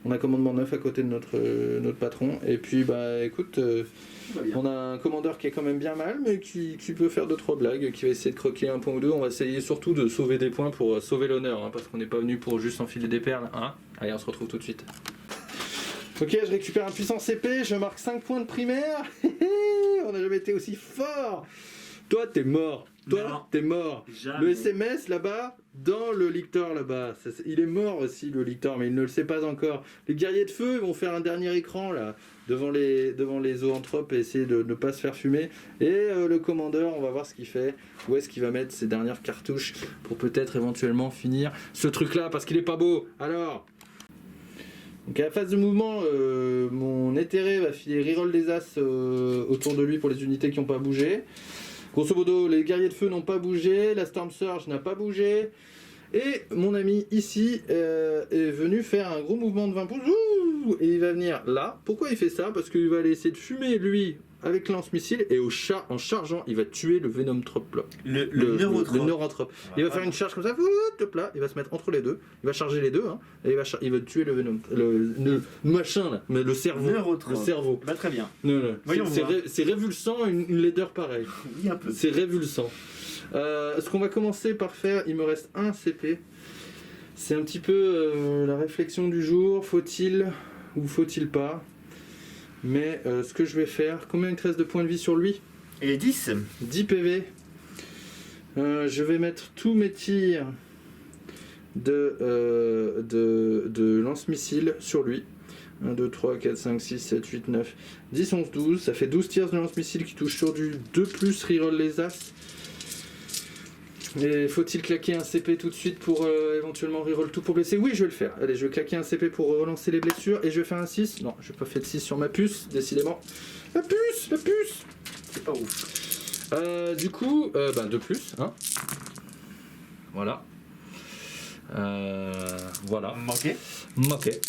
On a commandement 9 à côté de notre patron. Et puis, bah écoute, on a un commandeur qui est quand même bien mal, mais qui peut faire 2-3 blagues, qui va essayer de croquer un point ou deux. On va essayer surtout de sauver des points pour sauver l'honneur, hein, parce qu'on n'est pas venu pour juste enfiler des perles. Hein. Allez, on se retrouve tout de suite. Ok, je récupère un puissant CP, je marque 5 points de primaire. On n'a jamais été aussi fort. Toi, t'es mort. Toi, t'es mort. Jamais. Le SMS là-bas, dans le lictor là-bas, il est mort aussi le lictor, mais il ne le sait pas encore. Les guerriers de feu vont faire un dernier écran là, devant les zoanthropes et essayer de ne pas se faire fumer. Et le commandeur, on va voir ce qu'il fait. Où est-ce qu'il va mettre ses dernières cartouches pour peut-être éventuellement finir ce truc-là, parce qu'il est pas beau. Alors. Donc à la phase de mouvement, mon éthéré va filer reroll des as autour de lui pour les unités qui n'ont pas bougé. Grosso modo, les guerriers de feu n'ont pas bougé, la Storm Surge n'a pas bougé, et mon ami ici est venu faire un gros mouvement de 20 pouces, et il va venir là. Pourquoi il fait ça? Parce qu'il va aller essayer de fumer lui avec lance-missile, et en chargeant, il va tuer le Venomtrope là. Le neurotrope. Il va faire une charge comme ça, hop là, il va se mettre entre les deux, il va charger les deux, hein, et il va tuer le Venom, le machin là, mais le cerveau. Neurotrope. Le cerveau. Bah, très bien. Non. Voyons voir. C'est révulsant une laideur pareille. Oui, un peu. C'est révulsant. Ce qu'on va commencer par faire, il me reste un CP. C'est un petit peu la réflexion du jour. Faut-il ou faut-il pas? Mais ce que je vais faire, combien il te reste de points de vie sur lui? Et 10. 10 PV. Je vais mettre tous mes tirs de lance-missile sur lui. 1, 2, 3, 4, 5, 6, 7, 8, 9, 10, 11, 12. Ça fait 12 tirs de lance-missile qui touchent sur du 2+, reroll les as. Et faut-il claquer un CP tout de suite pour éventuellement reroll tout pour blesser? Oui, je vais le faire. Allez, je vais claquer un CP pour relancer les blessures et je vais faire un 6. Non, je n'ai pas fait de 6 sur ma puce, décidément. La puce. C'est pas ouf. Du coup, 2+, hein. Voilà. Voilà. Manqué. Ok. Et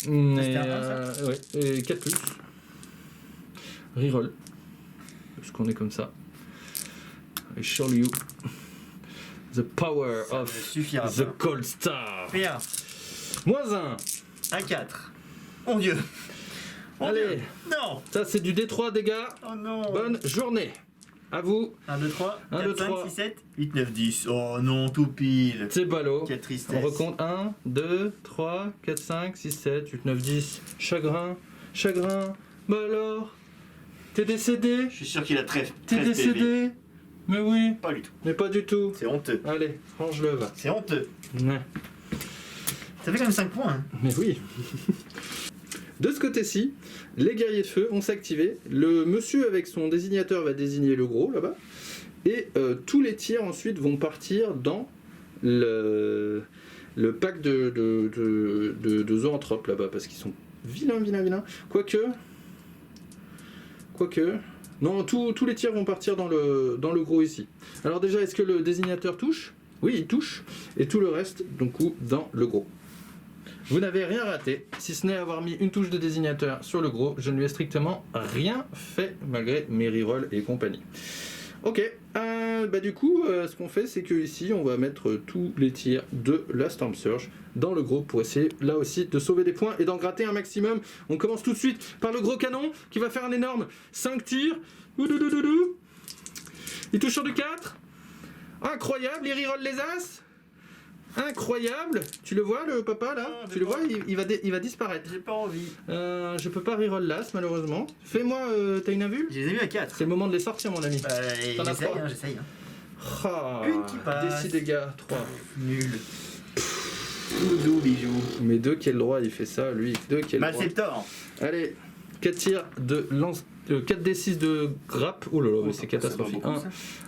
4+. Reroll. Parce qu'on est comme ça. I show you the power Ça of ne suffira the pas. Cold Star. Fais un. -1. Un 4. Mon Dieu. Mon Allez. Dieu. Non. Ça, c'est du D3 dégâts. Oh non. Bonne journée. À vous. 1, 2, 3, 1, 4, 2, 5, 3. 6, 7, 8, 9, 10. Oh non, tout pile. C'est ballot. Quelle tristesse. On recompte 1, 2, 3, 4, 5, 6, 7, 8, 9, 10. Chagrin. Bah alors. T'es décédé. Je suis sûr qu'il a 13 T'es 13 PV. décédé. Mais oui. Pas du tout. Mais pas du tout. C'est honteux. Allez, range-le, va. C'est honteux. Ouais. Ça fait quand même 5 points. Hein. Mais oui. De ce côté-ci, les guerriers de feu vont s'activer. Le monsieur avec son désignateur va désigner le gros là-bas. Et tous les tirs ensuite vont partir dans le pack de zoanthropes là-bas. Parce qu'ils sont vilains. Quoique. Non, tous les tirs vont partir dans le gros ici. Alors déjà, est-ce que le désignateur touche? Oui, il touche. Et tout le reste, donc, dans le gros. Vous n'avez rien raté, si ce n'est avoir mis une touche de désignateur sur le gros. Je ne lui ai strictement rien fait, malgré mes rerolls et compagnie. Ok, du coup, ce qu'on fait, c'est que ici, on va mettre tous les tirs de la Storm Surge dans le gros pour essayer, là aussi, de sauver des points et d'en gratter un maximum. On commence tout de suite par le gros canon, qui va faire un énorme 5 tirs. Oudoudoudoudou. Il touche sur du 4. Incroyable, il reroll les as. Incroyable. Tu le vois, le papa, là? Non, Tu le vois, il va disparaître. J'ai pas envie. Je peux pas reroll l'as, malheureusement. Fais-moi, t'as une invule? Je les ai mis à 4. C'est le moment de les sortir, mon ami. T'en as J'essaye, trois. j'essaye. Ah, Une qui passe. D6 dégâts, 3. Nul. Doudou, bijou. Mais 2 quel droit il fait ça, lui? 2 quel droit? Malceptor. Allez, 4 tirs de lance. 4d6 de grappe. Oh là là, mais c'est catastrophique.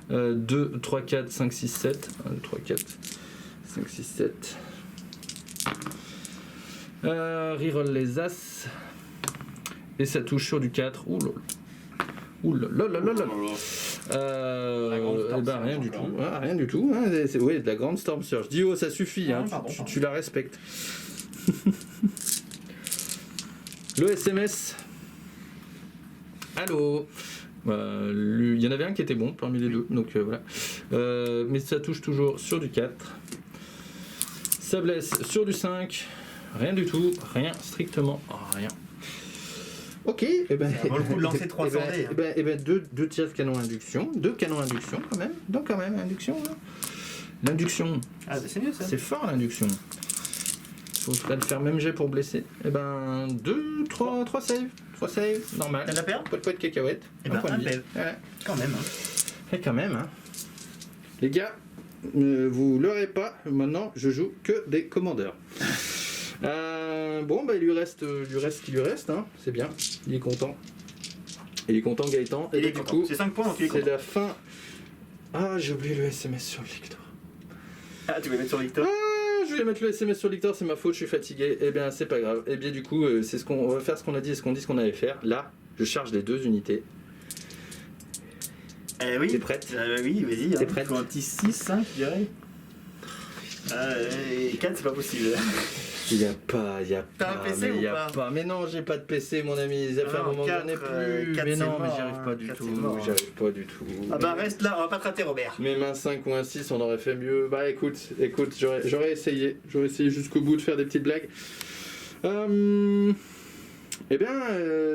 1, 2, 3, 4, 5, 6, 7. 1, 2, 3, 4, 5, 6, 7. Reroll les as. Et ça touche sur du 4. Ouh là là. Ouh là là là là là. Rien du tout. Ah, rien du tout. Hein. Oui, de la grande Storm Surge. Dio, ça suffit. Hein. Pardon. Tu la respectes. Le SMS. Allô. Il y en avait un qui était bon parmi les deux. Donc voilà. Mais ça touche toujours sur du 4. Ça blesse sur du 5. Rien du tout, rien, strictement rien. Ok, et ben. Ça vaut le coup de lancer 300 dés, hein. Et ben deux tirs de canon induction, 2 canons induction quand même, donc quand même induction. Hein. L'induction, Ah, c'est mieux ça. c'est fort l'induction. Faut pas le faire même jet pour blesser. Et ben 3 save, 3 save, normal. T'as de la perte? Pas de cacahuètes. Eh ben, point de un vie. fail. Ouais. Quand même. Hein. Et quand même, hein. Les gars, vous l'aurez pas, maintenant je joue que des commandeurs. Bon, bah il lui reste ce qu'il lui reste, hein. C'est bien, il est content. Il est content Gaëtan. Il Et est du content. coup, C'est 5 points, donc il est c'est content. la fin. Ah, j'ai oublié le SMS sur Victor. Ah, tu vas mettre sur Victor? Ah, je vais mettre le SMS sur Victor, c'est ma faute, je suis fatigué. Eh bien, c'est pas grave. Eh bien, du coup, c'est ce qu'on va faire, ce qu'on a dit et ce qu'on dit, ce qu'on allait faire. Là, je charge les 2 unités. Oui. T'es prête? Oui, vas-y. T'es Hein. prête? Il faut un petit 6, 5, je dirais. 4, c'est pas possible. Il y a pas. T'as un PC mais ou y a pas? Mais non, j'ai pas de PC, mon ami. Ça fait un Non, moment que j'en ai 4, plus. 4, Mais c'est non, mais mort, j'y arrive pas hein. du 4, tout. c'est mort, hein. J'y arrive pas du tout. Ah bah reste là, on va pas te rater Robert. Même un 5 ou un 6, on aurait fait mieux. Bah écoute, j'aurais essayé. J'aurais essayé jusqu'au bout de faire des petites blagues. Eh bien,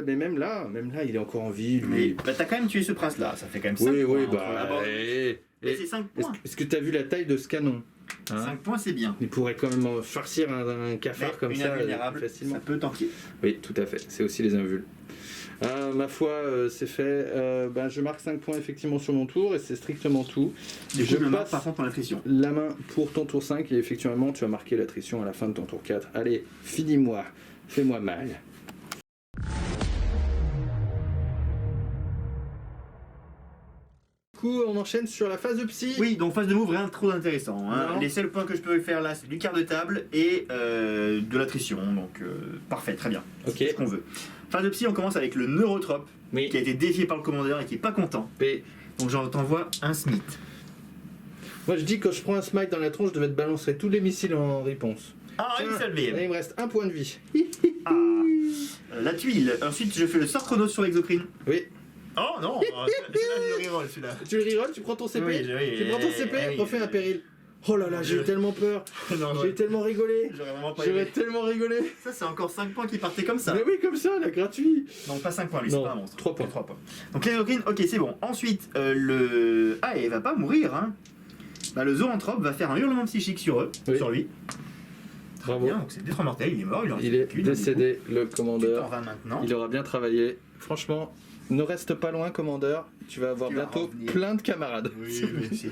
mais même là, il est encore en vie, Mais lui. bah, t'as quand même tué ce prince là, ça fait quand même 5 Oui, points. oui, entre bah. la bande. Et Mais c'est 5 points. est-ce que tu as vu la taille de ce canon, hein? 5 points c'est bien. Il pourrait quand même farcir un cafard Mais comme une ça invulnérable, facilement. ça peut tanker. Oui, tout à fait. C'est aussi les invuls. Ma foi, c'est fait. Je marque 5 points effectivement sur mon tour et c'est strictement tout. Du coup, Je je marque passe par contre en attrition. la main pour ton tour 5 et effectivement tu as marqué l'attrition à la fin de ton tour 4. Allez, finis-moi. Fais-moi mal. Du coup, on enchaîne sur la phase de psy. Oui, donc phase de move, rien de trop intéressant. Hein. Non. Les seuls points que je peux faire là, c'est du quart de table et de l'attrition. Donc parfait, très bien. Ok. C'est ce qu'on veut. Phase de psy, on commence avec le neurotrope Oui. qui a été défié par le commandeur et qui est pas content. P. Donc j'en t'envoie un Smith. Moi je dis quand je prends un smite dans la tronche, je devais te balancer tous les missiles en réponse. Ah, une seule VM. Là, il me reste un point de vie. Ah, la tuile. Ensuite, je fais le sort chronos sur l'exocrine. Oui. Oh non, celui-là, je le reroll celui-là. Tu le reroll, tu prends ton CP. Oui, Tu prends ton CP, oui, refais un péril. Oh là là, j'ai eu tellement peur. Non, J'ai tellement rigolé. J'aurais vraiment pas J'aurais aimé. tellement rigolé. Ça, c'est encore 5 points qui partaient comme ça. Mais oui, comme ça, là, gratuit. Non, pas 5 points, lui, Non, c'est pas un monstre. 3 points. 3 points. Donc l'exocrine, ok, c'est bon. Ensuite, le. Ah, il va pas mourir, hein. Bah, le zoanthrope va faire un hurlement psychique sur eux, Oui. sur lui. Bravo. Bien, donc c'est détruit mortel, il est mort, il en Il est reste qu'une, du coup. décédé, le Tu t'en commandeur. vas maintenant. Il aura bien travaillé. Franchement, ne reste pas loin, commandeur. Tu vas avoir Tu vas bientôt revenir. plein de camarades. Oui, mais c'est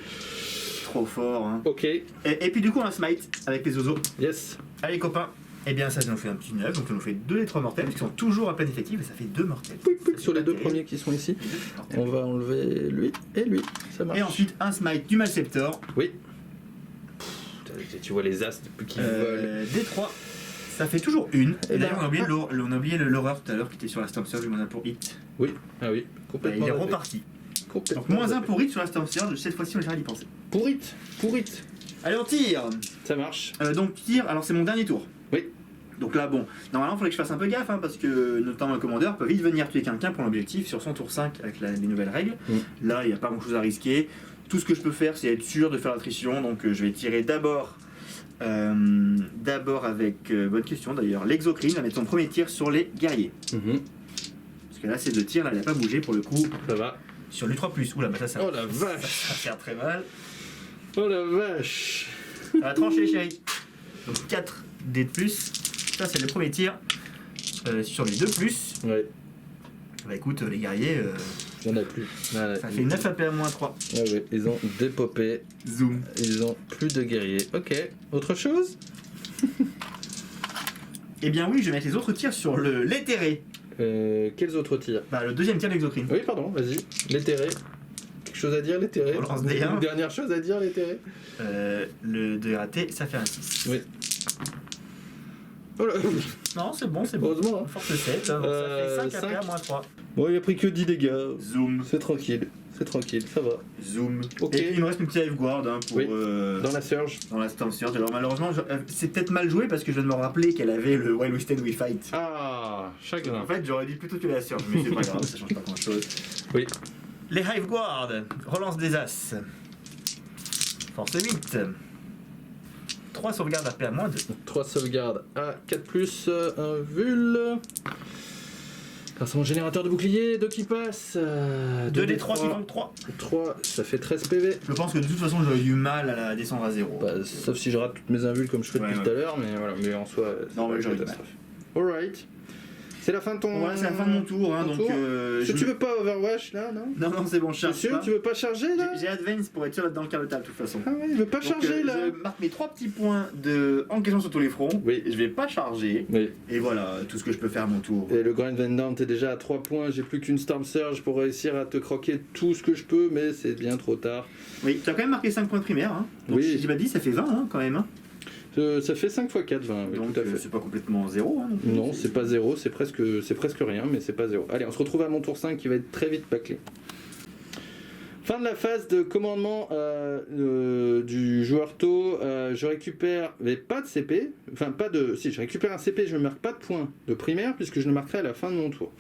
trop fort, hein. Ok, Et puis du coup, un smite avec les oiseaux. yes. Allez, copains. Eh bien, ça nous fait un petit 9, donc ça nous fait 2 des 3 mortels, parce qu'ils sont toujours à plein effectif, et ça fait 2 mortels. Pouic, pouic, Ça, sur c'est les pas 2 terrible. premiers qui sont ici. Les deux mortels. On va enlever lui et lui. Ça marche. Et ensuite, un smite du Malceptor. Oui. Tu vois les as qui volent. D3. Ça fait toujours une. Eh Et d'ailleurs, ben, on a oublié l'horreur tout à l'heure qui était sur la Stamp Surge, moins 1 pour hit. Oui, ah oui, Bah, complètement. il est zappé. reparti. Complètement Donc, moins 1 zappé. pour hit sur la Stamp Surge, cette fois-ci, on va d'y penser. Pour it, pour it. Allez, on tire. Ça marche. Donc, tire, alors c'est mon dernier tour. Oui. Donc là, bon, normalement, il faudrait que je fasse un peu gaffe, hein, parce que notamment le commandeur peut vite venir tuer quelqu'un pour l'objectif sur son tour 5 avec les nouvelles règles. Là, il n'y a pas grand chose à risquer. Tout ce que je peux faire, c'est être sûr de faire l'attrition. Donc, je vais tirer d'abord avec, bonne question d'ailleurs, l'exocrine va mettre son premier tir sur les guerriers. Mhm. Parce que là, ces 2 tirs, là, il n'a pas bougé pour le coup. Ça va. Sur l'U3+, oula, bah ça, Oh la vache. ça va faire très mal. Oh la vache. Ça va trancher, chérie. Donc 4 dés de plus. Ça, c'est le premier tir. Sur les 2+. Ouais, Bah écoute, les guerriers, il n'y en a plus. Ah, ça fait 9 AP à moins 3. Ouais, ouais, ils ont dépopé. Zoom. Ils ont plus de guerriers. Ok. Autre chose? Eh bien oui, je vais mettre les autres tirs sur l'éthéré. Quels autres tirs? Bah le deuxième tir de l'exocrine. Oui, pardon, vas-y. L'éthéré. Quelque chose à dire, l'éthéré? On lance des Une uns. dernière chose à dire, l'éthéré? Le 2 raté, ça fait un 6. Oui. Oh là. Non, c'est bon, c'est bon. Heureusement. Hein. Force 7, hein, donc ça fait 5 AP à 5. moins 3. Bon, il a pris que 10 dégâts. Zoom. C'est tranquille. C'est tranquille, ça va. Zoom. Ok. Et puis, il me reste une petite Hiveguard hein, pour, Oui. Dans la surge. dans la Storm Surge. Alors malheureusement, c'est peut-être mal joué parce que je viens de me rappeler qu'elle avait le While We Stand We Fight. Ah, chagrin. En fait, j'aurais dit plutôt que la Surge, mais c'est pas grave, ça change pas grand chose. Oui. Les Hiveguard, relance des As. Force 8. 3 sauvegardes à paix à moins 2. 3 sauvegardes à 4+, un vul. Grâce à mon générateur de bouclier, 2 qui passent. 2 des 3 qui font 3. 3, ça fait 13 PV. Je pense que de toute façon j'aurais eu mal à la descendre à 0. Bah, sauf si je rate toutes mes invuls comme je fais depuis tout à l'heure, mais voilà, mais en soi, Non, mais c'est j'aurais pas eu une catastrophe. Alright. C'est la fin de ton. Voilà, c'est la fin de mon tour. Hein, ton donc, tour. Tu veux pas Overwatch là, non? Non, c'est bon, je T'es charge sûr pas. que tu veux pas charger là? J'ai Advance pour être sûr d'être dans le quart de table de toute façon. Ah ouais, il veut pas Donc, charger là. je marque mes 3 petits points de encaissement sur tous les fronts. Oui. Je vais pas charger. Oui. Et voilà, tout ce que je peux faire à mon tour. Et le Grind Vendor, t'es déjà à 3 points, j'ai plus qu'une Storm Surge pour réussir à te croquer tout ce que je peux, mais c'est bien trop tard. Oui, tu as quand même marqué 5 points de primaire. Hein. Donc, Oui. si je dis pas 10, ça fait 20 hein, quand même. Hein. Ça fait 5 x 4, 20, oui, Donc tout à fait. c'est pas complètement 0. Hein, Non, c'est pas 0, c'est presque rien, mais c'est pas 0. Allez, on se retrouve à mon tour 5 qui va être très vite bâclé. Fin de la phase de commandement du joueur tôt. Je récupère, mais pas de CP. Enfin, pas de. Si, je récupère un CP, je ne marque pas de points de primaire puisque je le marquerai à la fin de mon tour.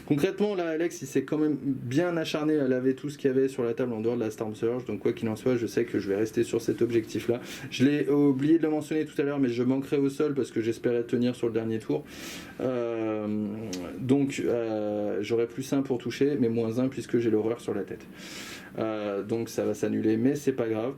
Concrètement, là, Alex, il s'est quand même bien acharné à laver tout ce qu'il y avait sur la table en dehors de la Storm Surge. Donc, quoi qu'il en soit, je sais que je vais rester sur cet objectif-là. Je l'ai oublié de le mentionner tout à l'heure, mais je manquerai au sol parce que j'espérais tenir sur le dernier tour. Donc, j'aurai plus 1 pour toucher, mais moins 1 puisque j'ai l'horreur sur la tête. Donc ça va s'annuler, mais c'est pas grave.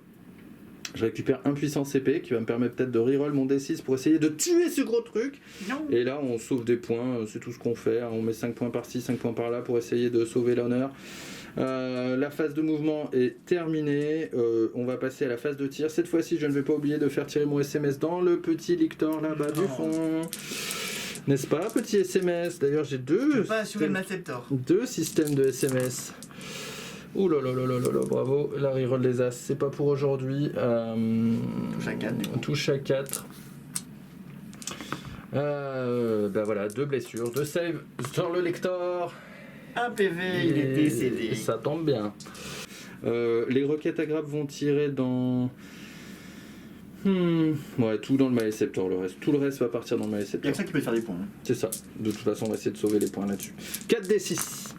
Je récupère un puissant CP qui va me permettre peut-être de reroll mon D6 pour essayer de tuer ce gros truc. Non. Et là on sauve des points, c'est tout ce qu'on fait. On met 5 points par-ci, 5 points par-là pour essayer de sauver l'honneur. La phase de mouvement est terminée. On va passer à la phase de tir. Cette fois-ci, je ne vais pas oublier de faire tirer mon SMS dans le petit lictor là-bas du fond. N'est-ce pas, petit SMS? D'ailleurs, j'ai Je peux deux pas assurer le Malceptor. systèmes de SMS. Ouh là là là là là là, bravo. La reroll des As, c'est pas pour aujourd'hui. Touche à 4. Du coup. Touche à 4. Bah voilà, 2 blessures, 2 saves sur le lector. Un PV, il est décédé. Ça tombe bien. Les requêtes à grappe vont tirer dans. Ouais, tout dans le Maleceptor, le reste. Tout le reste va partir dans le Il y a Maleceptor. que ça qui peut te faire des points. Hein. C'est ça. De toute façon, on va essayer de sauver les points là-dessus. 4d6.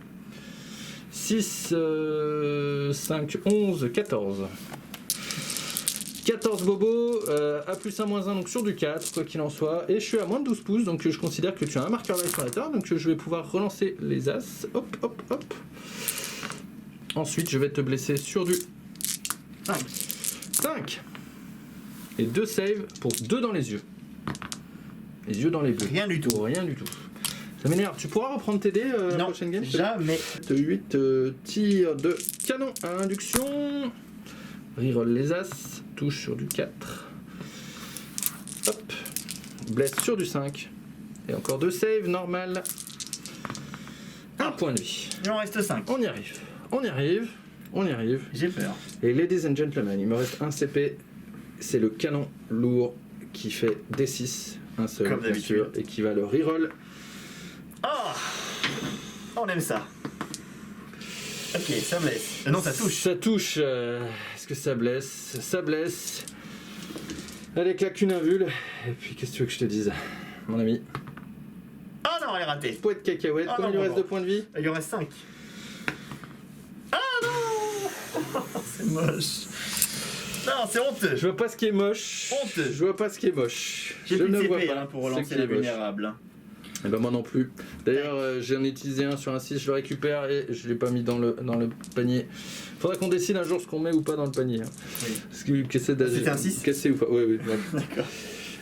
6, 5, 11, 14. 14 bobos, A plus 1, moins 1, donc sur du 4, quoi qu'il en soit. Et je suis à moins de 12 pouces, donc je considère que tu as un marqueur live sur la table, donc je vais pouvoir relancer les As. Hop, hop, hop. Ensuite, je vais te blesser sur du 5. Et 2 saves pour 2 dans les yeux. Les yeux dans les bleus. Rien du tout. Rien du tout. Ça m'énerve. Tu pourras reprendre tes dés la Non, prochaine game? jamais. 8 tir de canon à induction. Reroll les As. Touche sur du 4. Hop. Blesse sur du 5. Et encore 2 saves, normal. 1 point de vie. Il en reste 5. On y arrive. On y arrive. On y arrive. J'ai peur. Et ladies and gentlemen, il me reste un CP. C'est le canon lourd qui fait D6. Un seul, Comme bien d'habitude. sûr. Et qui va le reroll. Oh, on aime ça. Ok, ça blesse. Non, ça touche. Ça touche. Est-ce que ça blesse? Ça blesse. Allez, claque une invule. Et puis, qu'est-ce que tu veux que je te dise, mon ami? Oh non, elle est ratée. Poids de cacahuète. Ah Combien non, il lui reste bon. de points de vie? Il en reste 5. Ah non. C'est moche. Non, c'est honteux. Je vois pas ce qui est moche. Honteux. Je vois pas ce qui est moche. J'ai Je plus de ne vois CP pas hein, pour ce relancer qui la est moche. vulnérable. Et ben moi non plus. D'ailleurs, j'en ai utilisé un sur un 6, je le récupère et je l'ai pas mis dans le panier. Faudra qu'on décide un jour ce qu'on met ou pas dans le panier. Hein. Oui. Parce que C'était un 6 Cassé ou pas? Oui, oui. Ouais. D'accord.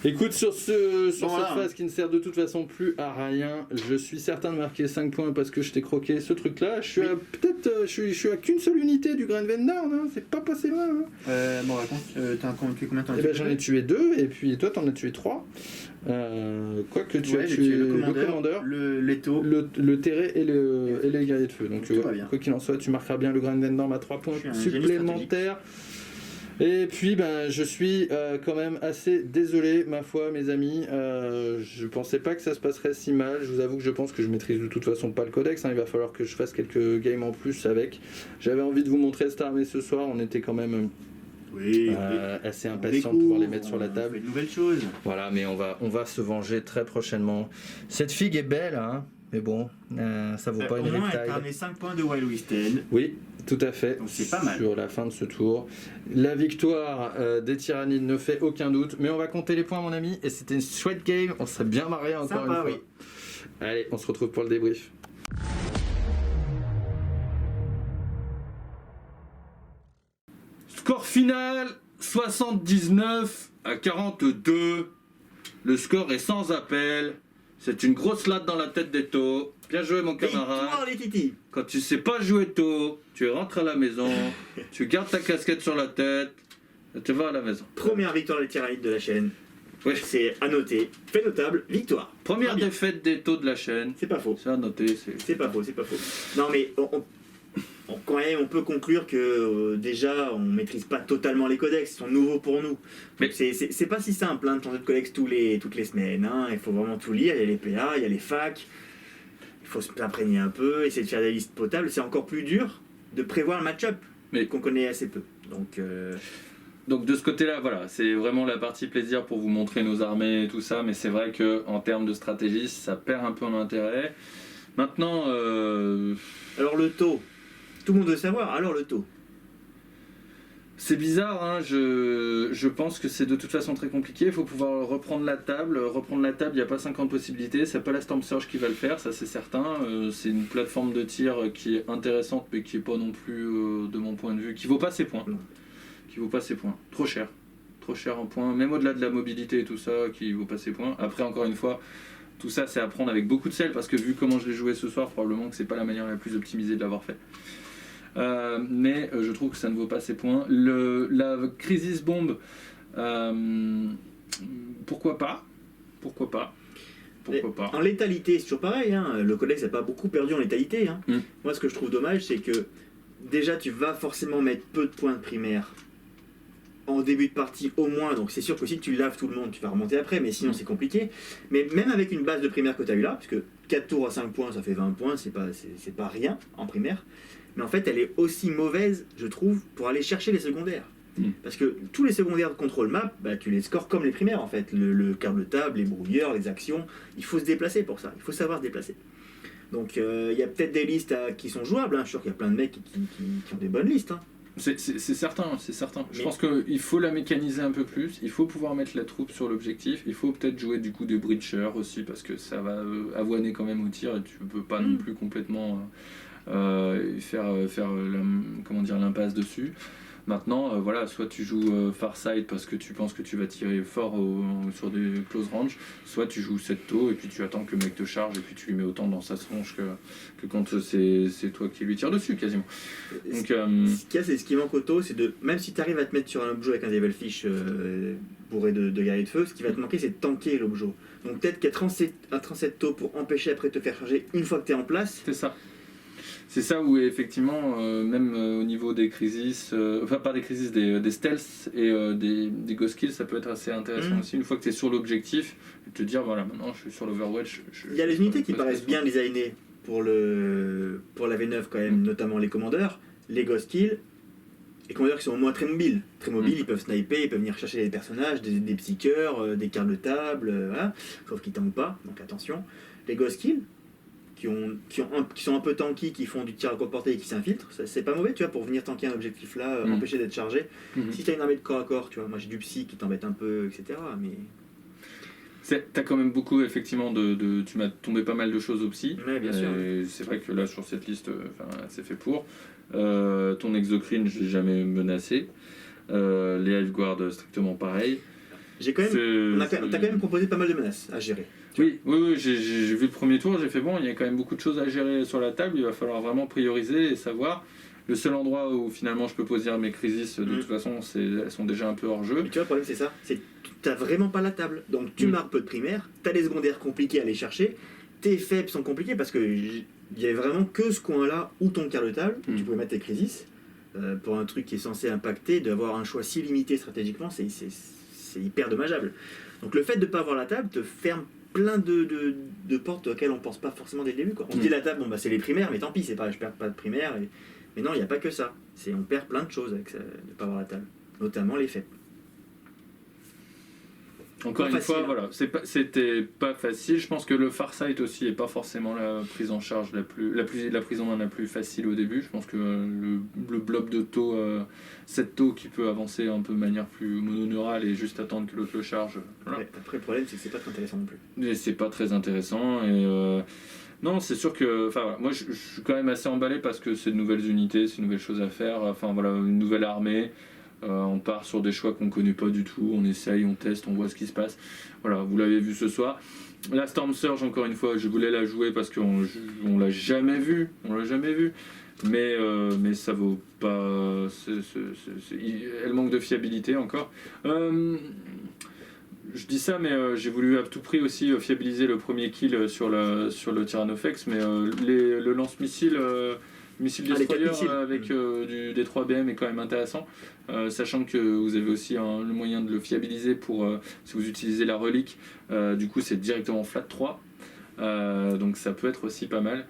Écoute, sur cette voilà. phase qui ne sert de toute façon plus à rien, je suis certain de marquer 5 points parce que je t'ai croqué ce truc-là. Je suis Oui. à peut-être, je suis à qu'une seule unité du Grand Vendor, hein. C'est pas passé loin. Hein. Bon, raconte, t'as tué combien Eh ben, j'en ai tué 2 et puis toi t'en as tué 3. Quoique tu as tué le commandeur, l'étau. le terré et les guerriers de feu. Donc Tout va bien. quoi qu'il en soit, tu marqueras bien le Grand Vendor à 3 points Je suis un génie supplémentaires. Et puis ben, je suis quand même assez désolé, ma foi, mes amis. Je pensais pas que ça se passerait si mal. Je vous avoue que je pense que je maîtrise de toute façon pas le codex. Hein. Il va falloir que je fasse quelques games en plus avec. J'avais envie de vous montrer cette armée ce soir. On était quand même Oui, assez impatients de pouvoir les mettre sur la table. On fait de nouvelles choses. Voilà, mais on va se venger très prochainement. Cette figue est belle, hein. Mais bon, ça vaut pas Au une moins, elle riptide. t'a ramené 5 points de Wild Whistle. Oui, tout à fait. Donc c'est pas mal. Sur la fin de ce tour. La victoire des Tyrannides ne fait aucun doute. Mais on va compter les points, mon ami. Et c'était une chouette game. On s'est bien marré encore Sympa, une fois. oui. Allez, on se retrouve pour le débrief. Score final 79 à 42. Le score est sans appel. C'est une grosse latte dans la tête des taux. Bien joué, mon camarade. Victoire, les titis. Quand tu sais pas jouer tôt, tu rentres à la maison, tu gardes ta casquette sur la tête, et tu vas à la maison. Première victoire des Tyrannides de la chaîne. Oui. C'est à noter. Fait notable, victoire. Première Très bien. défaite des taux de la chaîne. C'est pas faux. C'est à noter. C'est pas faux, c'est pas faux. Non mais quand même, on peut conclure que déjà on maîtrise pas totalement les codex, ils sont nouveaux pour nous. Mais- Donc c'est pas si simple hein, de changer de codex toutes les semaines. Hein. Il faut vraiment tout lire, il y a les PA, il y a les facs. Il faut s'imprégner un peu, essayer de faire des listes potables. C'est encore plus dur de prévoir le match-up Mais- qu'on connaît assez peu. Donc Donc de ce côté-là, voilà, c'est vraiment la partie plaisir pour vous montrer nos armées et tout ça, mais c'est vrai que en termes de stratégie, ça perd un peu en intérêt. Maintenant, alors le taux, tout le monde veut savoir. Alors le taux. c'est bizarre, hein, je pense que c'est de toute façon très compliqué. Il faut pouvoir reprendre la table. Reprendre la table, il n'y a pas 50 possibilités. C'est pas la Storm Surge qui va le faire, ça c'est certain. C'est une plateforme de tir qui est intéressante, mais qui est pas non plus, de mon point de vue, qui vaut pas ses points. Non. Qui vaut pas ses points. Trop cher. Trop cher en points. Même au-delà de la mobilité et tout ça, qui vaut pas ses points. Après, encore une fois, tout ça c'est à prendre avec beaucoup de sel, parce que vu comment je l'ai joué ce soir, probablement que c'est pas la manière la plus optimisée de l'avoir fait. Mais je trouve que ça ne vaut pas ses points. La Crisis Bomb, pourquoi pas. Pourquoi pas. En létalité, c'est toujours pareil. Hein. Le codex n'a pas beaucoup perdu en létalité. Hein. Mm. Moi, ce que je trouve dommage, c'est que déjà, tu vas forcément mettre peu de points de primaire en début de partie au moins. Donc, c'est sûr que si tu laves tout le monde, tu vas remonter après. Mais sinon, c'est compliqué. Mais même avec une base de primaire que tu as eu là, parce que 4 tours à 5 points, ça fait 20 points, c'est pas rien en primaire. Mais en fait, elle est aussi mauvaise, je trouve, pour aller chercher les secondaires. Mm. Parce que tous les secondaires de contrôle map, bah, tu les scores comme les primaires en fait. Le quart de table, les brouilleurs, les actions. Il faut se déplacer pour ça. Il faut savoir se déplacer. Donc il y a peut-être des listes qui sont jouables. Hein. Je suis sûr qu'il y a plein de mecs qui ont des bonnes listes. Hein. C'est certain, c'est certain. Je Mais- pense qu'il faut la mécaniser un peu plus, il faut pouvoir mettre la troupe sur l'objectif, il faut peut-être jouer du coup des breachers aussi, parce que ça va avoiner quand même au tir, et tu peux pas non plus complètement faire comment dire, l'impasse dessus. Maintenant, voilà, soit tu joues Farsight parce que tu penses que tu vas tirer fort sur des close range, soit tu joues 7 taux et puis tu attends que le mec te charge et puis tu lui mets autant dans sa tronche que quand c'est toi qui lui tire dessus quasiment. Donc, Ce qu'il y a, c'est ce qui manque au taux, c'est de. Même si tu arrives à te mettre sur un objet avec un Devilfish bourré de guerriers de feu, ce qui va te manquer, c'est de tanker l'objet. Donc peut-être qu'il y a 37 taux pour empêcher après de te faire charger une fois que tu es en place. c'est ça. C'est ça où effectivement, même au niveau des crises, enfin pas des crises, des stealths et des ghost kills, ça peut être assez intéressant aussi. Une fois que tu es sur l'objectif, et te dire voilà, maintenant je suis sur l'Overwatch. Il y a les unités qui paraissent bien designées pour la V9 quand même, notamment les commandeurs, les ghost kills. Les commandeurs qui sont au moins très mobiles. Très mobiles, ils peuvent sniper, ils peuvent venir chercher des personnages, des psycheurs, des quarts de table, voilà. Sauf qu'ils tankent pas, donc attention. Les ghost kills, qui sont un peu tanky, qui font du tir à courte portée et qui s'infiltrent, c'est pas mauvais, tu vois, pour venir tanker un objectif là, empêcher d'être chargé. Si t'as une armée de corps à corps, tu vois, moi j'ai du psy qui t'embête un peu, etc. Mais T'as quand même beaucoup effectivement tu m'as tombé pas mal de choses au psy. Ouais, bien sûr. C'est vrai que là sur cette liste, c'est fait pour. Ton exocrine, je l'ai jamais menacé. Les Hiveguard, strictement pareil. j'ai quand même, t'as quand même proposé pas mal de menaces à gérer. Oui, j'ai vu le premier tour, j'ai fait bon, il y a quand même beaucoup de choses à gérer sur la table, il va falloir vraiment prioriser et savoir. Le seul endroit où finalement je peux poser mes crises, de toute façon, elles sont déjà un peu hors jeu. Mais tu vois, le problème c'est ça, c'est que t'as vraiment pas la table. Donc tu marques peu de primaires, t'as les secondaires compliqués à aller chercher, tes faibles sont compliqués parce que il y avait vraiment que ce coin-là où ton quart de table, où tu pouvais mettre tes crises. Pour un truc qui est censé impacter, d'avoir un choix si limité stratégiquement, c'est hyper dommageable. Donc le fait de ne pas avoir la table te ferme plein de portes auxquelles on pense pas forcément dès le début. Quoi. On se dit la table, bon bah c'est les primaires, mais tant pis, c'est pas, je perds pas de primaires. Mais non, il n'y a pas que ça. On perd plein de choses avec ça, de ne pas avoir la table, notamment les faibles. Encore Pas une fois, facile, hein. voilà, c'était pas facile. Je pense que le Farsight aussi est pas forcément la prise en charge la prise en main la plus facile au début. Je pense que le blob de taux, 7 taux qui peut avancer un peu de manière plus mononeurale et juste attendre que l'autre le charge. Voilà. Ouais, après, le problème, c'est que c'est pas très intéressant non plus. Et c'est pas très intéressant et non, c'est sûr que, enfin, voilà, moi je suis quand même assez emballé parce que c'est de nouvelles unités, c'est de nouvelles choses à faire. Enfin voilà, une nouvelle armée. On part sur des choix qu'on connaît pas du tout, on essaye, on teste, on voit ce qui se passe. Voilà, vous l'avez vu ce soir. La Storm Surge, encore une fois, je voulais la jouer parce qu'on l'a jamais vue, mais ça vaut pas. Elle manque de fiabilité encore. Je dis ça, mais j'ai voulu à tout prix aussi fiabiliser le premier kill sur le Tyrannofex, mais le lance-missile. Missile Destroyer avec du D3BM est quand même intéressant, sachant que vous avez aussi le moyen de le fiabiliser pour si vous utilisez la relique, du coup c'est directement flat 3, donc ça peut être aussi pas mal,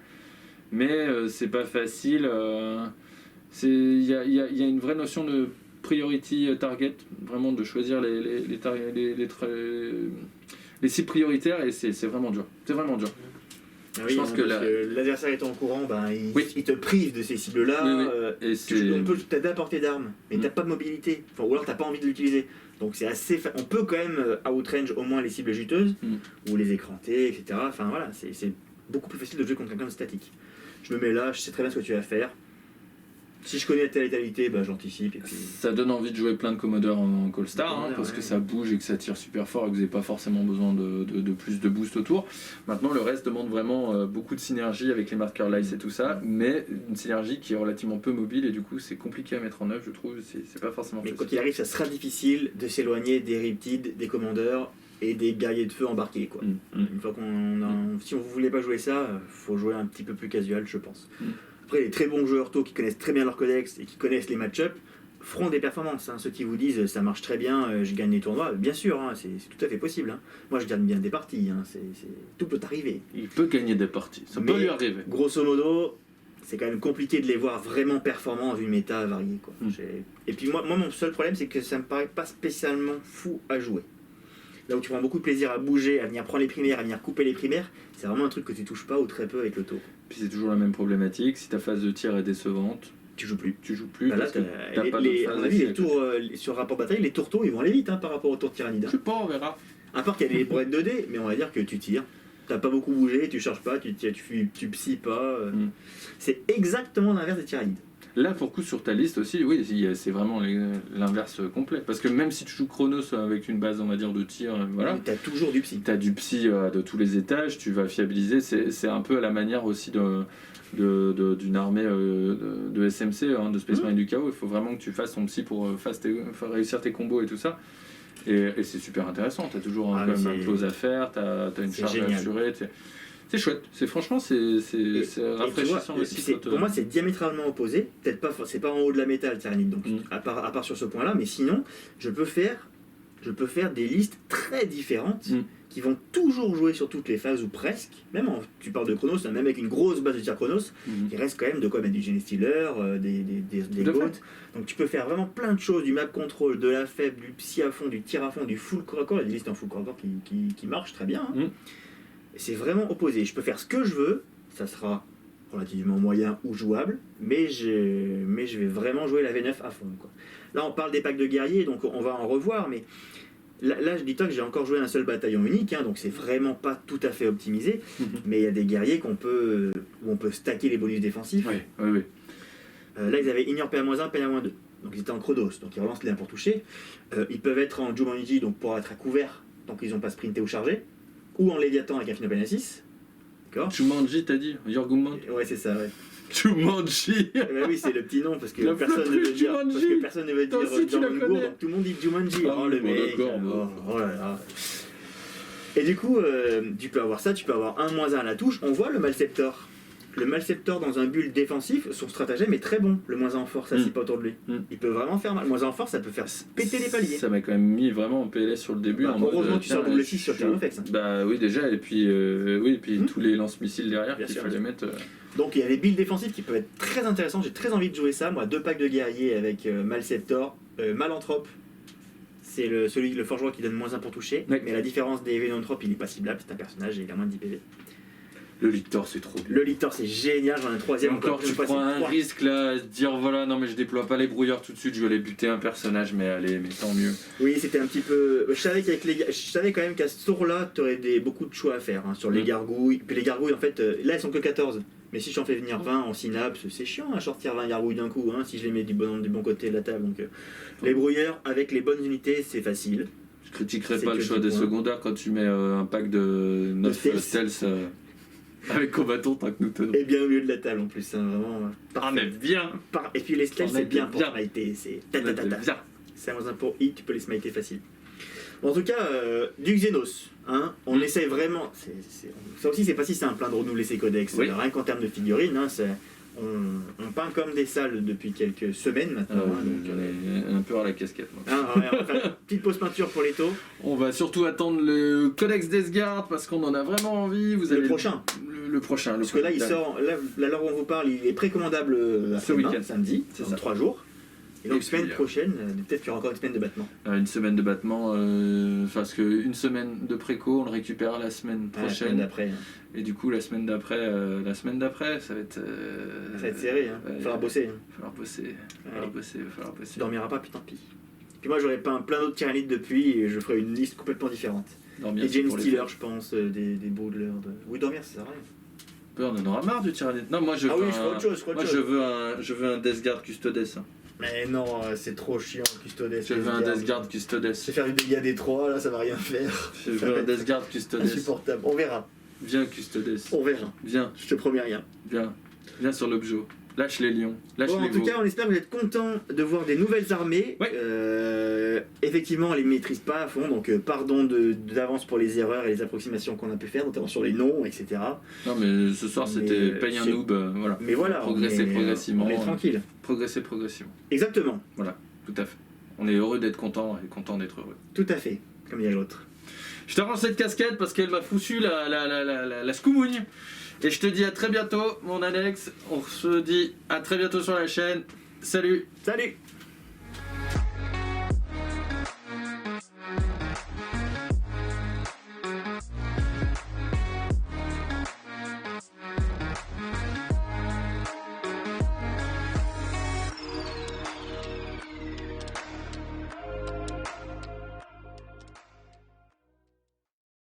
mais c'est pas facile. Il y a une vraie notion de priority target, vraiment de choisir les cibles prioritaires, et c'est vraiment dur. C'est vraiment dur. Ah oui, je pense que l'adversaire étant au courant, il te prive de ces cibles-là. Oui. On peut t'aider à porter d'armes, mais t'as pas de mobilité, ou alors t'as pas envie de l'utiliser. Donc c'est assez. On peut quand même outrange au moins les cibles juteuses, ou les écranter, etc. Enfin voilà, c'est beaucoup plus facile de jouer contre quelqu'un de statique. Je me mets là, je sais très bien ce que tu vas faire. Si je connais telle et telle unité, j'anticipe. Et puis... Ça donne envie de jouer plein de commodeurs en Call Star, parce que ça bouge et que ça tire super fort et que vous n'avez pas forcément besoin de plus de boost autour. Maintenant, le reste demande vraiment beaucoup de synergie avec les marqueurs lice et tout ça, mais une synergie qui est relativement peu mobile et du coup, c'est compliqué à mettre en œuvre, je trouve. C'est pas forcément mais facile. Quoi qu'il arrive, ça sera difficile de s'éloigner des Riptides, des commandeurs et des guerriers de feu embarqués. Quoi. Une fois si vous voulez pas jouer ça, faut jouer un petit peu plus casual, je pense. Après, les très bons joueurs tôt qui connaissent très bien leur codex et qui connaissent les match-up feront des performances. Ceux qui vous disent ça marche très bien, je gagne les tournois, bien sûr, c'est tout à fait possible. Moi, je gagne bien des parties, tout peut arriver. Il peut gagner des parties, ça peut lui arriver. Grosso modo, c'est quand même compliqué de les voir vraiment performants vu une méta variée. Quoi. Et puis moi, mon seul problème, c'est que ça me paraît pas spécialement fou à jouer. Là où tu prends beaucoup de plaisir à bouger, à venir prendre les primaires, à venir couper les primaires, c'est vraiment un truc que tu touches pas ou très peu avec le taux. Puis c'est toujours la même problématique, si ta phase de tir est décevante, tu joues plus. Là, t'as pas de phase les tours sur rapport bataille, les tours tôt, ils vont aller vite par rapport aux tours Tyrannida. Je sais pas, on verra. À part qu'il y a les brouettes 2D, mais on va dire que tu tires. T'as pas beaucoup bougé, tu charges pas, tu psy pas. C'est exactement l'inverse des Tyrannides. Là, pour coup, sur ta liste aussi, oui, c'est vraiment l'inverse complet. Parce que même si tu joues Chronos avec une base, on va dire, de tir, voilà. T'as toujours du psy. T'as du psy de tous les étages, tu vas fiabiliser. C'est un peu à la manière aussi d'une armée de SMC, de Space Marine du Chaos. Il faut vraiment que tu fasses ton psy pour réussir tes combos et tout ça. Et c'est super intéressant. T'as toujours quand même un close à faire, t'as une charge assurée. C'est chouette, franchement c'est rafraîchissant aussi. Pour moi c'est diamétralement opposé, peut-être pas, c'est pas en haut de la métal Tyrannide, donc à part sur ce point-là, mais sinon je peux faire des listes très différentes qui vont toujours jouer sur toutes les phases ou presque. Même tu parles de Chronos, même avec une grosse base de tir Chronos, il reste quand même de quoi mettre du Genestealer, des Goats. Donc tu peux faire vraiment plein de choses, du map control, de la faible, du psy à fond, du tir à fond, du full corps à corps. Il y a des listes en full corps à corps qui marchent très bien. C'est vraiment opposé. Je peux faire ce que je veux, ça sera relativement moyen ou jouable, mais je vais vraiment jouer la V9 à fond. Quoi. Là, on parle des packs de guerriers, donc on va en revoir, mais là je dis toi que j'ai encore joué un seul bataillon unique, donc c'est vraiment pas tout à fait optimisé, mais il y a des guerriers où on peut stacker les bonus défensifs. Oui. Là, ils avaient Ignore PA-1, PA-2, donc ils étaient en Chronos, donc ils relancent les 1 pour toucher. Ils peuvent être en Jumanji, donc pour être à couvert, donc ils n'ont pas sprinté ou chargé. Ou en Léviathan avec un Finopena 6. D'accord. Jumanji, t'as dit Yorgumon. Ouais, c'est ça, ouais. Jumanji. Oui, c'est le petit nom parce que personne ne veut dire Jumanji, donc tout le monde dit Jumanji. Le mec. Oh là là. Et du coup, tu peux avoir ça, tu peux avoir 1/1 à la touche. On voit le Malceptor. Le Malceptor dans un build défensif, son stratagème est très bon. Le -1 en force, ça s'y pas autour de lui. Il peut vraiment faire mal. Le -1 en force, ça peut faire péter les paliers. Ça m'a quand même mis vraiment en PLS sur le début. Heureusement que tu sors double 6 sur Tyrannofex. Bah oui, déjà, et puis, tous les lance-missiles derrière qu'il fallait mettre. Donc il y a des builds défensifs qui peuvent être très intéressants. J'ai très envie de jouer ça. Moi, 2 packs de guerriers avec Malceptor, Malanthrope. c'est le forgeron qui donne moins 1 pour toucher. Ouais. Mais la différence des Vénontropes, il est pas ciblable, c'est un personnage et il a moins de 10 PV. Le Lictor, c'est trop bien. Le Lictor, c'est génial, j'en ai un 3ème. Encore, tu prends un risque là, à te dire voilà, non mais je déploie pas les brouilleurs tout de suite, je vais aller buter un personnage, mais allez, mais tant mieux. Oui, c'était un petit peu. Je savais quand même qu'à ce tour-là, tu aurais beaucoup de choix à faire hein, sur les gargouilles. Puis les gargouilles, en fait, là elles sont que 14. Mais si j'en fais venir 20 en synapse, c'est chiant à sortir 20 gargouilles d'un coup, hein, si je les mets du bon côté de la table. Donc, les brouilleurs, avec les bonnes unités, c'est facile. Je critiquerai C'est pas le que choix du des point. secondaires quand tu mets un pack de 9 stealth. stealth avec combattant tant que nous tenons. Et bien au milieu de la table en plus, hein, vraiment. Ah mais bien. Et puis les stealths, On c'est est bien pour bien. smiter, c'est Bien. C'est un pour hit, tu peux les smiter facile. Bon, en tout cas, du Xenos, hein, on essaie vraiment. Ça aussi, c'est pas si simple hein, de renouveler ses codex. Oui. Rien qu'en termes de figurines, hein, on peint comme des salles depuis quelques semaines maintenant. hein, donc, J'en ai un peu à la casquette. Moi. ouais, on va faire une petite pause peinture pour les taux. On va surtout attendre le Codex Desgard parce qu'on en a vraiment envie. Vous Le avez prochain. Le prochain. Parce que là, il sort. Là, l'heure où on vous parle, il est précommandable Ce week-end. samedi, C'est dans ça. 3 jours. Et donc, Et semaine puis, prochaine, peut-être qu'il y aura encore une semaine de battement. Une semaine de battement, parce qu'une semaine de préco, on le récupère la semaine La semaine prochaine. d'après. Et du coup, la semaine d'après, ça va être. Ça va être serré, hein. Il faudra bosser. Hein. Il va falloir bosser. Tu dormiras pas, puis tant pis. Puis moi, j'aurais peint plein d'autres tyrannides depuis et je ferai une liste complètement différente. Dormir, Des c'est Jane pour les Steeler, fans. je pense, des Broodlers. Oui, dormir, ça sert à rien. On en aura marre du tyrannide. Non, moi je veux Ah oui, un... je ferai autre chose. Moi je veux un Death Guard Custodes. hein. Mais non, c'est trop chiant, Custodes. Je veux un Death Guard Custodes. C'est faire du dégât des 3, là, ça va rien faire. Je veux un Death Guard Custodes. Insupportable. On verra. Viens Custodes. On verra. Viens, Je te promets rien. viens sur l'objo. Lâche les lions. Lâche Bon, les en tout veaux. cas, on espère que vous êtes contents de voir des nouvelles armées. Ouais. Effectivement, on les maîtrise pas à fond, donc pardon d'avance pour les erreurs et les approximations qu'on a pu faire, notamment sur les noms, etc. Non mais ce soir c'était Mais paye un c'est- noob, voilà. Mais voilà, Progresser progressivement. On est tranquille. Progresser progressivement. Exactement, Tout à fait. On est heureux d'être content et content d'être heureux. tout à fait, comme dirait l'autre. Je te rends cette casquette parce qu'elle m'a foutu la scoumoune. Et je te dis à très bientôt, mon Alex. On se dit à très bientôt sur la chaîne. Salut! Salut!